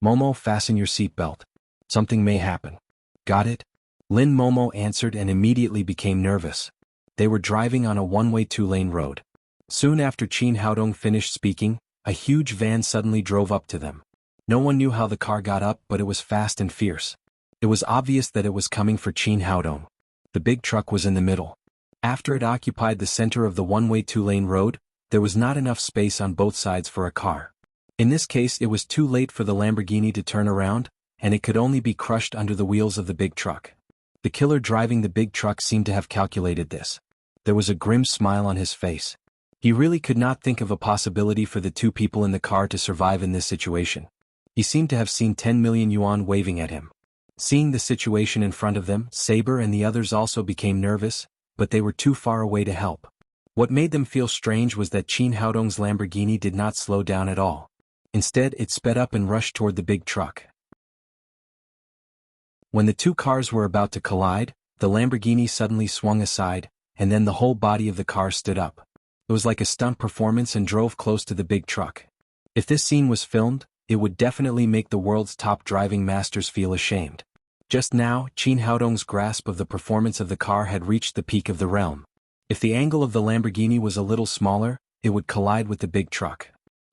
"Momo, fasten your seatbelt. Something may happen." "Got it?" Lin Momo answered and immediately became nervous. They were driving on a one-way 2-lane road. Soon after Qin Haodong finished speaking, a huge van suddenly drove up to them. No one knew how the car got up, but it was fast and fierce. It was obvious that it was coming for Qin Haodong. The big truck was in the middle. After it occupied the center of the one-way 2-lane road, there was not enough space on both sides for a car. In this case, it was too late for the Lamborghini to turn around, and it could only be crushed under the wheels of the big truck. The killer driving the big truck seemed to have calculated this. There was a grim smile on his face. He really could not think of a possibility for the 2 people in the car to survive in this situation. He seemed to have seen 10 million yuan waving at him. Seeing the situation in front of them, Saber and the others also became nervous, but they were too far away to help. What made them feel strange was that Qin Haodong's Lamborghini did not slow down at all. Instead, it sped up and rushed toward the big truck. When the 2 cars were about to collide, the Lamborghini suddenly swung aside, and then the whole body of the car stood up. It was like a stunt performance and drove close to the big truck. If this scene was filmed, it would definitely make the world's top driving masters feel ashamed. Just now, Qin Haodong's grasp of the performance of the car had reached the peak of the realm. If the angle of the Lamborghini was a little smaller, it would collide with the big truck.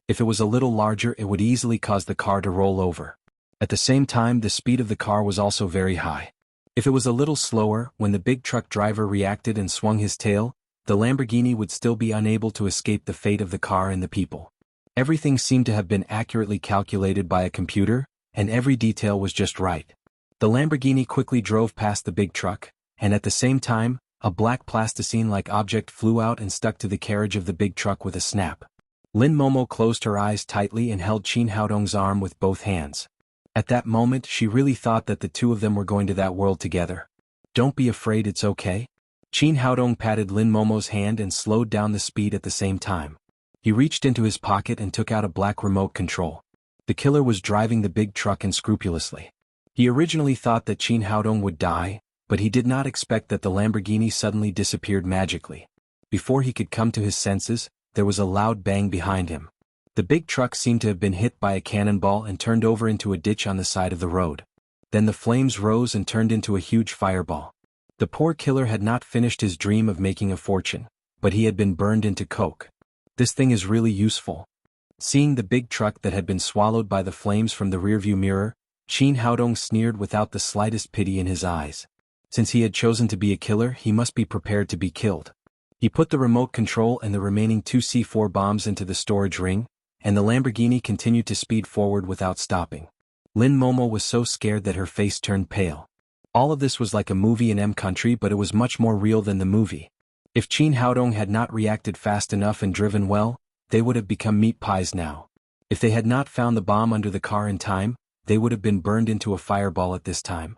If it was a little larger, it would easily cause the car to roll over. At the same time, the speed of the car was also very high. If it was a little slower, when the big truck driver reacted and swung his tail, the Lamborghini would still be unable to escape the fate of the car and the people. Everything seemed to have been accurately calculated by a computer, and every detail was just right. The Lamborghini quickly drove past the big truck, and at the same time, a black plasticine-like object flew out and stuck to the carriage of the big truck with a snap. Lin Momo closed her eyes tightly and held Qin Haodong's arm with both hands. At that moment, she really thought that the 2 of them were going to that world together. "Don't be afraid, it's okay." Qin Haodong patted Lin Momo's hand and slowed down the speed at the same time. He reached into his pocket and took out a black remote control. The killer was driving the big truck unscrupulously. He originally thought that Qin Haodong would die, but he did not expect that the Lamborghini suddenly disappeared magically. Before he could come to his senses, there was a loud bang behind him. The big truck seemed to have been hit by a cannonball and turned over into a ditch on the side of the road. Then the flames rose and turned into a huge fireball. The poor killer had not finished his dream of making a fortune, but he had been burned into coke. This thing is really useful. Seeing the big truck that had been swallowed by the flames from the rearview mirror, Qin Haodong sneered without the slightest pity in his eyes. Since he had chosen to be a killer, he must be prepared to be killed. He put the remote control and the remaining 2 C4 bombs into the storage ring, and the Lamborghini continued to speed forward without stopping. Lin Momo was so scared that her face turned pale. All of this was like a movie in M country, but it was much more real than the movie. If Qin Haodong had not reacted fast enough and driven well, they would have become meat pies now. If they had not found the bomb under the car in time, they would have been burned into a fireball at this time.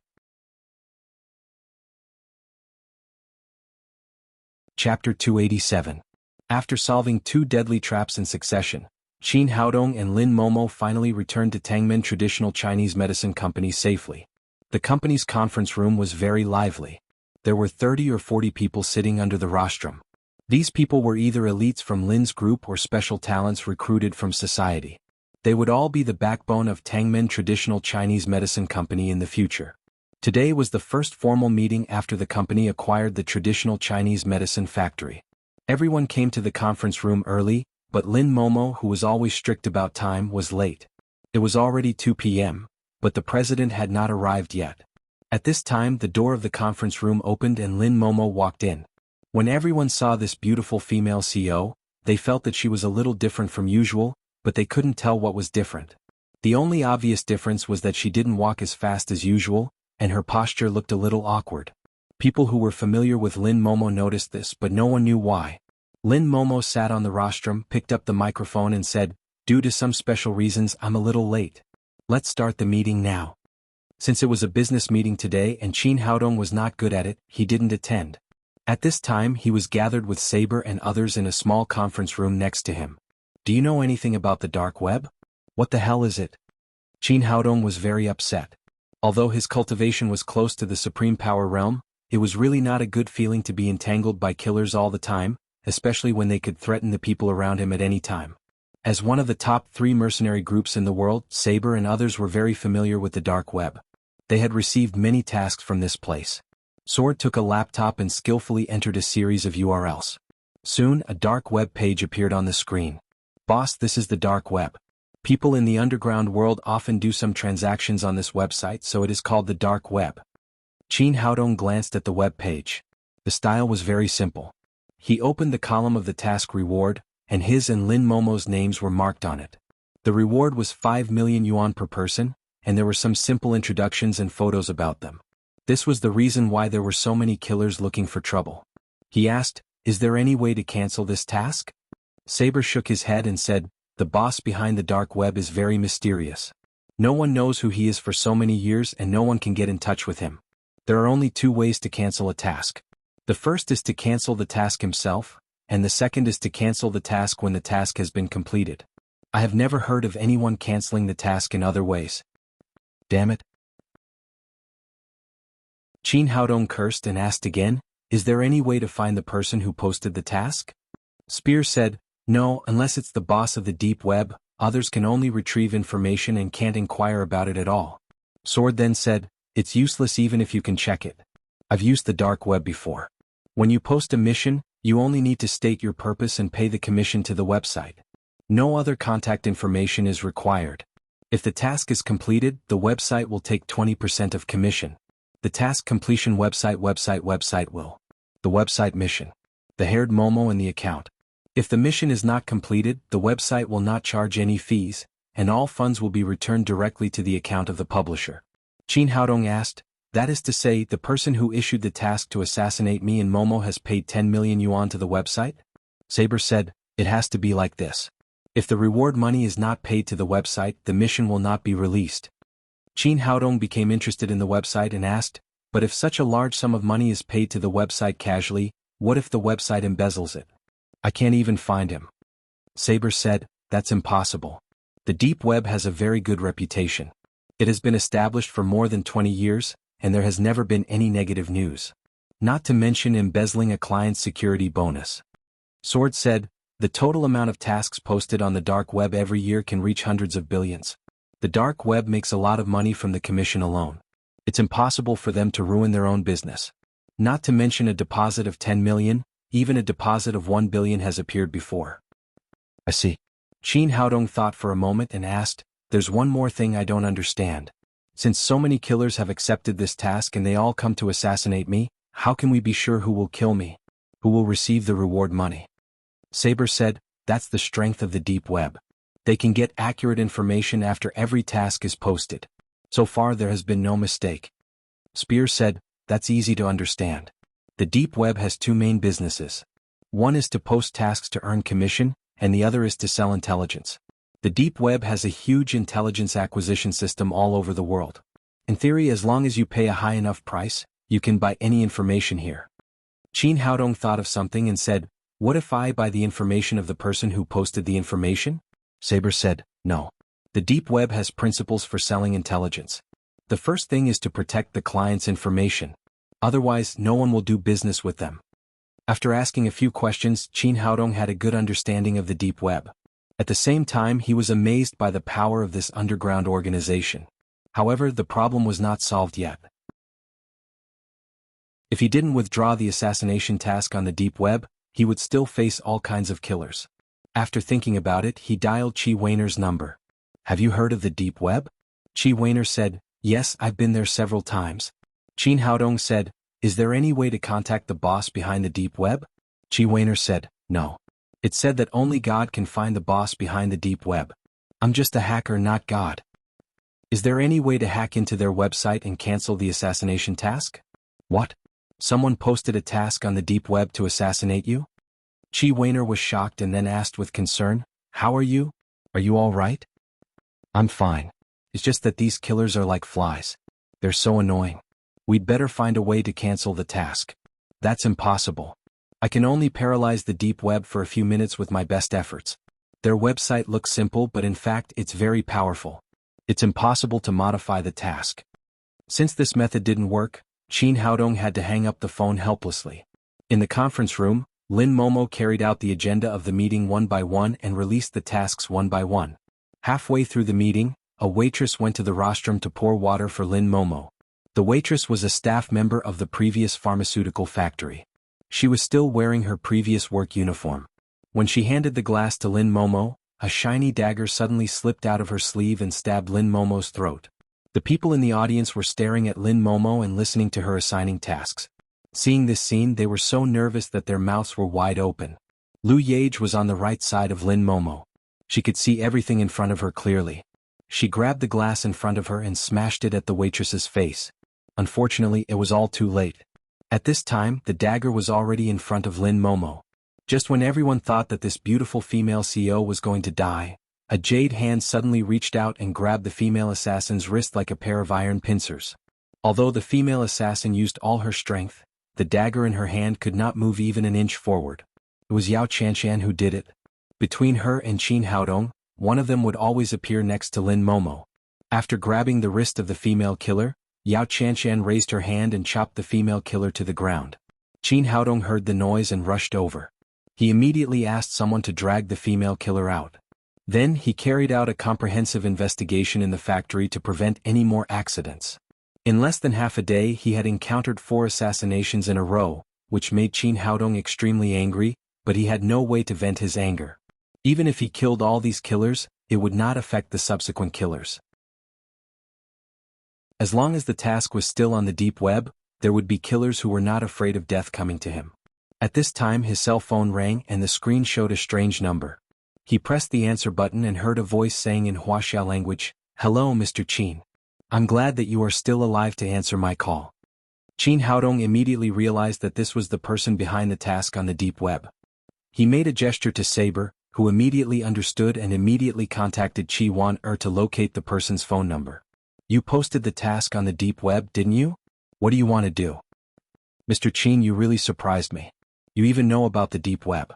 Chapter 287. After solving 2 deadly traps in succession, Qin Haodong and Lin Momo finally returned to Tangmen Traditional Chinese Medicine Company safely. The company's conference room was very lively. There were 30 or 40 people sitting under the rostrum. These people were either elites from Lin's group or special talents recruited from society. They would all be the backbone of Tangmen Traditional Chinese Medicine Company in the future. Today was the first formal meeting after the company acquired the Traditional Chinese Medicine Factory. Everyone came to the conference room early, but Lin Momo, who was always strict about time, was late. It was already 2 p.m., but the president had not arrived yet. At this time, the door of the conference room opened and Lin Momo walked in. When everyone saw this beautiful female CEO, they felt that she was a little different from usual, but they couldn't tell what was different. The only obvious difference was that she didn't walk as fast as usual, and her posture looked a little awkward. People who were familiar with Lin Momo noticed this, but no one knew why. Lin Momo sat on the rostrum, picked up the microphone and said, "Due to some special reasons, I'm a little late. Let's start the meeting now." Since it was a business meeting today and Qin Haodong was not good at it, he didn't attend. At this time he was gathered with Saber and others in a small conference room next to him. "Do you know anything about the dark web? What the hell is it?" Qin Haodong was very upset. Although his cultivation was close to the supreme power realm, it was really not a good feeling to be entangled by killers all the time, especially when they could threaten the people around him at any time. As one of the top 3 mercenary groups in the world, Saber and others were very familiar with the dark web. They had received many tasks from this place. Sword took a laptop and skillfully entered a series of URLs. Soon, a dark web page appeared on the screen. "Boss, this is the dark web. People in the underground world often do some transactions on this website, so it is called the dark web." Qin Haodong glanced at the web page. The style was very simple. He opened the column of the task reward, and his and Lin Momo's names were marked on it. The reward was 5 million yuan per person, and there were some simple introductions and photos about them. This was the reason why there were so many killers looking for trouble. He asked, "Is there any way to cancel this task?" Saber shook his head and said, "The boss behind the dark web is very mysterious. No one knows who he is for so many years and no one can get in touch with him. There are only 2 ways to cancel a task. The first is to cancel the task himself, and the second is to cancel the task when the task has been completed. I have never heard of anyone canceling the task in other ways. Damn it." Qin Haodong cursed and asked again, "Is there any way to find the person who posted the task?" Spear said, "No, unless it's the boss of the deep web, others can only retrieve information and can't inquire about it at all." Sword then said, "It's useless even if you can check it. I've used the dark web before. When you post a mission, you only need to state your purpose and pay the commission to the website. No other contact information is required. If the task is completed, the website will take 20% of commission. The task completion website will. The website mission. The haired Momo and the account. If the mission is not completed, the website will not charge any fees, and all funds will be returned directly to the account of the publisher." Qin Haodong asked, "That is to say, the person who issued the task to assassinate me and Momo has paid 10 million yuan to the website?" Saber said, "It has to be like this. If the reward money is not paid to the website, the mission will not be released." Qin Haodong became interested in the website and asked, "But if such a large sum of money is paid to the website casually, what if the website embezzles it? I can't even find him." Saber said, "That's impossible. The deep web has a very good reputation. It has been established for more than 20 years, and there has never been any negative news. Not to mention embezzling a client's security bonus." Sword said, "The total amount of tasks posted on the dark web every year can reach hundreds of billions. The dark web makes a lot of money from the commission alone. It's impossible for them to ruin their own business. Not to mention a deposit of 10 million, even a deposit of 1 billion has appeared before." "I see." Qin Haodong thought for a moment and asked, "There's one more thing I don't understand. Since so many killers have accepted this task and they all come to assassinate me, how can we be sure who will kill me? Who will receive the reward money? Saber said, that's the strength of the deep web. They can get accurate information after every task is posted. So far there has been no mistake. Spear said, that's easy to understand. The deep web has two main businesses. One is to post tasks to earn commission, and the other is to sell intelligence. The deep web has a huge intelligence acquisition system all over the world. In theory, as long as you pay a high enough price, you can buy any information here. Qin Haodong thought of something and said, what if I buy the information of the person who posted the information? Saber said, no. The deep web has principles for selling intelligence. The first thing is to protect the client's information. Otherwise, no one will do business with them. After asking a few questions, Qin Haodong had a good understanding of the deep web. At the same time, he was amazed by the power of this underground organization. However, the problem was not solved yet. If he didn't withdraw the assassination task on the deep web, he would still face all kinds of killers. After thinking about it, he dialed Chi Weiner's number. Have you heard of the deep web? Chi Weiner said, yes, I've been there several times. Qin Haodong said, is there any way to contact the boss behind the deep web? Chi Weiner said, no. It said that only God can find the boss behind the deep web. I'm just a hacker, not God. Is there any way to hack into their website and cancel the assassination task? What? Someone posted a task on the deep web to assassinate you? Chi Weiner was shocked and then asked with concern, how are you? Are you all right? I'm fine. It's just that these killers are like flies. They're so annoying. We'd better find a way to cancel the task. That's impossible. I can only paralyze the deep web for a few minutes with my best efforts. Their website looks simple, but in fact it's very powerful. It's impossible to modify the task. Since this method didn't work, Qin Haodong had to hang up the phone helplessly. In the conference room, Lin Momo carried out the agenda of the meeting one by one and released the tasks one by one. Halfway through the meeting, a waitress went to the rostrum to pour water for Lin Momo. The waitress was a staff member of the previous pharmaceutical factory. She was still wearing her previous work uniform. When she handed the glass to Lin Momo, a shiny dagger suddenly slipped out of her sleeve and stabbed Lin Momo's throat. The people in the audience were staring at Lin Momo and listening to her assigning tasks. Seeing this scene, they were so nervous that their mouths were wide open. Lu Yage was on the right side of Lin Momo. She could see everything in front of her clearly. She grabbed the glass in front of her and smashed it at the waitress's face. Unfortunately, it was all too late. At this time, the dagger was already in front of Lin Momo. Just when everyone thought that this beautiful female CEO was going to die, a jade hand suddenly reached out and grabbed the female assassin's wrist like a pair of iron pincers. Although the female assassin used all her strength, the dagger in her hand could not move even an inch forward. It was Yao Chanshan who did it. Between her and Qin Haodong, one of them would always appear next to Lin Momo. After grabbing the wrist of the female killer, Yao Chanshan raised her hand and chopped the female killer to the ground. Qin Haodong heard the noise and rushed over. He immediately asked someone to drag the female killer out. Then he carried out a comprehensive investigation in the factory to prevent any more accidents. In less than half a day he had encountered 4 assassinations in a row, which made Qin Haodong extremely angry, but he had no way to vent his anger. Even if he killed all these killers, it would not affect the subsequent killers. As long as the task was still on the deep web, there would be killers who were not afraid of death coming to him. At this time his cell phone rang and the screen showed a strange number. He pressed the answer button and heard a voice saying in Wuxia language, "Hello, Mr. Qin. I'm glad that you are still alive to answer my call." Qin Haodong immediately realized that this was the person behind the task on the deep web. He made a gesture to Saber, who immediately understood and immediately contacted Qi Wan to locate the person's phone number. "You posted the task on the deep web, didn't you? What do you want to do?" "Mr. Qin, you really surprised me. You even know about the deep web."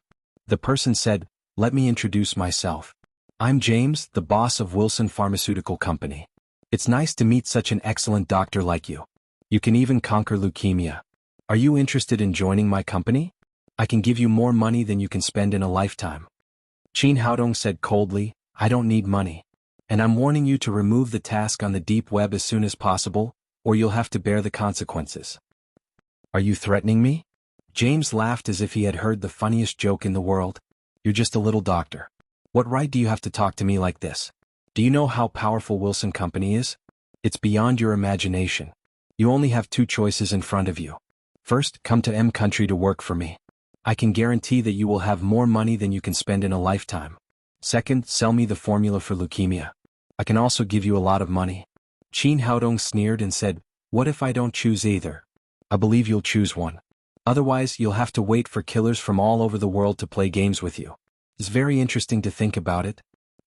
The person said, "Let me introduce myself. I'm James, the boss of Wilson Pharmaceutical Company. It's nice to meet such an excellent doctor like you. You can even conquer leukemia. Are you interested in joining my company? I can give you more money than you can spend in a lifetime." Qin Haodong said coldly, "I don't need money. And I'm warning you to remove the task on the deep web as soon as possible, or you'll have to bear the consequences." "Are you threatening me?" James laughed as if he had heard the funniest joke in the world. "You're just a little doctor. What right do you have to talk to me like this? Do you know how powerful Wilson Company is? It's beyond your imagination. You only have two choices in front of you. First, come to M country to work for me. I can guarantee that you will have more money than you can spend in a lifetime. Second, sell me the formula for leukemia. I can also give you a lot of money. Qin Haodong sneered and said, what if I don't choose either? I believe you'll choose one. Otherwise, you'll have to wait for killers from all over the world to play games with you. It's very interesting to think about it.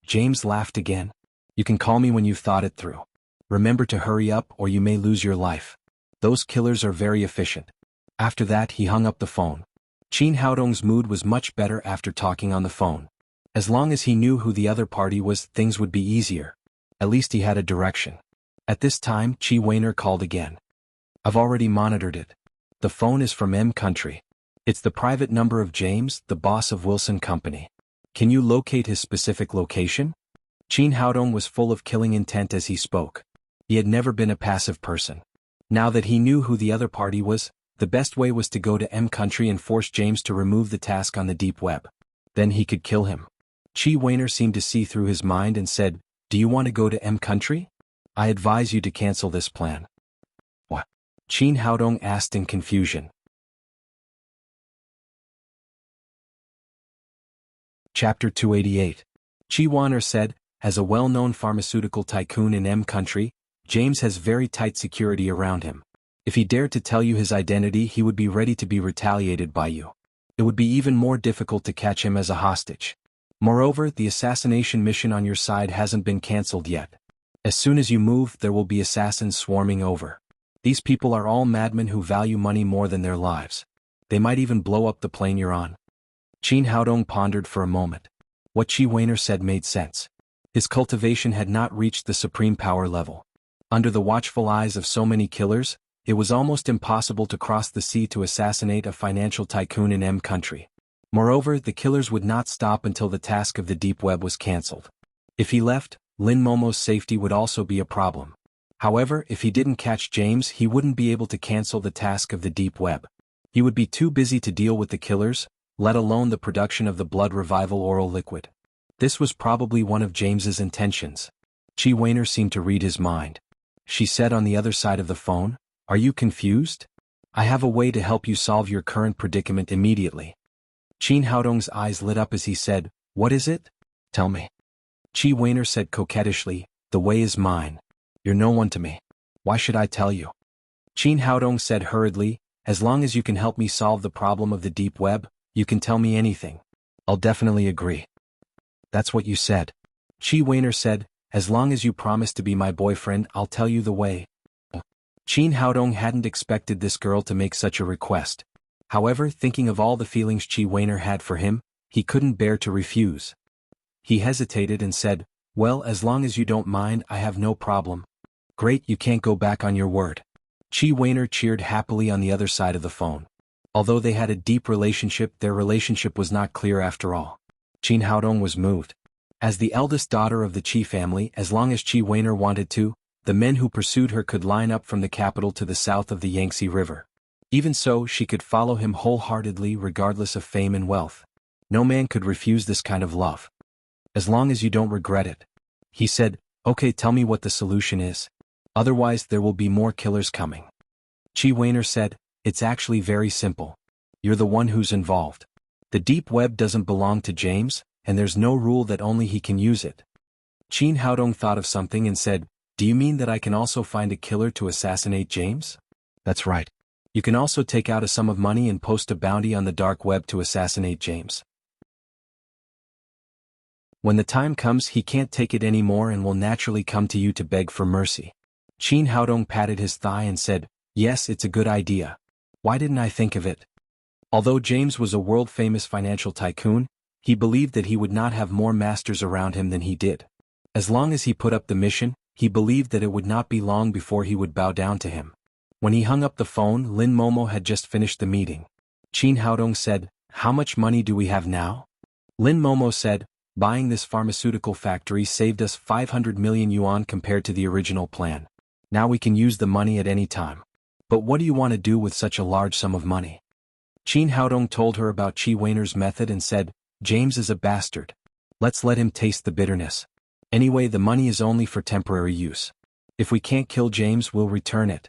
James laughed again. You can call me when you've thought it through. Remember to hurry up or you may lose your life. Those killers are very efficient. After that, he hung up the phone. Qin Haodong's mood was much better after talking on the phone. As long as he knew who the other party was, things would be easier. At least he had a direction. At this time, Chi Weiner called again. I've already monitored it. The phone is from M country. It's the private number of James, the boss of Wilson Company. Can you locate his specific location? Qin Haodong was full of killing intent as he spoke. He had never been a passive person. Now that he knew who the other party was, the best way was to go to M country and force James to remove the task on the deep web. Then he could kill him. Chi Weiner seemed to see through his mind and said, do you want to go to M country? I advise you to cancel this plan. What? Qin Haodong asked in confusion. Chapter 288. Chi Weiner said, as a well-known pharmaceutical tycoon in M country, James has very tight security around him. If he dared to tell you his identity, he would be ready to be retaliated by you. It would be even more difficult to catch him as a hostage. Moreover, the assassination mission on your side hasn't been cancelled yet. As soon as you move, there will be assassins swarming over. These people are all madmen who value money more than their lives. They might even blow up the plane you're on. Qin Haodong pondered for a moment. What Chi Weiner said made sense. His cultivation had not reached the supreme power level. Under the watchful eyes of so many killers, it was almost impossible to cross the sea to assassinate a financial tycoon in M country. Moreover, the killers would not stop until the task of the deep web was cancelled. If he left, Lin Momo's safety would also be a problem. However, if he didn't catch James, he wouldn't be able to cancel the task of the deep web. He would be too busy to deal with the killers, let alone the production of the blood revival oral liquid. This was probably one of James's intentions. Chi Weiner seemed to read his mind. She said on the other side of the phone, are you confused? I have a way to help you solve your current predicament immediately. Qin Haodong's eyes lit up as he said, what is it? Tell me. Chi Weiner said coquettishly, the way is mine. You're no one to me. Why should I tell you? Qin Haodong said hurriedly, as long as you can help me solve the problem of the deep web, you can tell me anything. I'll definitely agree. That's what you said. Chi Weiner said, as long as you promise to be my boyfriend, I'll tell you the way. Qin Haodong hadn't expected this girl to make such a request. However, thinking of all the feelings Chi Weiner had for him, he couldn't bear to refuse. He hesitated and said, well, as long as you don't mind, I have no problem. Great, you can't go back on your word. Chi Weiner cheered happily on the other side of the phone. Although they had a deep relationship, their relationship was not clear after all. Qin Haodong was moved. As the eldest daughter of the Qi family, as long as Chi Weiner wanted to, the men who pursued her could line up from the capital to the south of the Yangtze River. Even so, she could follow him wholeheartedly regardless of fame and wealth. No man could refuse this kind of love. As long as you don't regret it. He said, okay, tell me what the solution is. Otherwise there will be more killers coming. Chi Weiner said, it's actually very simple. You're the one who's involved. The deep web doesn't belong to James, and there's no rule that only he can use it. Qin Haodong thought of something and said, do you mean that I can also find a killer to assassinate James? That's right. You can also take out a sum of money and post a bounty on the dark web to assassinate James. When the time comes, he can't take it anymore and will naturally come to you to beg for mercy. Qin Haodong patted his thigh and said, yes, it's a good idea. Why didn't I think of it? Although James was a world-famous financial tycoon, he believed that he would not have more masters around him than he did. As long as he put up the mission, he believed that it would not be long before he would bow down to him. When he hung up the phone, Lin Momo had just finished the meeting. Qin Haodong said, how much money do we have now? Lin Momo said, buying this pharmaceutical factory saved us 500 million yuan compared to the original plan. Now we can use the money at any time. But what do you want to do with such a large sum of money? Qin Haodong told her about Chi Weiner's method and said, James is a bastard. Let's let him taste the bitterness. Anyway, the money is only for temporary use. If we can't kill James, we'll return it.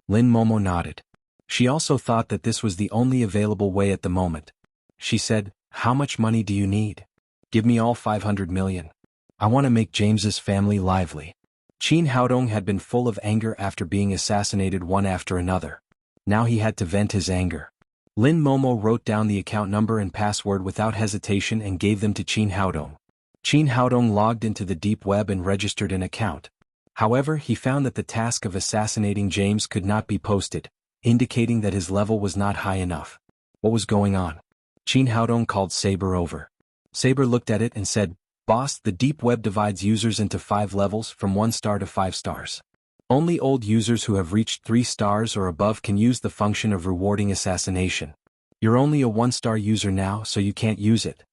Lin Momo nodded. She also thought that this was the only available way at the moment. She said, "How much money do you need?" "Give me all 500 million. I want to make James's family lively." Qin Haodong had been full of anger after being assassinated one after another. Now he had to vent his anger. Lin Momo wrote down the account number and password without hesitation and gave them to Qin Haodong. Qin Haodong logged into the deep web and registered an account. However, he found that the task of assassinating James could not be posted, indicating that his level was not high enough. What was going on? Qin Haodong called Saber over. Saber looked at it and said, "Boss, the deep web divides users into 5 levels from 1 star to 5 stars. Only old users who have reached 3 stars or above can use the function of rewarding assassination. You're only a 1-star user now, so you can't use it."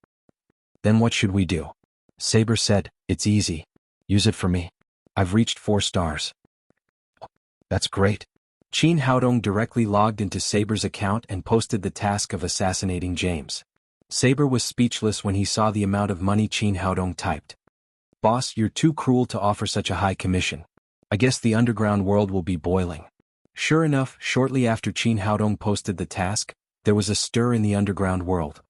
"Then what should we do?" Saber said, "It's easy. Use it for me. I've reached 4 stars. "That's great." Qin Haodong directly logged into Saber's account and posted the task of assassinating James. Saber was speechless when he saw the amount of money Qin Haodong typed. "Boss, you're too cruel to offer such a high commission. I guess the underground world will be boiling." Sure enough, shortly after Qin Haodong posted the task, there was a stir in the underground world.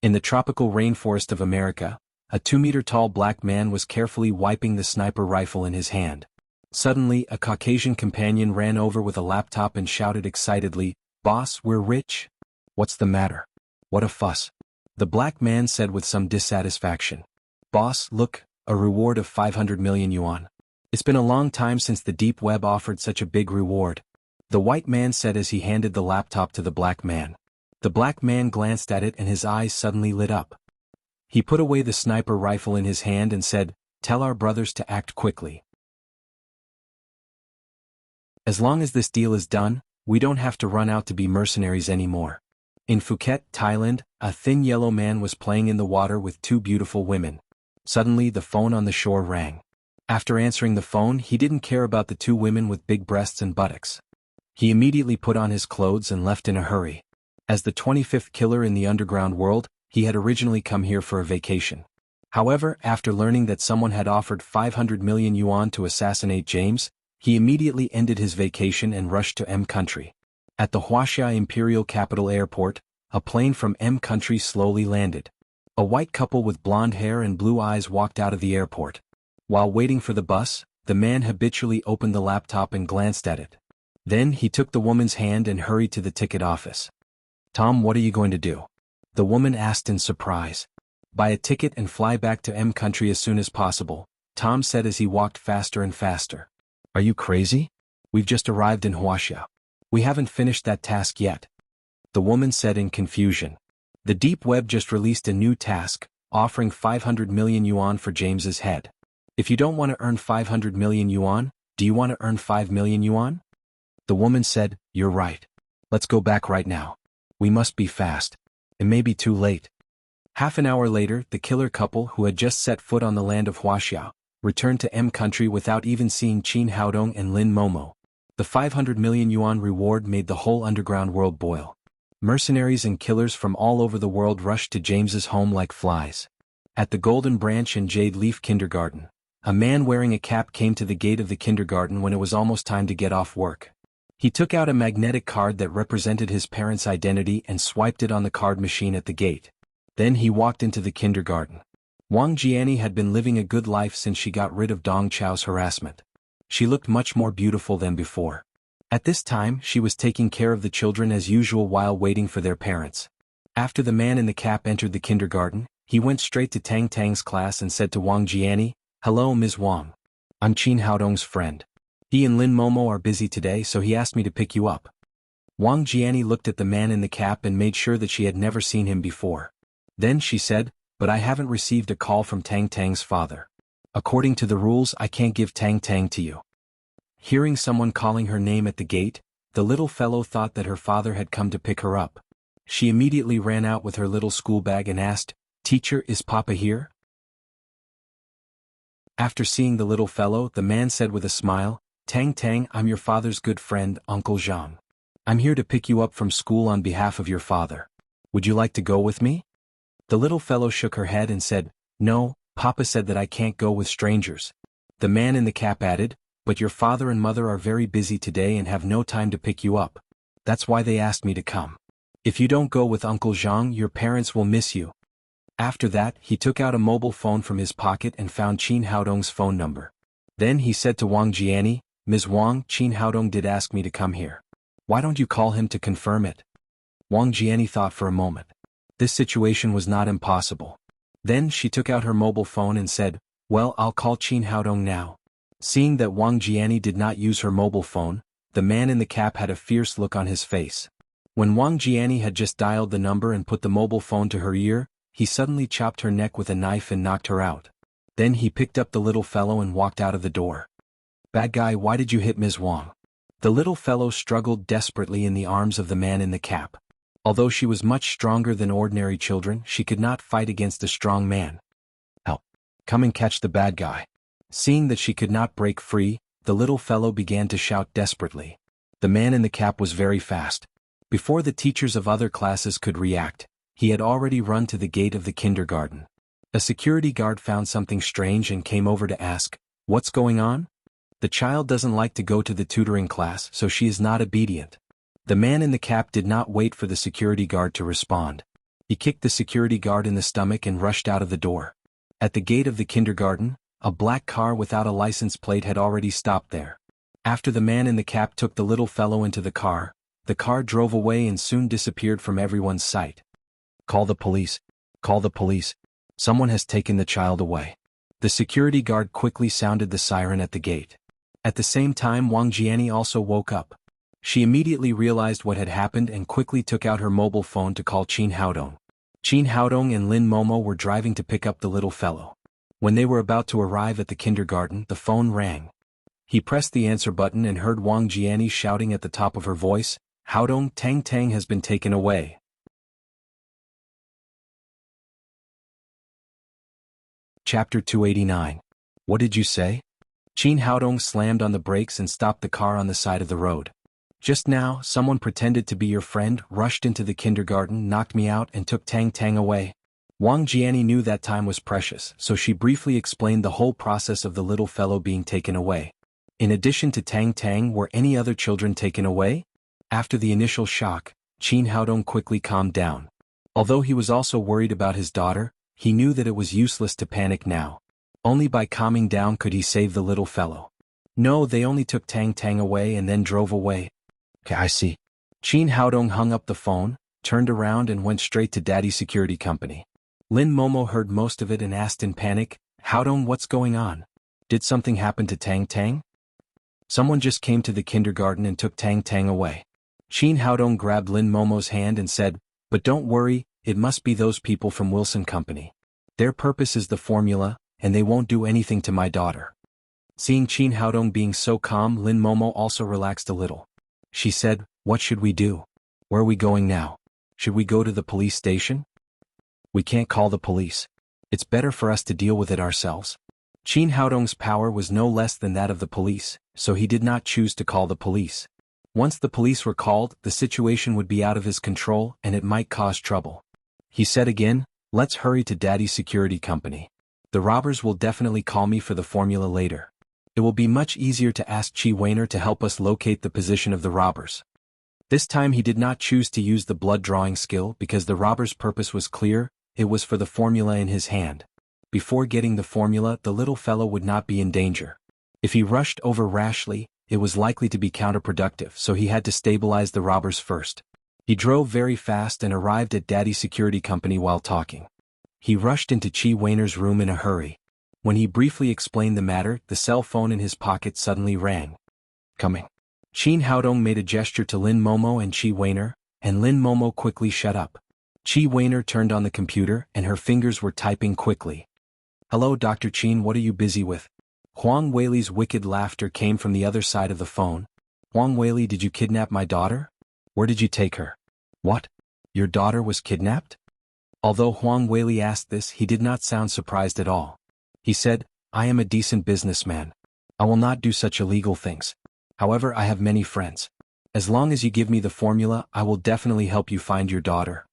In the tropical rainforest of America, a 2-meter-tall black man was carefully wiping the sniper rifle in his hand. Suddenly, a Caucasian companion ran over with a laptop and shouted excitedly, "Boss, we're rich." "What's the matter? What a fuss?" The black man said with some dissatisfaction. "Boss, look, a reward of 500 million yuan. It's been a long time since the deep web offered such a big reward," the white man said as he handed the laptop to the black man. The black man glanced at it and his eyes suddenly lit up. He put away the sniper rifle in his hand and said, "Tell our brothers to act quickly. As long as this deal is done, we don't have to run out to be mercenaries anymore." In Phuket, Thailand, a thin yellow man was playing in the water with 2 beautiful women. Suddenly the phone on the shore rang. After answering the phone, he didn't care about the 2 women with big breasts and buttocks. He immediately put on his clothes and left in a hurry. As the 25th killer in the underground world, he had originally come here for a vacation. However, after learning that someone had offered 500 million yuan to assassinate James, he immediately ended his vacation and rushed to M country. At the Wuxia Imperial Capital Airport, a plane from M country slowly landed. A white couple with blonde hair and blue eyes walked out of the airport. While waiting for the bus, the man habitually opened the laptop and glanced at it. Then he took the woman's hand and hurried to the ticket office. "Tom, what are you going to do?" the woman asked in surprise. "Buy a ticket and fly back to M country as soon as possible," Tom said as he walked faster and faster. "Are you crazy? We've just arrived in Wuxia. We haven't finished that task yet," the woman said in confusion. The deep web just released a new task, offering 500 million yuan for James's head. "If you don't want to earn 500 million yuan, do you want to earn 5 million yuan? The woman said, "You're right. Let's go back right now. We must be fast. It may be too late." Half an hour later, the killer couple who had just set foot on the land of Wuxia returned to M country without even seeing Qin Haodong and Lin Momo. The 500 million yuan reward made the whole underground world boil. Mercenaries and killers from all over the world rushed to James's home like flies. At the Golden Branch and Jade Leaf Kindergarten, a man wearing a cap came to the gate of the kindergarten when it was almost time to get off work. He took out a magnetic card that represented his parents' identity and swiped it on the card machine at the gate. Then he walked into the kindergarten. Wang Jiani had been living a good life since she got rid of Dong Chao's harassment. She looked much more beautiful than before. At this time, she was taking care of the children as usual while waiting for their parents. After the man in the cap entered the kindergarten, he went straight to Tang Tang's class and said to Wang Jiani, "Hello, Ms. Wang. I'm Qin Haodong's friend. He and Lin Momo are busy today, so he asked me to pick you up." Wang Jiani looked at the man in the cap and made sure that she had never seen him before. Then she said, "But I haven't received a call from Tang Tang's father. According to the rules, I can't give Tang Tang to you." Hearing someone calling her name at the gate, the little fellow thought that her father had come to pick her up. She immediately ran out with her little school bag and asked, "Teacher, is Papa here?" After seeing the little fellow, the man said with a smile, "Tang Tang, I'm your father's good friend, Uncle Zhang. I'm here to pick you up from school on behalf of your father. Would you like to go with me?" The little fellow shook her head and said, "No, Papa said that I can't go with strangers." The man in the cap added, but your father and mother are very busy today and have no time to pick you up. That's why they asked me to come. If you don't go with Uncle Zhang, your parents will miss you." After that, he took out a mobile phone from his pocket and found Qin Haodong's phone number. Then he said to Wang Jiani, "Ms. Wang, Qin Haodong did ask me to come here. Why don't you call him to confirm it?" Wang Jiani thought for a moment. This situation was not impossible. Then she took out her mobile phone and said, "Well, I'll call Qin Haodong now." Seeing that Wang Jiani did not use her mobile phone, the man in the cap had a fierce look on his face. When Wang Jiani had just dialed the number and put the mobile phone to her ear, he suddenly chopped her neck with a knife and knocked her out. Then he picked up the little fellow and walked out of the door. "Bad guy, why did you hit Ms. Wang?" The little fellow struggled desperately in the arms of the man in the cap. Although she was much stronger than ordinary children, she could not fight against a strong man. "Help! Come and catch the bad guy." Seeing that she could not break free, the little fellow began to shout desperately. The man in the cap was very fast. Before the teachers of other classes could react, he had already run to the gate of the kindergarten. A security guard found something strange and came over to ask, "What's going on?" The child doesn't like to go to the tutoring class, so she is not obedient. The man in the cap did not wait for the security guard to respond. He kicked the security guard in the stomach and rushed out of the door. At the gate of the kindergarten, a black car without a license plate had already stopped there. After the man in the cap took the little fellow into the car drove away and soon disappeared from everyone's sight. "Call the police! Call the police! Someone has taken the child away." The security guard quickly sounded the siren at the gate. At the same time, Wang Jiani also woke up. She immediately realized what had happened and quickly took out her mobile phone to call Qin Haodong. Qin Haodong and Lin Momo were driving to pick up the little fellow. When they were about to arrive at the kindergarten, the phone rang. He pressed the answer button and heard Wang Jiani shouting at the top of her voice, "Haodong, Tang Tang has been taken away." Chapter 289. What did you say? Qin Haodong slammed on the brakes and stopped the car on the side of the road. "Just now, someone pretended to be your friend, rushed into the kindergarten, knocked me out and took Tang Tang away." Wang Jiani knew that time was precious, so she briefly explained the whole process of the little fellow being taken away. In addition to Tang Tang, were any other children taken away? After the initial shock, Qin Haodong quickly calmed down. Although he was also worried about his daughter, he knew that it was useless to panic now. Only by calming down could he save the little fellow. "No, they only took Tang Tang away and then drove away." "Okay, I see." Qin Haodong hung up the phone, turned around and went straight to Daddy's security company. Lin Momo heard most of it and asked in panic, "Haodong, what's going on? Did something happen to Tang Tang?" "Someone just came to the kindergarten and took Tang Tang away." Qin Haodong grabbed Lin Momo's hand and said, "But don't worry, it must be those people from Wilson Company. Their purpose is the formula, and they won't do anything to my daughter." Seeing Qin Haodong being so calm, Lin Momo also relaxed a little. She said, "What should we do? Where are we going now? Should we go to the police station?" "We can't call the police. It's better for us to deal with it ourselves." Qin Haodong's power was no less than that of the police, so he did not choose to call the police. Once the police were called, the situation would be out of his control and it might cause trouble. He said again, "Let's hurry to Daddy's security company. The robbers will definitely call me for the formula later. It will be much easier to ask Chi Weiner to help us locate the position of the robbers." This time he did not choose to use the blood drawing skill because the robber's purpose was clear. It was for the formula in his hand. Before getting the formula, the little fellow would not be in danger. If he rushed over rashly, it was likely to be counterproductive, so he had to stabilize the robbers first. He drove very fast and arrived at Daddy's security company while talking. He rushed into Chi Weiner's room in a hurry. When he briefly explained the matter, the cell phone in his pocket suddenly rang. "Coming." Qin Haodong made a gesture to Lin Momo and Chi Weiner, and Lin Momo quickly shut up. Chi Weiner turned on the computer and her fingers were typing quickly. "Hello Dr. Qin, what are you busy with?" Huang Weili's wicked laughter came from the other side of the phone. "Huang Weili, did you kidnap my daughter? Where did you take her?" "What? Your daughter was kidnapped?" Although Huang Weili asked this, he did not sound surprised at all. He said, "I am a decent businessman. I will not do such illegal things. However, I have many friends. As long as you give me the formula, I will definitely help you find your daughter."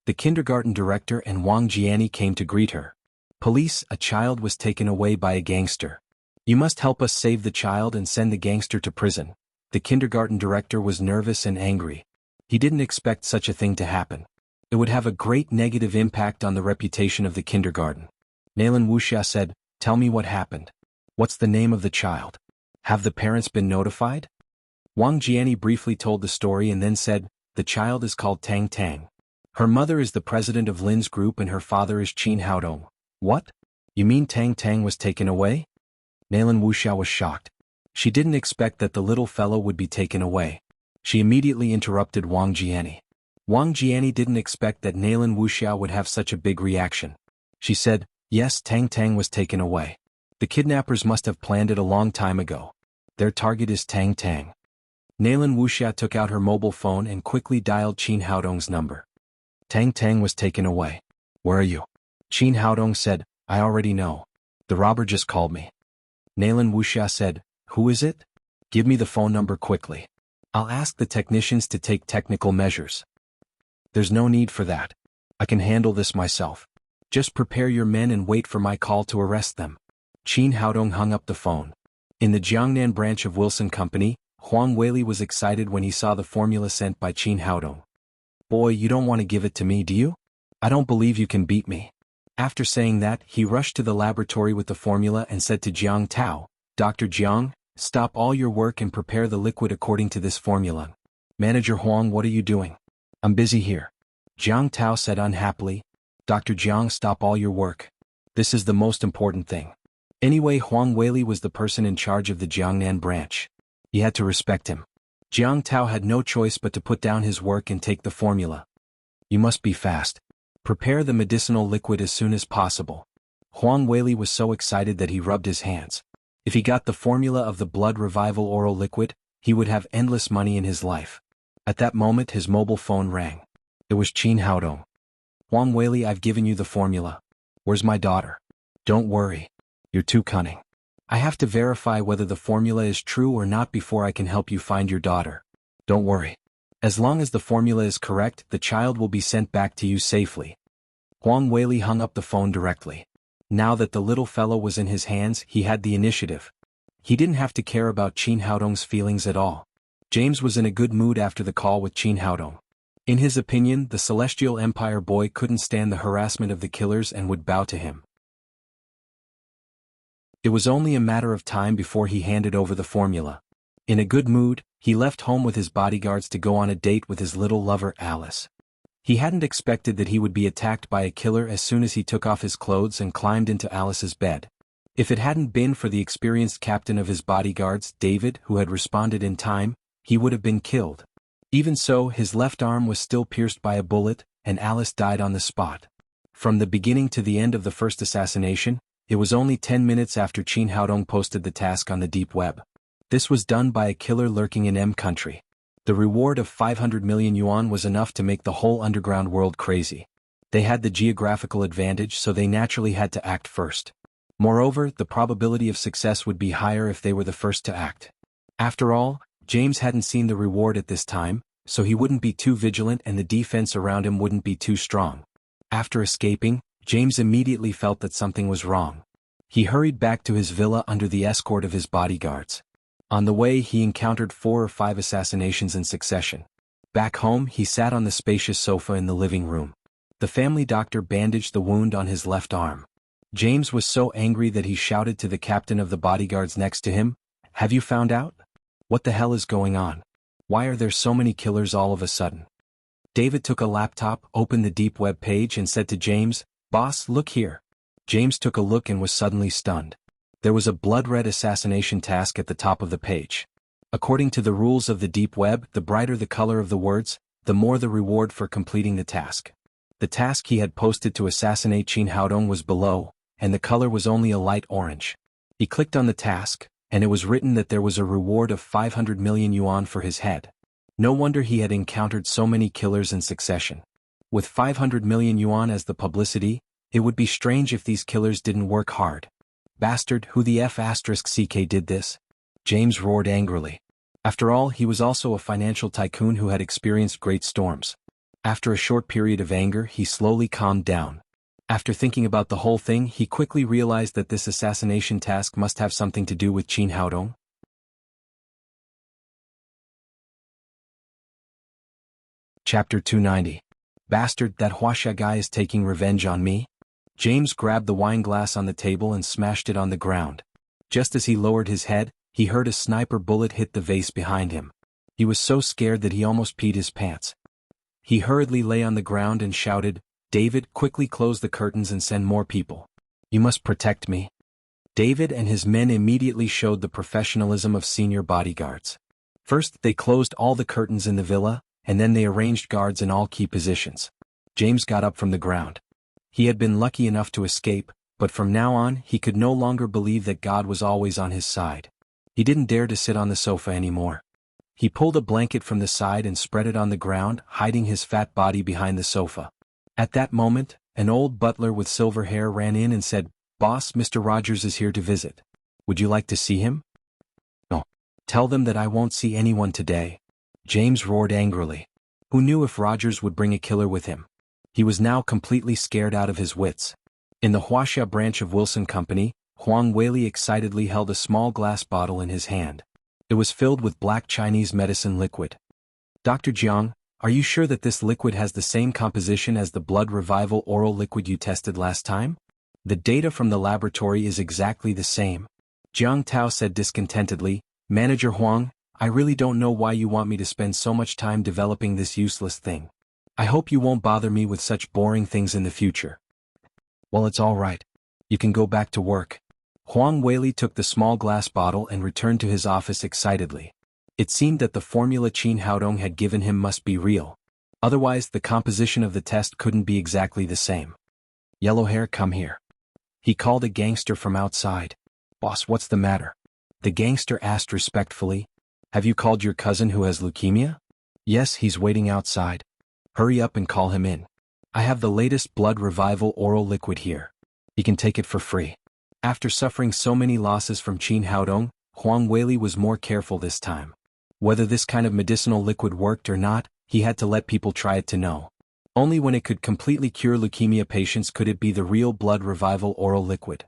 The kindergarten director and Wang Jiani came to greet her. Police, a child was taken away by a gangster. You must help us save the child and send the gangster to prison. The kindergarten director was nervous and angry. He didn't expect such a thing to happen. It would have a great negative impact on the reputation of the kindergarten. Nalan Wuxia said, "Tell me what happened. What's the name of the child? Have the parents been notified?" Wang Jiani briefly told the story and then said, "The child is called Tang Tang. Her mother is the president of Lin's group and her father is Qin Haodong." "What? You mean Tang Tang was taken away?" Nalan Wuxia was shocked. She didn't expect that the little fellow would be taken away. She immediately interrupted Wang Jiani. Wang Jiani didn't expect that Nalan Wuxia would have such a big reaction. She said, "Yes, Tang Tang was taken away. The kidnappers must have planned it a long time ago. Their target is Tang Tang." Nalan Wuxia took out her mobile phone and quickly dialed Qin Haodong's number. "Tang Tang was taken away. Where are you?" Qin Haodong said, "I already know. The robber just called me." Nalan Wuxia said, "Who is it? Give me the phone number quickly. I'll ask the technicians to take technical measures." "There's no need for that. I can handle this myself. Just prepare your men and wait for my call to arrest them." Qin Haodong hung up the phone. In the Jiangnan branch of Wilson Company, Huang Weili was excited when he saw the formula sent by Qin Haodong. "Boy, you don't want to give it to me, do you? I don't believe you can beat me." After saying that, he rushed to the laboratory with the formula and said to Jiang Tao, "Dr. Jiang, stop all your work and prepare the liquid according to this formula." "Manager Huang, what are you doing?" "I'm busy here." Jiang Tao said unhappily, "Dr. Jiang, stop all your work. This is the most important thing." Anyway, Huang Weili was the person in charge of the Jiangnan branch. He had to respect him. Jiang Tao had no choice but to put down his work and take the formula. "You must be fast. Prepare the medicinal liquid as soon as possible." Huang Weili was so excited that he rubbed his hands. If he got the formula of the blood revival oral liquid, he would have endless money in his life. At that moment his mobile phone rang. It was Qin Haodong. "Huang Weili, I've given you the formula. Where's my daughter?" "Don't worry. You're too cunning. I have to verify whether the formula is true or not before I can help you find your daughter. Don't worry. As long as the formula is correct, the child will be sent back to you safely." Huang Weili hung up the phone directly. Now that the little fellow was in his hands, he had the initiative. He didn't have to care about Qin Haodong's feelings at all. James was in a good mood after the call with Qin Haodong. In his opinion, the Celestial Empire boy couldn't stand the harassment of the killers and would bow to him. It was only a matter of time before he handed over the formula. In a good mood, he left home with his bodyguards to go on a date with his little lover Alice. He hadn't expected that he would be attacked by a killer as soon as he took off his clothes and climbed into Alice's bed. If it hadn't been for the experienced captain of his bodyguards, David, who had responded in time, he would have been killed. Even so, his left arm was still pierced by a bullet, and Alice died on the spot. From the beginning to the end of the first assassination, it was only 10 minutes after Qin Haodong posted the task on the deep web. This was done by a killer lurking in M country. The reward of 500 million yuan was enough to make the whole underground world crazy. They had the geographical advantage, so they naturally had to act first. Moreover, the probability of success would be higher if they were the first to act. After all, James hadn't seen the reward at this time, so he wouldn't be too vigilant and the defense around him wouldn't be too strong. After escaping, James immediately felt that something was wrong. He hurried back to his villa under the escort of his bodyguards. On the way, he encountered 4 or 5 assassinations in succession. Back home, he sat on the spacious sofa in the living room. The family doctor bandaged the wound on his left arm. James was so angry that he shouted to the captain of the bodyguards next to him, "Have you found out? What the hell is going on? Why are there so many killers all of a sudden?" David took a laptop, opened the deep web page and said to James, "Boss, look here." James took a look and was suddenly stunned. There was a blood-red assassination task at the top of the page. According to the rules of the deep web, the brighter the color of the words, the more the reward for completing the task. The task he had posted to assassinate Qin Haodong was below, and the color was only a light orange. He clicked on the task, and it was written that there was a reward of 500 million yuan for his head. No wonder he had encountered so many killers in succession. With 500 million yuan as the publicity, it would be strange if these killers didn't work hard. Bastard, who the F***ck did this? James roared angrily. After all, he was also a financial tycoon who had experienced great storms. After a short period of anger, he slowly calmed down. After thinking about the whole thing, he quickly realized that this assassination task must have something to do with Qin Haodong. Chapter 290. Bastard, that Wuxia guy is taking revenge on me? James grabbed the wine glass on the table and smashed it on the ground. Just as he lowered his head, he heard a sniper bullet hit the vase behind him. He was so scared that he almost peed his pants. He hurriedly lay on the ground and shouted, "David, quickly close the curtains and send more people. You must protect me." David and his men immediately showed the professionalism of senior bodyguards. First, they closed all the curtains in the villa, and then they arranged guards in all key positions. James got up from the ground. He had been lucky enough to escape, but from now on he could no longer believe that God was always on his side. He didn't dare to sit on the sofa anymore. He pulled a blanket from the side and spread it on the ground, hiding his fat body behind the sofa. At that moment, an old butler with silver hair ran in and said, "Boss, Mr. Rogers is here to visit. Would you like to see him?" "No. Tell them that I won't see anyone today." James roared angrily. Who knew if Rogers would bring a killer with him? He was now completely scared out of his wits. In the Wuxia branch of Wilson Company, Huang Weili excitedly held a small glass bottle in his hand. It was filled with black Chinese medicine liquid. "Dr. Jiang, are you sure that this liquid has the same composition as the blood revival oral liquid you tested last time? The data from the laboratory is exactly the same." Jiang Tao said discontentedly, "Manager Huang, I really don't know why you want me to spend so much time developing this useless thing. I hope you won't bother me with such boring things in the future." "Well, it's all right. You can go back to work." Huang Weili took the small glass bottle and returned to his office excitedly. It seemed that the formula Qin Haodong had given him must be real. Otherwise, the composition of the test couldn't be exactly the same. "Yellow hair, come here." He called a gangster from outside. "Boss, what's the matter?" The gangster asked respectfully. "Have you called your cousin who has leukemia?" "Yes, he's waiting outside." "Hurry up and call him in. I have the latest blood revival oral liquid here. He can take it for free." After suffering so many losses from Qin Haodong, Huang Weili was more careful this time. Whether this kind of medicinal liquid worked or not, he had to let people try it to know. Only when it could completely cure leukemia patients could it be the real blood revival oral liquid.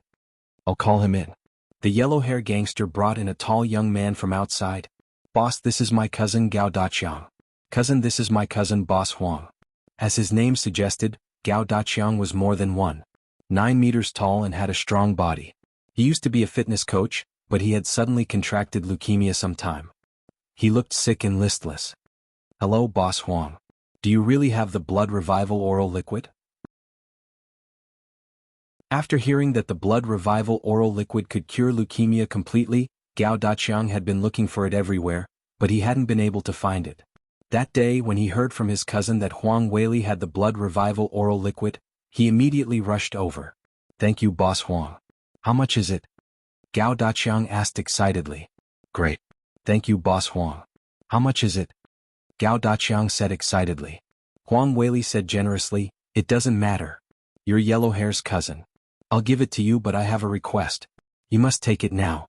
"I'll call him in." The yellow-hair gangster brought in a tall young man from outside. "Boss, this is my cousin Gao Daqiang." "Cousin, this is my cousin Boss Huang." As his name suggested, Gao Daqiang was more than 1.9 meters tall and had a strong body. He used to be a fitness coach, but he had suddenly contracted leukemia sometime. He looked sick and listless. "Hello, Boss Huang. Do you really have the blood revival oral liquid?" After hearing that the blood revival oral liquid could cure leukemia completely, Gao Daqiang had been looking for it everywhere, but he hadn't been able to find it. That day, when he heard from his cousin that Huang Weili had the blood revival oral liquid, he immediately rushed over. "Thank you, Boss Huang. How much is it?" Gao Daqiang asked excitedly. "Great. Thank you, Boss Huang. How much is it?" Gao Daqiang said excitedly. Huang Weili said generously, "It doesn't matter. You're Yellow Hair's cousin. I'll give it to you, but I have a request. You must take it now."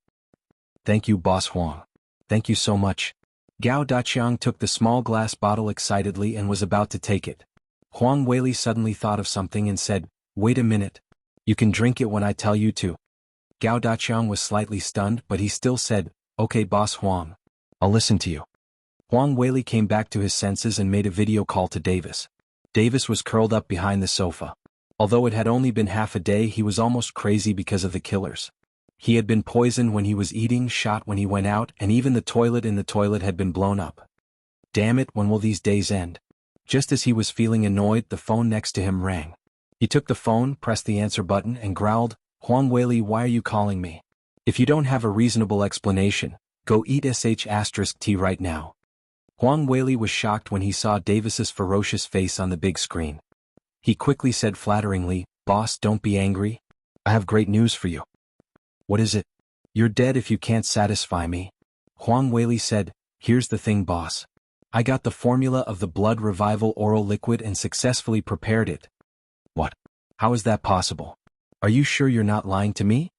"Thank you, Boss Huang. Thank you so much." Gao Daqiang took the small glass bottle excitedly and was about to take it. Huang Weili suddenly thought of something and said, "Wait a minute. You can drink it when I tell you to." Gao Daqiang was slightly stunned, but he still said, "Okay, Boss Huang. I'll listen to you." Huang Weili came back to his senses and made a video call to Davis. Davis was curled up behind the sofa. Although it had only been half a day, he was almost crazy because of the killers. He had been poisoned when he was eating, shot when he went out, and even the toilet in the toilet had been blown up. Damn it, when will these days end? Just as he was feeling annoyed, the phone next to him rang. He took the phone, pressed the answer button, and growled, "Huang Weili, why are you calling me? If you don't have a reasonable explanation, go eat sh*t right now." Huang Weili was shocked when he saw Davis's ferocious face on the big screen. He quickly said flatteringly, "Boss, don't be angry. I have great news for you." "What is it?" "You're dead if you can't satisfy me." Huang Weili said, "Here's the thing, boss. I got the formula of the blood revival oral liquid and successfully prepared it." "What? How is that possible? Are you sure you're not lying to me?"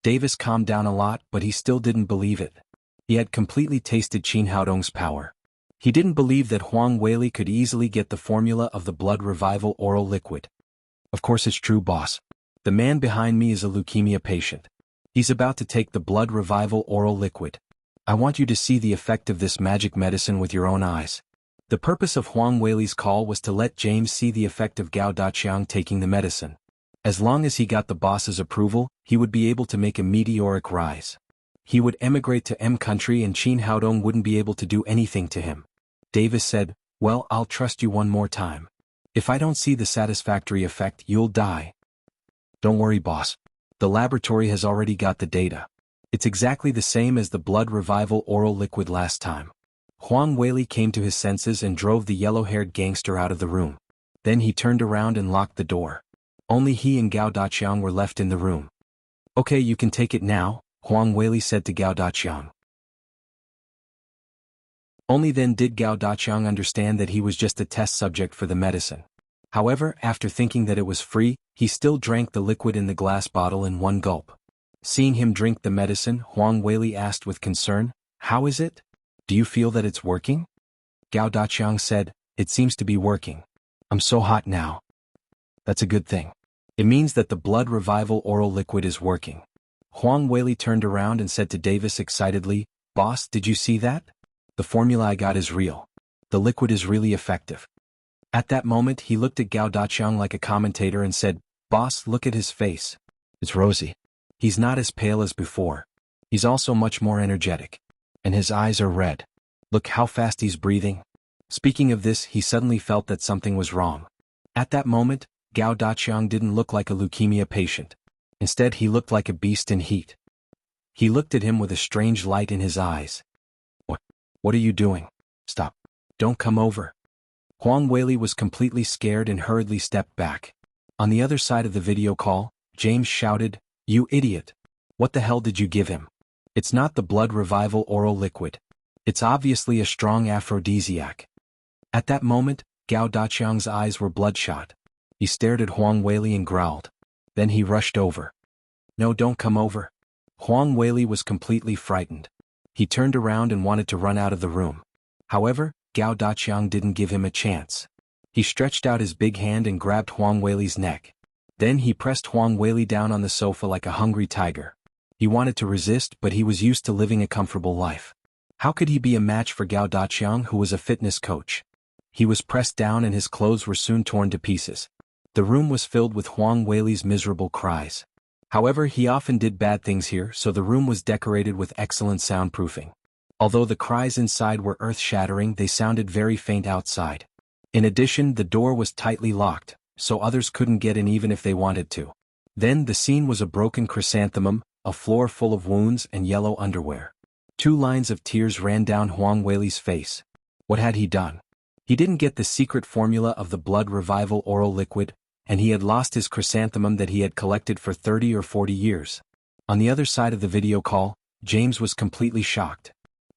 Davis calmed down a lot, but he still didn't believe it. He had completely tasted Qin Haodong's power. He didn't believe that Huang Weili could easily get the formula of the blood revival oral liquid. Of course it's true, boss. The man behind me is a leukemia patient. He's about to take the blood revival oral liquid. I want you to see the effect of this magic medicine with your own eyes. The purpose of Huang Weili's call was to let James see the effect of Gao Daqiang taking the medicine. As long as he got the boss's approval, he would be able to make a meteoric rise. He would emigrate to M country and Qin Haodong wouldn't be able to do anything to him. Davis said, "Well, I'll trust you one more time. If I don't see the satisfactory effect, you'll die." "Don't worry, boss. The laboratory has already got the data. It's exactly the same as the blood revival oral liquid last time." Huang Weili came to his senses and drove the yellow-haired gangster out of the room. Then he turned around and locked the door. Only he and Gao Daqiang were left in the room. "Okay, you can take it now," Huang Weili said to Gao Daqiang. Only then did Gao Daqiang understand that he was just a test subject for the medicine. However, after thinking that it was free, he still drank the liquid in the glass bottle in one gulp. Seeing him drink the medicine, Huang Weili asked with concern, "How is it? Do you feel that it's working?" Gao Daqiang said, "It seems to be working. I'm so hot now." "That's a good thing. It means that the blood revival oral liquid is working." Huang Weili turned around and said to Davis excitedly, "Boss, did you see that? The formula I got is real. The liquid is really effective." At that moment he looked at Gao Daqiang like a commentator and said, "Boss, look at his face. It's rosy. He's not as pale as before. He's also much more energetic. And his eyes are red. Look how fast he's breathing." Speaking of this, he suddenly felt that something was wrong. At that moment, Gao Daqiang didn't look like a leukemia patient. Instead, he looked like a beast in heat. He looked at him with a strange light in his eyes. What are you doing? Stop. Don't come over." Huang Weili was completely scared and hurriedly stepped back. On the other side of the video call, James shouted, "You idiot! What the hell did you give him? It's not the blood revival oral liquid. It's obviously a strong aphrodisiac." At that moment, Gao Daqiang's eyes were bloodshot. He stared at Huang Weili and growled. Then he rushed over. "No, don't come over." Huang Weili was completely frightened. He turned around and wanted to run out of the room. However, Gao Daqiang didn't give him a chance. He stretched out his big hand and grabbed Huang Weili's neck. Then he pressed Huang Weili down on the sofa like a hungry tiger. He wanted to resist, but he was used to living a comfortable life. How could he be a match for Gao Daqiang, who was a fitness coach? He was pressed down and his clothes were soon torn to pieces. The room was filled with Huang Weili's miserable cries. However, he often did bad things here, so the room was decorated with excellent soundproofing. Although the cries inside were earth-shattering, they sounded very faint outside. In addition, the door was tightly locked, so others couldn't get in even if they wanted to. Then the scene was a broken chrysanthemum, a floor full of wounds and yellow underwear. 2 lines of tears ran down Huang Weili's face. What had he done? He didn't get the secret formula of the blood revival oral liquid, and he had lost his chrysanthemum that he had collected for 30 or 40 years. On the other side of the video call, James was completely shocked.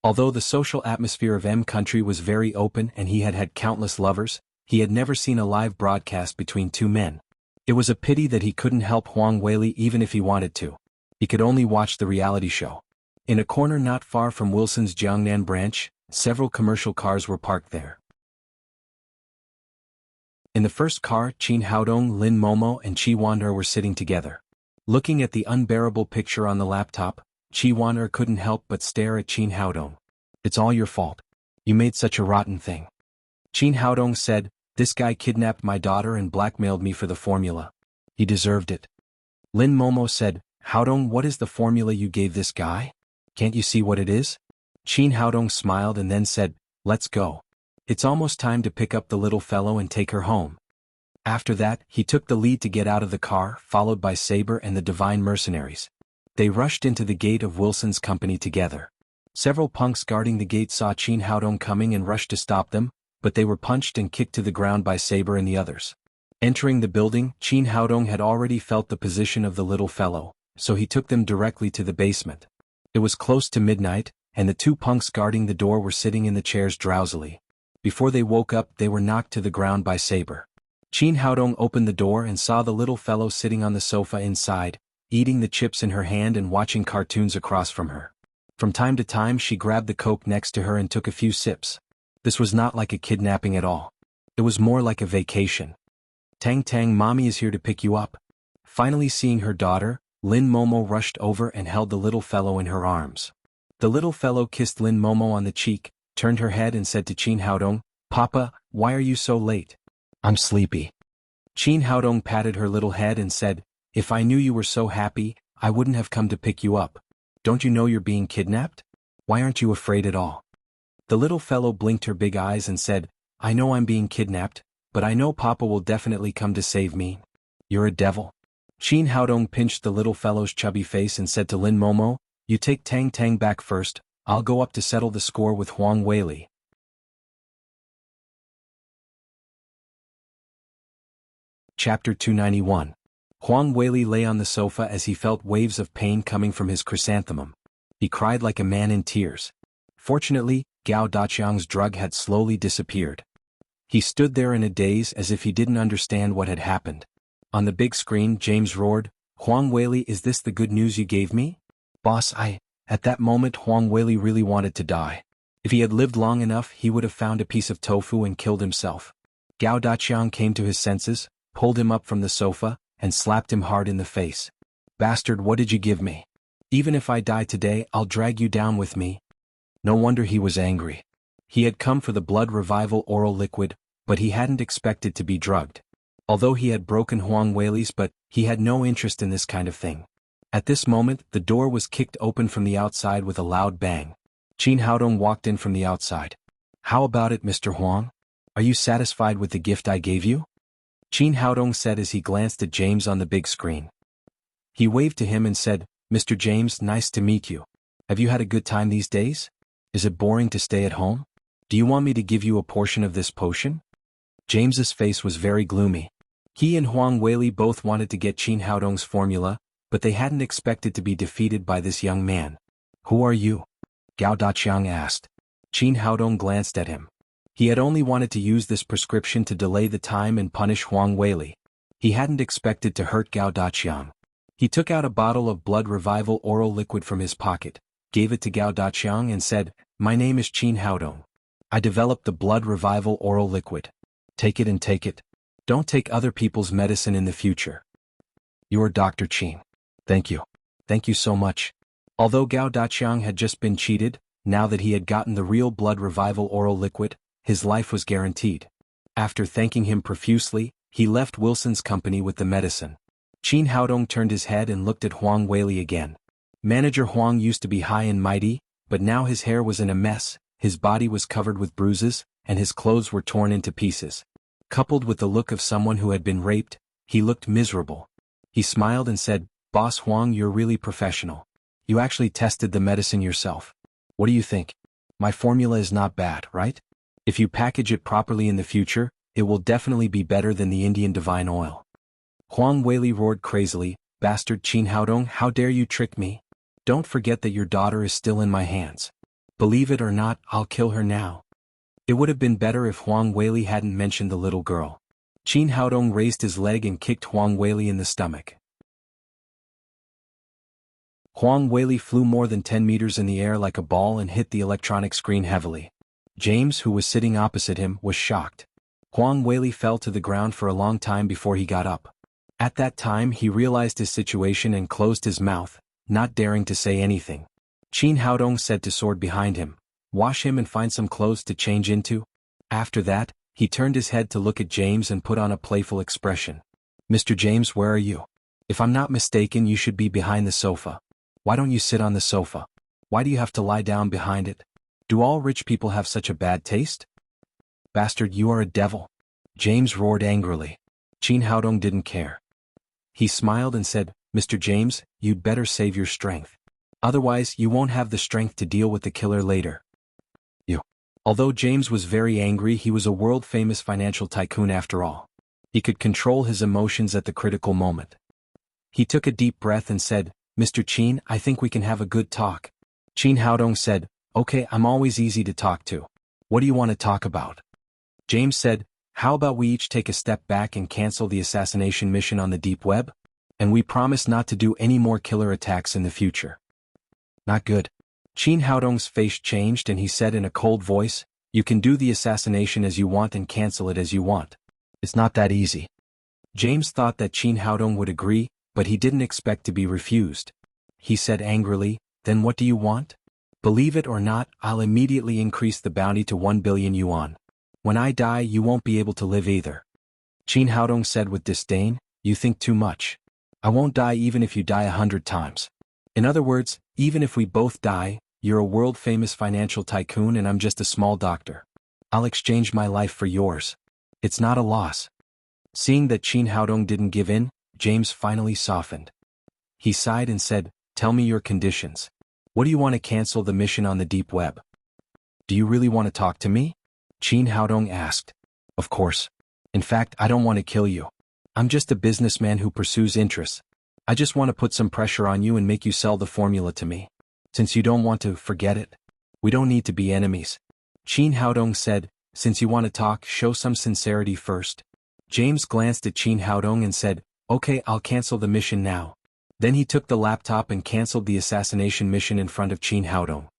Although the social atmosphere of M country was very open and he had had countless lovers, he had never seen a live broadcast between 2 men. It was a pity that he couldn't help Huang Weili even if he wanted to. He could only watch the reality show. In a corner not far from Wilson's Jiangnan branch, several commercial cars were parked there. In the first car, Qin Haodong, Lin Momo and Qi Wan'er were sitting together. Looking at the unbearable picture on the laptop, Qi Wan'er couldn't help but stare at Qin Haodong. "It's all your fault. You made such a rotten thing." Qin Haodong said, "This guy kidnapped my daughter and blackmailed me for the formula. He deserved it." Lin Momo said, "Haodong, what is the formula you gave this guy? Can't you see what it is?" Qin Haodong smiled and then said, "Let's go. It's almost time to pick up the little fellow and take her home." After that, he took the lead to get out of the car, followed by Saber and the Divine Mercenaries. They rushed into the gate of Wilson's company together. Several punks guarding the gate saw Qin Haodong coming and rushed to stop them, but they were punched and kicked to the ground by Saber and the others. Entering the building, Qin Haodong had already felt the position of the little fellow, so he took them directly to the basement. It was close to midnight, and the 2 punks guarding the door were sitting in the chairs drowsily. Before they woke up, they were knocked to the ground by Saber. Qin Haodong opened the door and saw the little fellow sitting on the sofa inside, eating the chips in her hand and watching cartoons across from her. From time to time she grabbed the Coke next to her and took a few sips. This was not like a kidnapping at all. It was more like a vacation. Tang Tang, mommy is here to pick you up. Finally seeing her daughter, Lin Momo rushed over and held the little fellow in her arms. The little fellow kissed Lin Momo on the cheek, turned her head and said to Qin Haodong, Papa, why are you so late? I'm sleepy. Qin Haodong patted her little head and said, if I knew you were so happy, I wouldn't have come to pick you up. Don't you know you're being kidnapped? Why aren't you afraid at all? The little fellow blinked her big eyes and said, I know I'm being kidnapped, but I know Papa will definitely come to save me. You're a devil. Qin Haodong pinched the little fellow's chubby face and said to Lin Momo, you take Tang Tang back first, I'll go up to settle the score with Huang Weili. Chapter 291. Huang Weili lay on the sofa as he felt waves of pain coming from his chrysanthemum. He cried like a man in tears. Fortunately, Gao Daqiang's drug had slowly disappeared. He stood there in a daze as if he didn't understand what had happened. On the big screen, James roared, Huang Weili, is this the good news you gave me? Boss, At that moment Huang Weili really wanted to die. If he had lived long enough he would have found a piece of tofu and killed himself. Gao Daqiang came to his senses, pulled him up from the sofa, and slapped him hard in the face. Bastard, what did you give me? Even if I die today, I'll drag you down with me. No wonder he was angry. He had come for the blood revival oral liquid, but he hadn't expected to be drugged. Although he had broken Huang Weili's, but he had no interest in this kind of thing. At this moment, the door was kicked open from the outside with a loud bang. Qin Haodong walked in from the outside. How about it, Mr. Huang? Are you satisfied with the gift I gave you? Qin Haodong said as he glanced at James on the big screen. He waved to him and said, Mr. James, nice to meet you. Have you had a good time these days? Is it boring to stay at home? Do you want me to give you a portion of this potion? James's face was very gloomy. He and Huang Weili both wanted to get Qin Haodong's formula, but they hadn't expected to be defeated by this young man. Who are you? Gao Daqiang asked. Qin Haodong glanced at him. He had only wanted to use this prescription to delay the time and punish Huang Weili. He hadn't expected to hurt Gao Daqiang. He took out a bottle of blood revival oral liquid from his pocket, gave it to Gao Daqiang and said, My name is Qin Haodong. I developed the blood revival oral liquid. Take it and take it. Don't take other people's medicine in the future. You're Dr. Qin. Thank you. Thank you so much. Although Gao Daqiang had just been cheated, now that he had gotten the real blood revival oral liquid, his life was guaranteed. After thanking him profusely, he left Wilson's company with the medicine. Qin Haodong turned his head and looked at Huang Weili again. Manager Huang used to be high and mighty, but now his hair was in a mess, his body was covered with bruises, and his clothes were torn into pieces. Coupled with the look of someone who had been raped, he looked miserable. He smiled and said, Boss Huang, you're really professional. You actually tested the medicine yourself. What do you think? My formula is not bad, right? If you package it properly in the future, it will definitely be better than the Indian divine oil. Huang Weili roared crazily, Bastard Qin Haodong, how dare you trick me? Don't forget that your daughter is still in my hands. Believe it or not, I'll kill her now. It would have been better if Huang Weili hadn't mentioned the little girl. Qin Haodong raised his leg and kicked Huang Weili in the stomach. Huang Weili flew more than 10 meters in the air like a ball and hit the electronic screen heavily. James, who was sitting opposite him, was shocked. Huang Weili fell to the ground for a long time before he got up. At that time he realized his situation and closed his mouth, not daring to say anything. Qin Haodong said to Sword behind him, Wash him and find some clothes to change into. After that, he turned his head to look at James and put on a playful expression. Mr. James, where are you? If I'm not mistaken, you should be behind the sofa. Why don't you sit on the sofa? Why do you have to lie down behind it? Do all rich people have such a bad taste? Bastard, you are a devil. James roared angrily. Qin Haodong didn't care. He smiled and said, Mr. James, you'd better save your strength. Otherwise, you won't have the strength to deal with the killer later. Although James was very angry, he was a world-famous financial tycoon after all. He could control his emotions at the critical moment. He took a deep breath and said, Mr. Qin, I think we can have a good talk. Qin Haodong said, Okay, I'm always easy to talk to. What do you want to talk about? James said, How about we each take a step back and cancel the assassination mission on the deep web? And we promise not to do any more killer attacks in the future. Not good. Qin Haodong's face changed and he said in a cold voice, You can do the assassination as you want and cancel it as you want. It's not that easy. James thought that Qin Haodong would agree, but he didn't expect to be refused. He said angrily, "Then what do you want? Believe it or not, I'll immediately increase the bounty to 1 billion yuan. When I die you won't be able to live either." Qin Haodong said with disdain, "You think too much. I won't die even if you die 100 times. In other words, even if we both die, you're a world-famous financial tycoon and I'm just a small doctor. I'll exchange my life for yours. It's not a loss." Seeing that Qin Haodong didn't give in, James finally softened. He sighed and said, "Tell me your conditions. What do you want to cancel the mission on the deep web?" "Do you really want to talk to me?" Qin Haodong asked. "Of course. In fact, I don't want to kill you. I'm just a businessman who pursues interests. I just want to put some pressure on you and make you sell the formula to me. Since you don't want to, forget it. We don't need to be enemies." Qin Haodong said, "Since you want to talk, show some sincerity first." James glanced at Qin Haodong and said, "Okay, I'll cancel the mission now." Then he took the laptop and cancelled the assassination mission in front of Qin Haodong.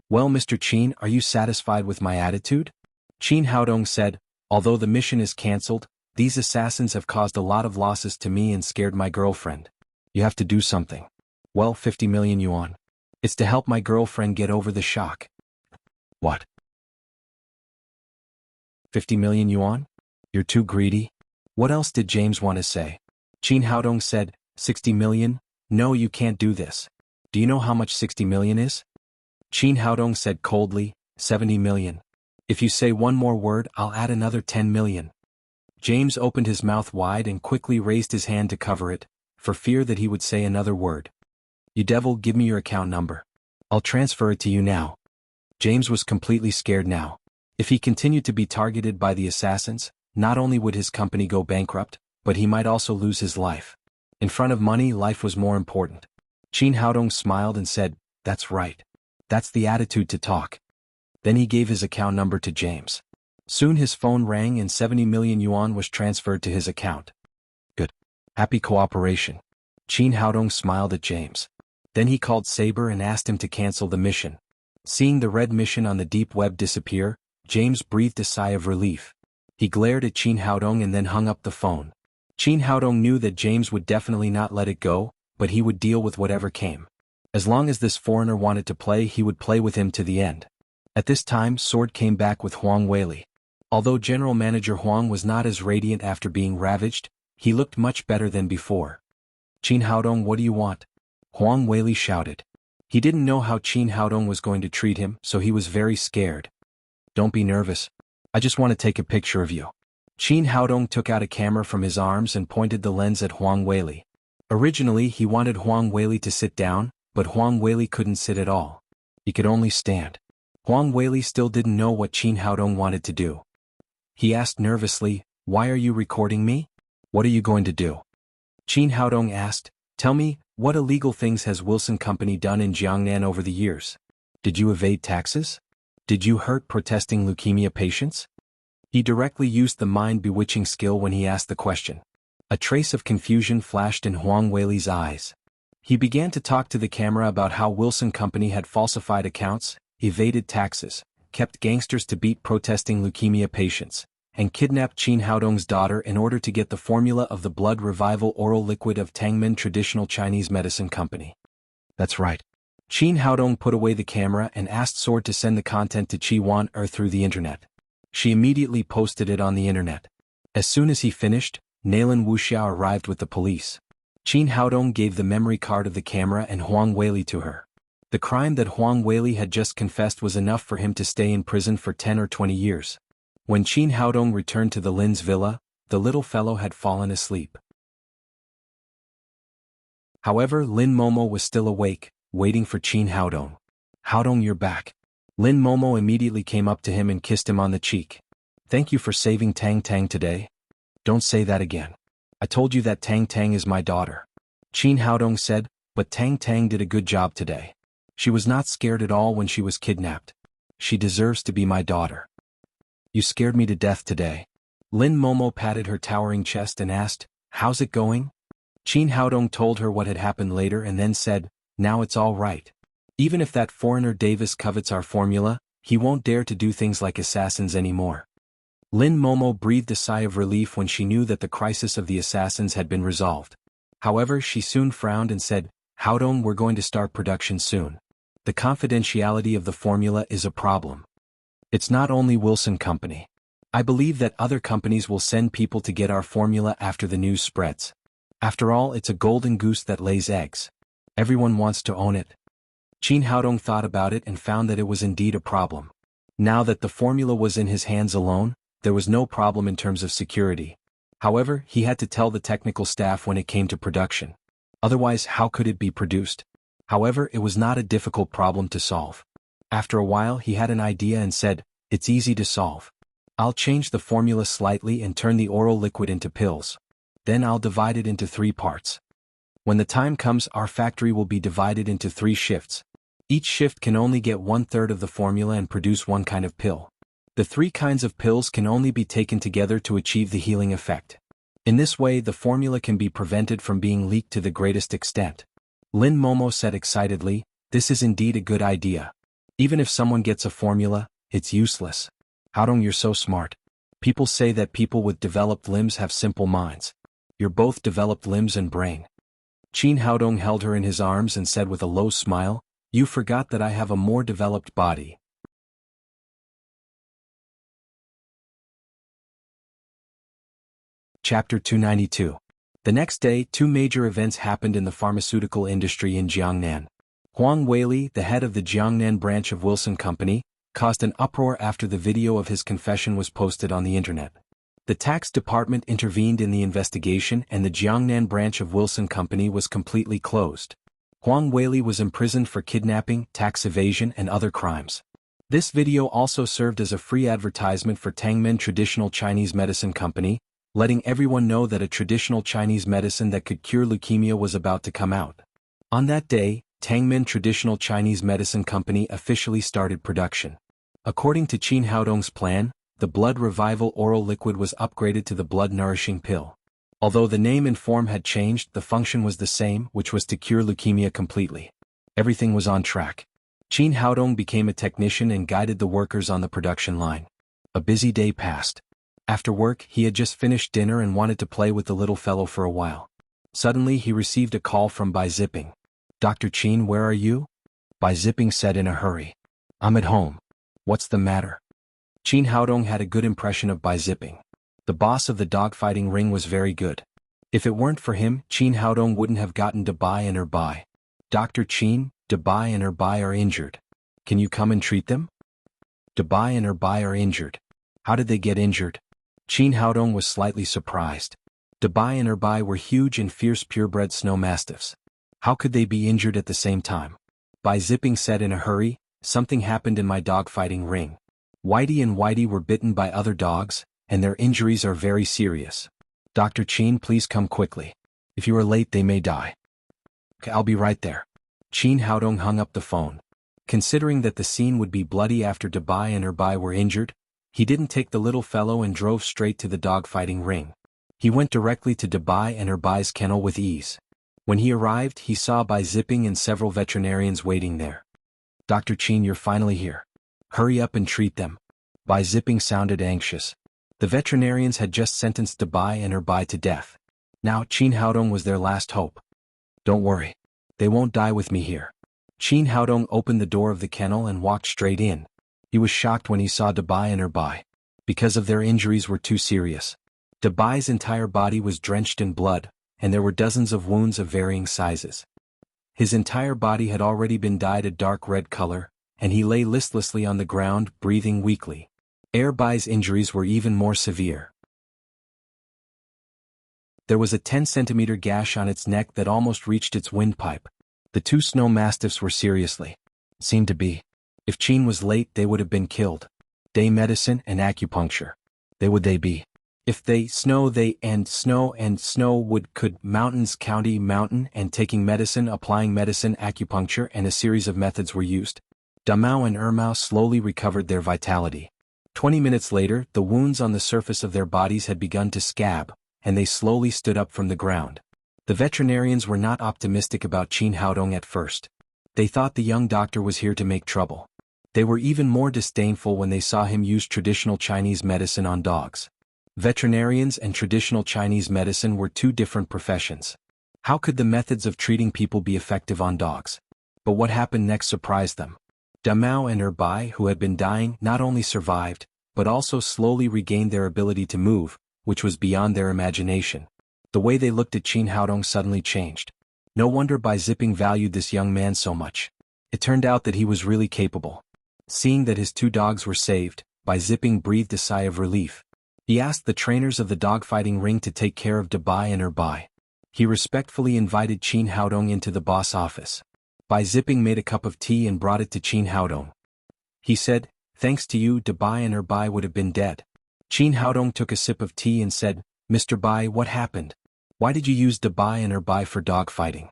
"Well, Mr. Qin, are you satisfied with my attitude?" Qin Haodong said, "Although the mission is cancelled, these assassins have caused a lot of losses to me and scared my girlfriend. You have to do something." "Well, 50 million yuan. It's to help my girlfriend get over the shock." "What? 50 million yuan? You're too greedy." What else did James want to say? Qin Haodong said, 60 million? No, you can't do this. Do you know how much 60 million is? Qin Haodong said coldly, 70 million. If you say one more word, I'll add another 10 million. James opened his mouth wide and quickly raised his hand to cover it, for fear that he would say another word. "You devil, give me your account number. I'll transfer it to you now." James was completely scared now. If he continued to be targeted by the assassins, not only would his company go bankrupt, but he might also lose his life. In front of money, life was more important. Qin Haodong smiled and said, "That's right. That's the attitude to talk." Then he gave his account number to James. Soon his phone rang and 70 million yuan was transferred to his account. "Good. Happy cooperation." Qin Haodong smiled at James. Then he called Saber and asked him to cancel the mission. Seeing the red mission on the deep web disappear, James breathed a sigh of relief. He glared at Qin Haodong and then hung up the phone. Qin Haodong knew that James would definitely not let it go, but he would deal with whatever came. As long as this foreigner wanted to play, he would play with him to the end. At this time, Sword came back with Huang Weili. Although General Manager Huang was not as radiant after being ravaged, he looked much better than before. "Qin Haodong, what do you want?" Huang Weili shouted. He didn't know how Qin Haodong was going to treat him, so he was very scared. "Don't be nervous. I just want to take a picture of you." Qin Haodong took out a camera from his arms and pointed the lens at Huang Weili. Originally he wanted Huang Weili to sit down, but Huang Weili couldn't sit at all. He could only stand. Huang Weili still didn't know what Qin Haodong wanted to do. He asked nervously, "Why are you recording me? What are you going to do?" Qin Haodong asked, "Tell me, what illegal things has Wilson Company done in Jiangnan over the years? Did you evade taxes? Did you hurt protesting leukemia patients?" He directly used the mind-bewitching skill when he asked the question. A trace of confusion flashed in Huang Weili's eyes. He began to talk to the camera about how Wilson Company had falsified accounts, evaded taxes, kept gangsters to beat protesting leukemia patients, and kidnapped Qin Haodong's daughter in order to get the formula of the blood revival oral liquid of Tangmen Traditional Chinese Medicine Company. "That's right." Qin Haodong put away the camera and asked Sword to send the content to Qi Wan through the internet. She immediately posted it on the internet. As soon as he finished, Nalan Wuxia arrived with the police. Qin Haodong gave the memory card of the camera and Huang Weili to her. The crime that Huang Weili had just confessed was enough for him to stay in prison for 10 or 20 years. When Qin Haodong returned to the Lin's villa, the little fellow had fallen asleep. However, Lin Momo was still awake, waiting for Qin Haodong. "Haodong, you're back." Lin Momo immediately came up to him and kissed him on the cheek. "Thank you for saving Tang Tang today." "Don't say that again. I told you that Tang Tang is my daughter." Qin Haodong said, "But Tang Tang did a good job today. She was not scared at all when she was kidnapped. She deserves to be my daughter." "You scared me to death today." Lin Momo patted her towering chest and asked, "How's it going?" Qin Haodong told her what had happened later and then said, "Now it's all right. Even if that foreigner Davis covets our formula, he won't dare to do things like assassins anymore." Lin Momo breathed a sigh of relief when she knew that the crisis of the assassins had been resolved. However, she soon frowned and said, "Haodong, we're going to start production soon. The confidentiality of the formula is a problem. It's not only Wilson Company. I believe that other companies will send people to get our formula after the news spreads. After all, it's a golden goose that lays eggs. Everyone wants to own it." Qin Haodong thought about it and found that it was indeed a problem. Now that the formula was in his hands alone, there was no problem in terms of security. However, he had to tell the technical staff when it came to production. Otherwise, how could it be produced? However, it was not a difficult problem to solve. After a while, he had an idea and said, "It's easy to solve. I'll change the formula slightly and turn the oral liquid into pills. Then I'll divide it into 3 parts. When the time comes, our factory will be divided into 3 shifts. Each shift can only get 1/3 of the formula and produce 1 kind of pill. The 3 kinds of pills can only be taken together to achieve the healing effect. In this way, the formula can be prevented from being leaked to the greatest extent." Lin Momo said excitedly, "This is indeed a good idea. Even if someone gets a formula, it's useless. Haodong, you're so smart. People say that people with developed limbs have simple minds. You're both developed limbs and brain." Qin Haodong held her in his arms and said with a low smile, "You forgot that I have a more developed body." Chapter 292. The next day, 2 major events happened in the pharmaceutical industry in Jiangnan. Huang Weili, the head of the Jiangnan branch of Wilson Company, caused an uproar after the video of his confession was posted on the internet. The tax department intervened in the investigation and the Jiangnan branch of Wilson Company was completely closed. Huang Weili was imprisoned for kidnapping, tax evasion and other crimes. This video also served as a free advertisement for Tangmen Traditional Chinese Medicine Company, letting everyone know that a traditional Chinese medicine that could cure leukemia was about to come out. On that day, Tangmen Traditional Chinese Medicine Company officially started production. According to Qin Haodong's plan, the blood revival oral liquid was upgraded to the blood nourishing pill. Although the name and form had changed, the function was the same, which was to cure leukemia completely. Everything was on track. Qin Haodong became a technician and guided the workers on the production line. A busy day passed. After work, he had just finished dinner and wanted to play with the little fellow for a while. Suddenly, he received a call from Bai Zipping. "Dr. Qin, where are you?" Bai Zipping said in a hurry. "I'm at home. What's the matter?" Qin Haodong had a good impression of Bai Zipping. The boss of the dogfighting ring was very good. If it weren't for him, Qin Haodong wouldn't have gotten Dabai and Erbai. "Dr. Qin, Dabai and Erbai are injured. Can you come and treat them?" "Dabai and Erbai are injured. How did they get injured?" Qin Haodong was slightly surprised. Dabai and Erbai were huge and fierce purebred snow mastiffs. How could they be injured at the same time? Bai Zipping said in a hurry, "Something happened in my dogfighting ring. Whitey and Whitey were bitten by other dogs, and their injuries are very serious. Dr. Qin, please come quickly. If you are late, they may die." "Okay, I'll be right there." Qin Haodong hung up the phone. Considering that the scene would be bloody after Dabai and Erbai were injured, he didn't take the little fellow and drove straight to the dogfighting ring. He went directly to Dabai and Erbai's kennel with ease. When he arrived, he saw Bai Zipping and several veterinarians waiting there. "Dr. Qin, you're finally here. Hurry up and treat them." Bai Zipping sounded anxious. The veterinarians had just sentenced Dabai and Erbai to death. Now Qin Haodong was their last hope. "Don't worry. They won't die with me here." Qin Haodong opened the door of the kennel and walked straight in. He was shocked when he saw Dabai and Erbai. Because of their injuries were too serious. Dabai's entire body was drenched in blood, and there were dozens of wounds of varying sizes. His entire body had already been dyed a dark red color, and he lay listlessly on the ground, breathing weakly. Erbai's injuries were even more severe. There was a 10-centimeter gash on its neck that almost reached its windpipe. The 2 snow mastiffs were seriously. Seemed to be. If Qin was late, they would have been killed. Day medicine and acupuncture. They be. If they snow and snow would could mountains county mountain and taking medicine applying medicine acupuncture and a series of methods were used. Damao and Ermao slowly recovered their vitality. 20 minutes later, the wounds on the surface of their bodies had begun to scab, and they slowly stood up from the ground. The veterinarians were not optimistic about Qin Haodong at first. They thought the young doctor was here to make trouble. They were even more disdainful when they saw him use traditional Chinese medicine on dogs. Veterinarians and traditional Chinese medicine were two different professions. How could the methods of treating people be effective on dogs? But what happened next surprised them. Damao and Erbai, who had been dying, not only survived, but also slowly regained their ability to move, which was beyond their imagination. The way they looked at Qin Haodong suddenly changed. No wonder Bai Zipping valued this young man so much. It turned out that he was really capable. Seeing that his two dogs were saved, Bai Zipping breathed a sigh of relief. He asked the trainers of the dogfighting ring to take care of Dabai and Erbai. He respectfully invited Qin Haodong into the boss office. Bai Zipping made a cup of tea and brought it to Qin Haodong. He said, "Thanks to you, Dabai and Erbai would have been dead." Qin Haodong took a sip of tea and said, "Mr. Bai, what happened? Why did you use Dabai and Erbai for dogfighting?"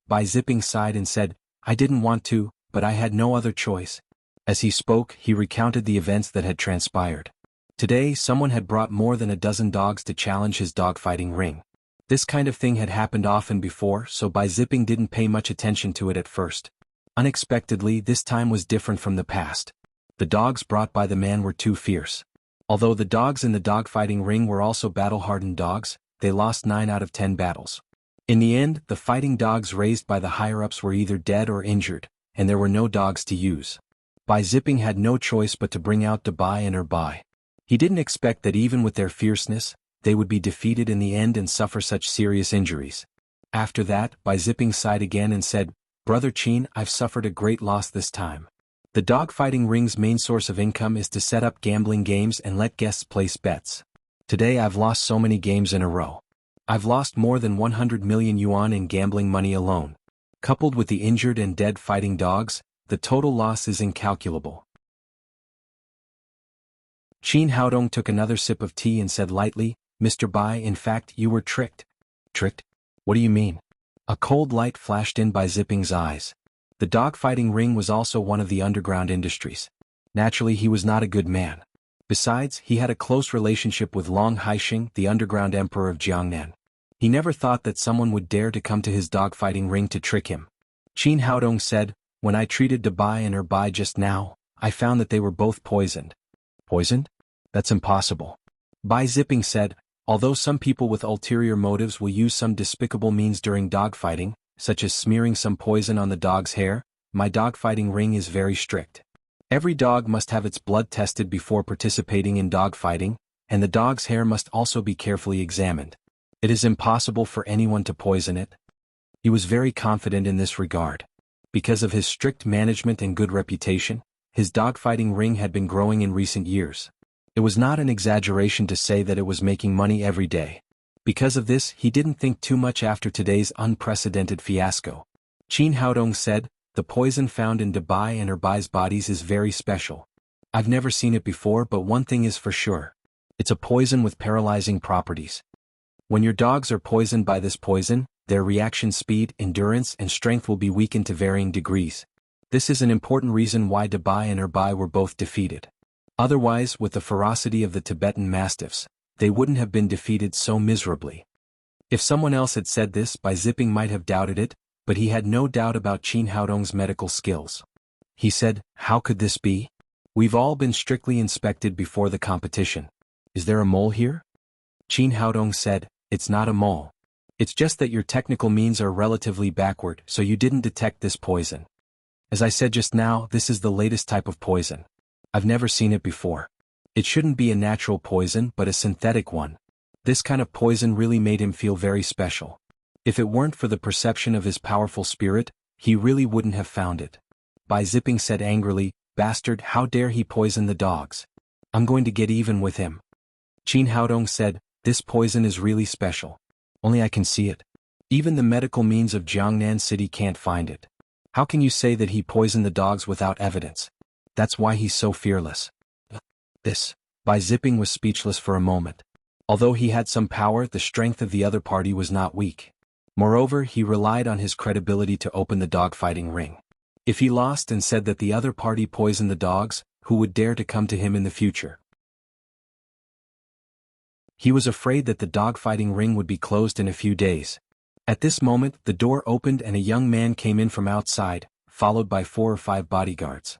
Bai Zipping sighed and said, "I didn't want to, but I had no other choice." As he spoke, he recounted the events that had transpired. Today, someone had brought more than a dozen dogs to challenge his dogfighting ring. This kind of thing had happened often before, so Bai Zipping didn't pay much attention to it at first. Unexpectedly, this time was different from the past. The dogs brought by the man were too fierce. Although the dogs in the dogfighting ring were also battle-hardened dogs, they lost 9 out of 10 battles. In the end, the fighting dogs raised by the higher-ups were either dead or injured, and there were no dogs to use. Bai Zipping had no choice but to bring out Dabai and Erbai. He didn't expect that even with their fierceness, they would be defeated in the end and suffer such serious injuries. After that, Bai Zipping sighed again and said, "Brother Qin, I've suffered a great loss this time. The dogfighting ring's main source of income is to set up gambling games and let guests place bets. Today I've lost so many games in a row. I've lost more than 100 million yuan in gambling money alone. Coupled with the injured and dead fighting dogs, the total loss is incalculable." Qin Haodong took another sip of tea and said lightly, "Mr. Bai, in fact, you were tricked." "Tricked? What do you mean?" A cold light flashed in Bai Zipping's eyes. The dogfighting ring was also one of the underground industries. Naturally, he was not a good man. Besides, he had a close relationship with Long Haixing, the underground emperor of Jiangnan. He never thought that someone would dare to come to his dogfighting ring to trick him. Qin Haodong said, "When I treated Dabai and Erbai just now, I found that they were both poisoned." "Poisoned? That's impossible." Bai Zipping said, "Although some people with ulterior motives will use some despicable means during dogfighting, such as smearing some poison on the dog's hair, my dogfighting ring is very strict. Every dog must have its blood tested before participating in dogfighting, and the dog's hair must also be carefully examined. It is impossible for anyone to poison it." He was very confident in this regard. Because of his strict management and good reputation, his dogfighting ring had been growing in recent years. It was not an exaggeration to say that it was making money every day. Because of this, he didn't think too much after today's unprecedented fiasco. Qin Haodong said, "The poison found in Dabai and Erbai's bodies is very special. I've never seen it before, but one thing is for sure. It's a poison with paralyzing properties. When your dogs are poisoned by this poison, their reaction speed, endurance, and strength will be weakened to varying degrees. This is an important reason why Dabai and Erbai were both defeated. Otherwise, with the ferocity of the Tibetan Mastiffs, they wouldn't have been defeated so miserably." If someone else had said this, Bai Zipping might have doubted it, but he had no doubt about Qin Haodong's medical skills. He said, "How could this be? We've all been strictly inspected before the competition. Is there a mole here?" Qin Haodong said, "It's not a mole. It's just that your technical means are relatively backward, so you didn't detect this poison. As I said just now, this is the latest type of poison. I've never seen it before. It shouldn't be a natural poison but a synthetic one. This kind of poison really made him feel very special. If it weren't for the perception of his powerful spirit, he really wouldn't have found it." Bai Zipping said angrily, "Bastard, how dare he poison the dogs? I'm going to get even with him." Qin Haodong said, "This poison is really special. Only I can see it. Even the medical means of Jiangnan City can't find it. How can you say that he poisoned the dogs without evidence? That's why he's so fearless." Bai Zipping was speechless for a moment. Although he had some power, the strength of the other party was not weak. Moreover, he relied on his credibility to open the dogfighting ring. If he lost and said that the other party poisoned the dogs, who would dare to come to him in the future? He was afraid that the dogfighting ring would be closed in a few days. At this moment, the door opened and a young man came in from outside, followed by 4 or 5 bodyguards.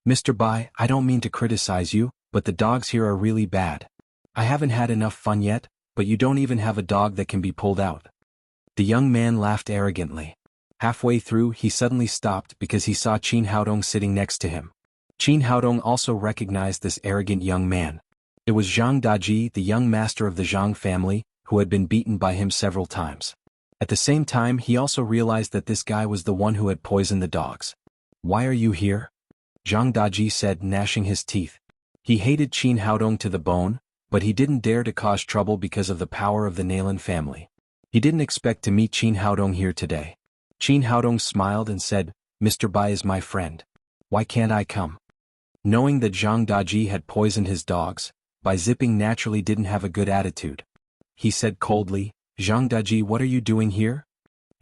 Mr. Bai, I don't mean to criticize you, but the dogs here are really bad. I haven't had enough fun yet, but you don't even have a dog that can be pulled out. The young man laughed arrogantly. Halfway through, he suddenly stopped because he saw Qin Haodong sitting next to him. Qin Haodong also recognized this arrogant young man. It was Zhang Daji, the young master of the Zhang family, who had been beaten by him several times. At the same time, he also realized that this guy was the one who had poisoned the dogs. Why are you here? Zhang Daji said, gnashing his teeth. He hated Qin Haodong to the bone, but he didn't dare to cause trouble because of the power of the Nailan family. He didn't expect to meet Qin Haodong here today. Qin Haodong smiled and said, Mr. Bai is my friend. Why can't I come? Knowing that Zhang Daji had poisoned his dogs, Bai Zipping naturally didn't have a good attitude. He said coldly, Zhang Daji, what are you doing here?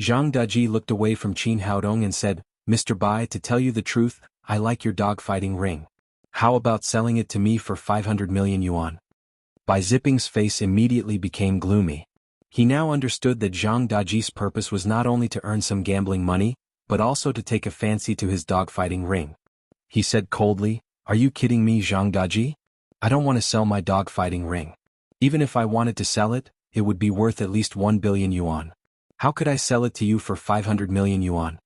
Zhang Daji looked away from Qin Haodong and said, Mr. Bai, to tell you the truth, I like your dogfighting ring. How about selling it to me for 500 million yuan? Bai Zipping's face immediately became gloomy. He now understood that Zhang Daji's purpose was not only to earn some gambling money, but also to take a fancy to his dogfighting ring. He said coldly, Are you kidding me, Zhang Daji? I don't want to sell my dogfighting ring. Even if I wanted to sell it, it would be worth at least 1 billion yuan. How could I sell it to you for 500 million yuan?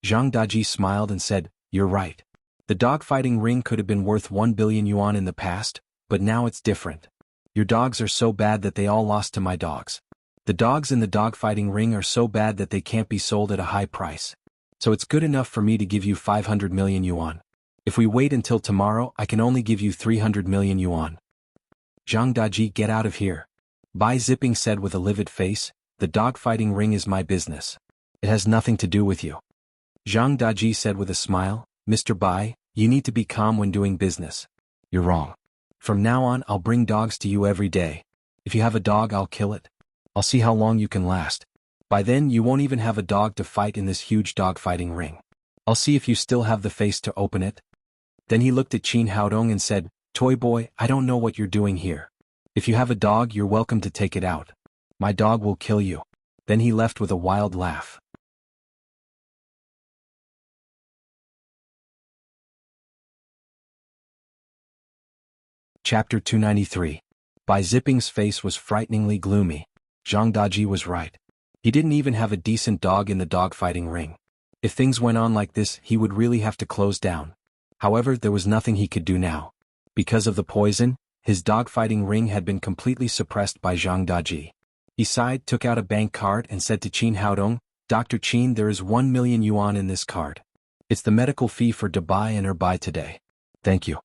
Zhang Daji smiled and said, You're right. The dogfighting ring could have been worth 1 billion yuan in the past, but now it's different. Your dogs are so bad that they all lost to my dogs. The dogs in the dogfighting ring are so bad that they can't be sold at a high price. So it's good enough for me to give you 500 million yuan. If we wait until tomorrow, I can only give you 300 million yuan. Zhang Daji, get out of here. Bai Zipping said with a livid face, The dogfighting ring is my business. It has nothing to do with you. Zhang Daji said with a smile, Mr. Bai, you need to be calm when doing business. You're wrong. From now on, I'll bring dogs to you every day. If you have a dog, I'll kill it. I'll see how long you can last. By then, you won't even have a dog to fight in this huge dogfighting ring. I'll see if you still have the face to open it. Then he looked at Qin Haodong and said, Toy boy, I don't know what you're doing here. If you have a dog, you're welcome to take it out. My dog will kill you. Then he left with a wild laugh. Chapter 293. Bai Zipping's face was frighteningly gloomy. Zhang Daji was right. He didn't even have a decent dog in the dogfighting ring. If things went on like this, he would really have to close down. However, there was nothing he could do now. Because of the poison, his dogfighting ring had been completely suppressed by Zhang Daji. He sighed, took out a bank card and said to Qin Haodong, Dr. Qin, there is 1 million yuan in this card. It's the medical fee for Bai and Bai today. Thank you.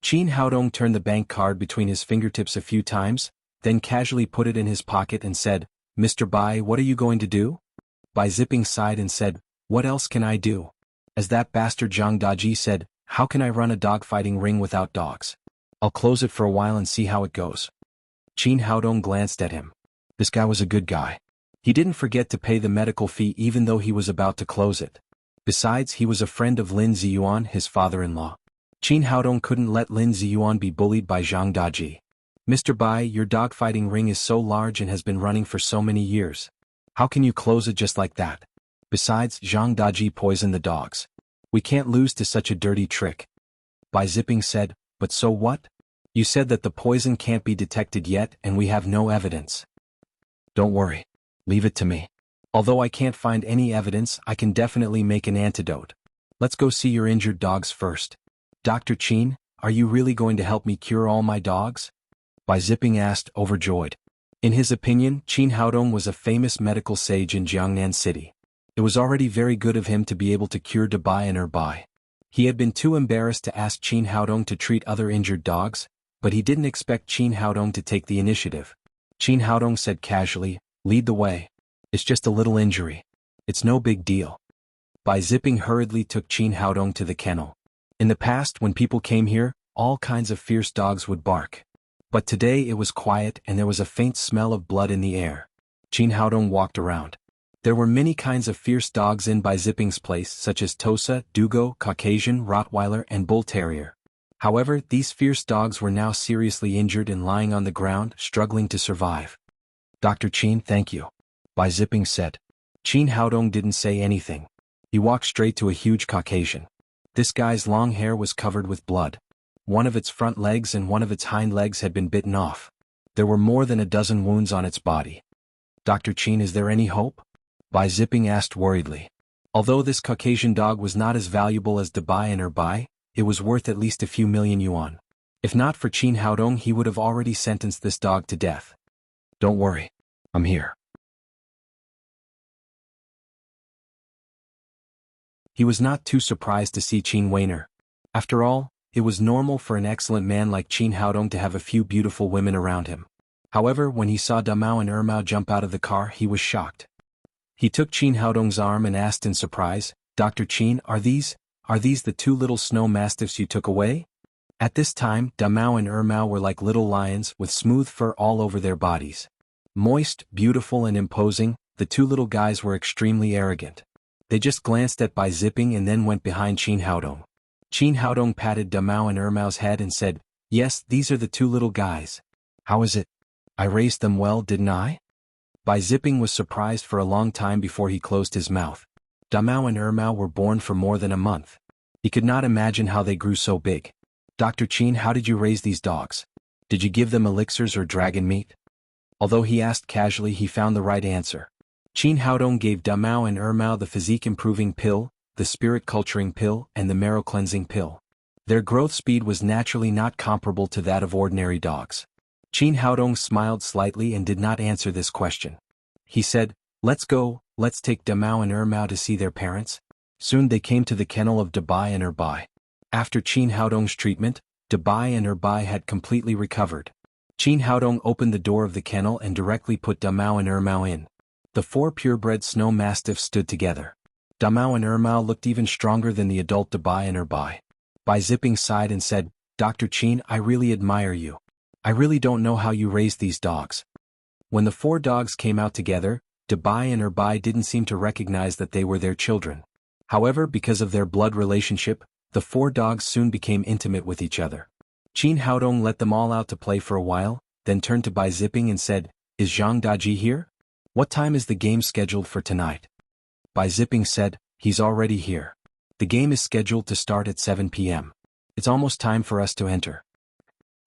Qin Haodong turned the bank card between his fingertips a few times, then casually put it in his pocket and said, Mr. Bai, what are you going to do? Bai Zipping sighed and said, What else can I do? As that bastard Zhang Daji said, How can I run a dogfighting ring without dogs? I'll close it for a while and see how it goes. Qin Haodong glanced at him. This guy was a good guy. He didn't forget to pay the medical fee even though he was about to close it. Besides, he was a friend of Lin Ziyuan, his father-in-law. Qin Haodong couldn't let Lin Ziyuan be bullied by Zhang Daji. Mr. Bai, your dogfighting ring is so large and has been running for so many years. How can you close it just like that? Besides, Zhang Daji poisoned the dogs. We can't lose to such a dirty trick. Bai Zipping said, But so what? You said that the poison can't be detected yet and we have no evidence. Don't worry. Leave it to me. Although I can't find any evidence, I can definitely make an antidote. Let's go see your injured dogs first. Dr. Qin, are you really going to help me cure all my dogs? Bai Zipping asked, overjoyed. In his opinion, Qin Haodong was a famous medical sage in Jiangnan City. It was already very good of him to be able to cure Bai and Bai. He had been too embarrassed to ask Qin Haodong to treat other injured dogs, but he didn't expect Qin Haodong to take the initiative. Qin Haodong said casually, Lead the way. It's just a little injury. It's no big deal. Bai Zipping hurriedly took Qin Haodong to the kennel. In the past, when people came here, all kinds of fierce dogs would bark. But today it was quiet and there was a faint smell of blood in the air. Qin Haodong walked around. There were many kinds of fierce dogs in Bai Zipping's place, such as Tosa, Dugo, Caucasian, Rottweiler, and Bull Terrier. However, these fierce dogs were now seriously injured and lying on the ground, struggling to survive. Dr. Qin, thank you. Bai Zipping said. Qin Haodong didn't say anything. He walked straight to a huge Caucasian. This guy's long hair was covered with blood. One of its front legs and one of its hind legs had been bitten off. There were more than a dozen wounds on its body. Dr. Qin, is there any hope? Bai Zipping asked worriedly. Although this Caucasian dog was not as valuable as Dabai and Erbai, it was worth at least a few million yuan. If not for Qin Haodong, he would have already sentenced this dog to death. Don't worry. I'm here. He was not too surprised to see Qin Weiner. After all, it was normal for an excellent man like Qin Haodong to have a few beautiful women around him. However, when he saw Damao and Ermao jump out of the car, he was shocked. He took Qin Haodong's arm and asked in surprise, "Dr. Qin, are these the two little snow mastiffs you took away?" At this time, Damao and Ermao were like little lions with smooth fur all over their bodies. Moist, beautiful and imposing, the two little guys were extremely arrogant. They just glanced at Bai Zipping and then went behind Qin Haodong. Qin Haodong patted Damao and Ermao's head and said, "Yes, these are the two little guys. How is it? I raised them well, didn't I?" Bai Zipping was surprised for a long time before he closed his mouth. Damao and Ermao were born for more than a month. He could not imagine how they grew so big. "Dr. Qin, how did you raise these dogs? Did you give them elixirs or dragon meat?" Although he asked casually, he found the right answer. Qin Haodong gave Damao and Ermao the physique-improving pill, the spirit-culturing pill, and the marrow-cleansing pill. Their growth speed was naturally not comparable to that of ordinary dogs. Qin Haodong smiled slightly and did not answer this question. He said, "Let's go, let's take Damao and Ermao to see their parents." Soon they came to the kennel of Dabai and Erbai. After Qin Haodong's treatment, Dabai and Erbai had completely recovered. Qin Haodong opened the door of the kennel and directly put Damao and Ermao in. The four purebred snow mastiffs stood together. Damao and Ermao looked even stronger than the adult Dabai and Erbai. Bai Zipping sighed and said, "Dr. Qin, I really admire you. I really don't know how you raised these dogs." When the four dogs came out together, Dabai and Erbai didn't seem to recognize that they were their children. However, because of their blood relationship, the four dogs soon became intimate with each other. Qin Haodong let them all out to play for a while, then turned to Bai Zipping and said, "Is Zhang Daji here? What time is the game scheduled for tonight?" Bai Zipping said, "He's already here. The game is scheduled to start at 7 p.m. It's almost time for us to enter."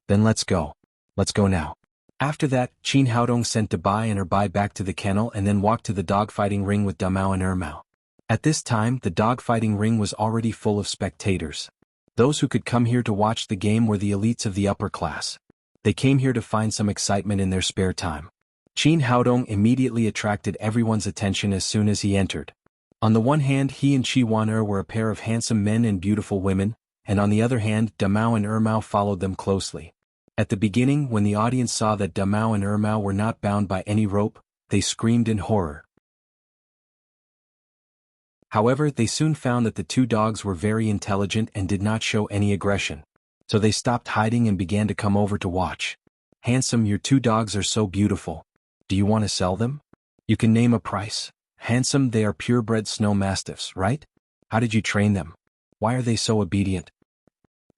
"Then let's go. Let's go now." After that, Qin Haodong sent Dabai and Erbai back to the kennel and then walked to the dogfighting ring with Damao and Ermao. At this time, the dogfighting ring was already full of spectators. Those who could come here to watch the game were the elites of the upper class. They came here to find some excitement in their spare time. Qin Haodong immediately attracted everyone's attention as soon as he entered. On the one hand, he and Qi Wan were a pair of handsome men and beautiful women, and on the other hand, Damao and Ermao followed them closely. At the beginning, when the audience saw that Damao and Ermao were not bound by any rope, they screamed in horror. However, they soon found that the two dogs were very intelligent and did not show any aggression. So they stopped hiding and began to come over to watch. "Handsome, your two dogs are so beautiful. Do you want to sell them? You can name a price." "Handsome, they are purebred snow mastiffs, right? How did you train them? Why are they so obedient?"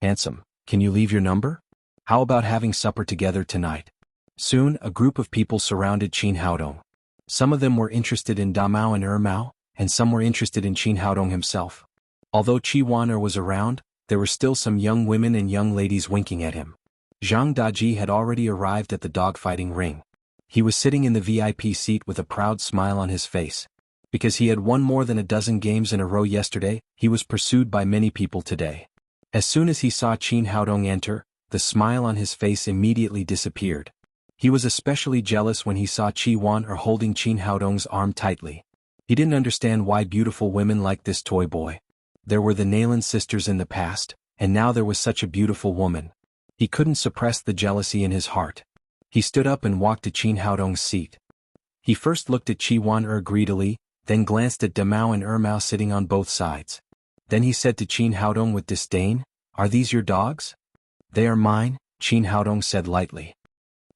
"Handsome, can you leave your number? How about having supper together tonight?" Soon, a group of people surrounded Qin Haodong. Some of them were interested in Damao and Ermao, and some were interested in Qin Haodong himself. Although Qi Wan was around, there were still some young women and young ladies winking at him. Zhang Daji had already arrived at the dogfighting ring. He was sitting in the VIP seat with a proud smile on his face. Because he had won more than a dozen games in a row yesterday, he was pursued by many people today. As soon as he saw Qin Haodong enter, the smile on his face immediately disappeared. He was especially jealous when he saw Qi Wan holding Qin Haodong's arm tightly. He didn't understand why beautiful women liked this toy boy. There were the Nayland sisters in the past, and now there was such a beautiful woman. He couldn't suppress the jealousy in his heart. He stood up and walked to Qin Haodong's seat. He first looked at Qi Wan greedily, then glanced at Damao and Ermao sitting on both sides. Then he said to Qin Haodong with disdain, "Are these your dogs?" "They are mine," Qin Haodong said lightly.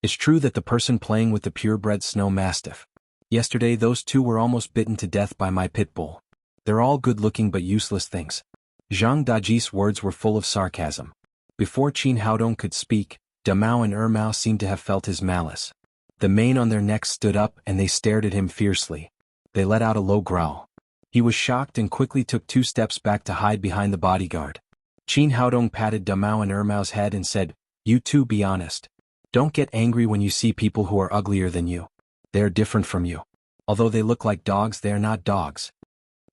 It's true that the person playing with the purebred snow mastiff. Yesterday those two were almost bitten to death by my pit bull. They're all good-looking but useless things. Zhang Daji's words were full of sarcasm. Before Qin Haodong could speak, Damao and Ermao seemed to have felt his malice. The mane on their necks stood up and they stared at him fiercely. They let out a low growl. He was shocked and quickly took 2 steps back to hide behind the bodyguard. Qin Haodong patted Damao and Ermao's head and said, "You two be honest. Don't get angry when you see people who are uglier than you. They are different from you. Although they look like dogs, they are not dogs."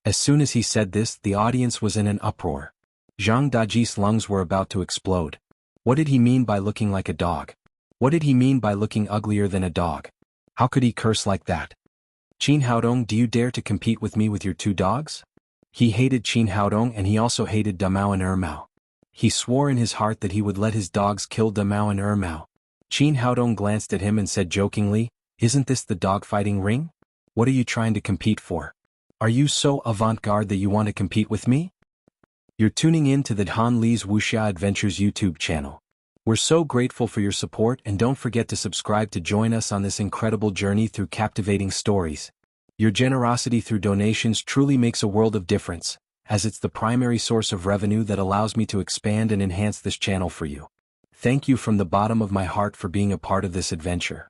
As soon as he said this, the audience was in an uproar. Zhang Daji's lungs were about to explode. What did he mean by looking like a dog? What did he mean by looking uglier than a dog? How could he curse like that? "Qin Haodong, do you dare to compete with me with your 2 dogs?" He hated Qin Haodong and he also hated Damao and Ermao. He swore in his heart that he would let his dogs kill Damao and Ermao. Qin Haodong glanced at him and said jokingly, "Isn't this the dogfighting ring? What are you trying to compete for? Are you so avant-garde that you want to compete with me?" You're tuning in to the Han Li's Wuxia Adventures YouTube channel. We're so grateful for your support, and don't forget to subscribe to join us on this incredible journey through captivating stories. Your generosity through donations truly makes a world of difference, as it's the primary source of revenue that allows me to expand and enhance this channel for you. Thank you from the bottom of my heart for being a part of this adventure.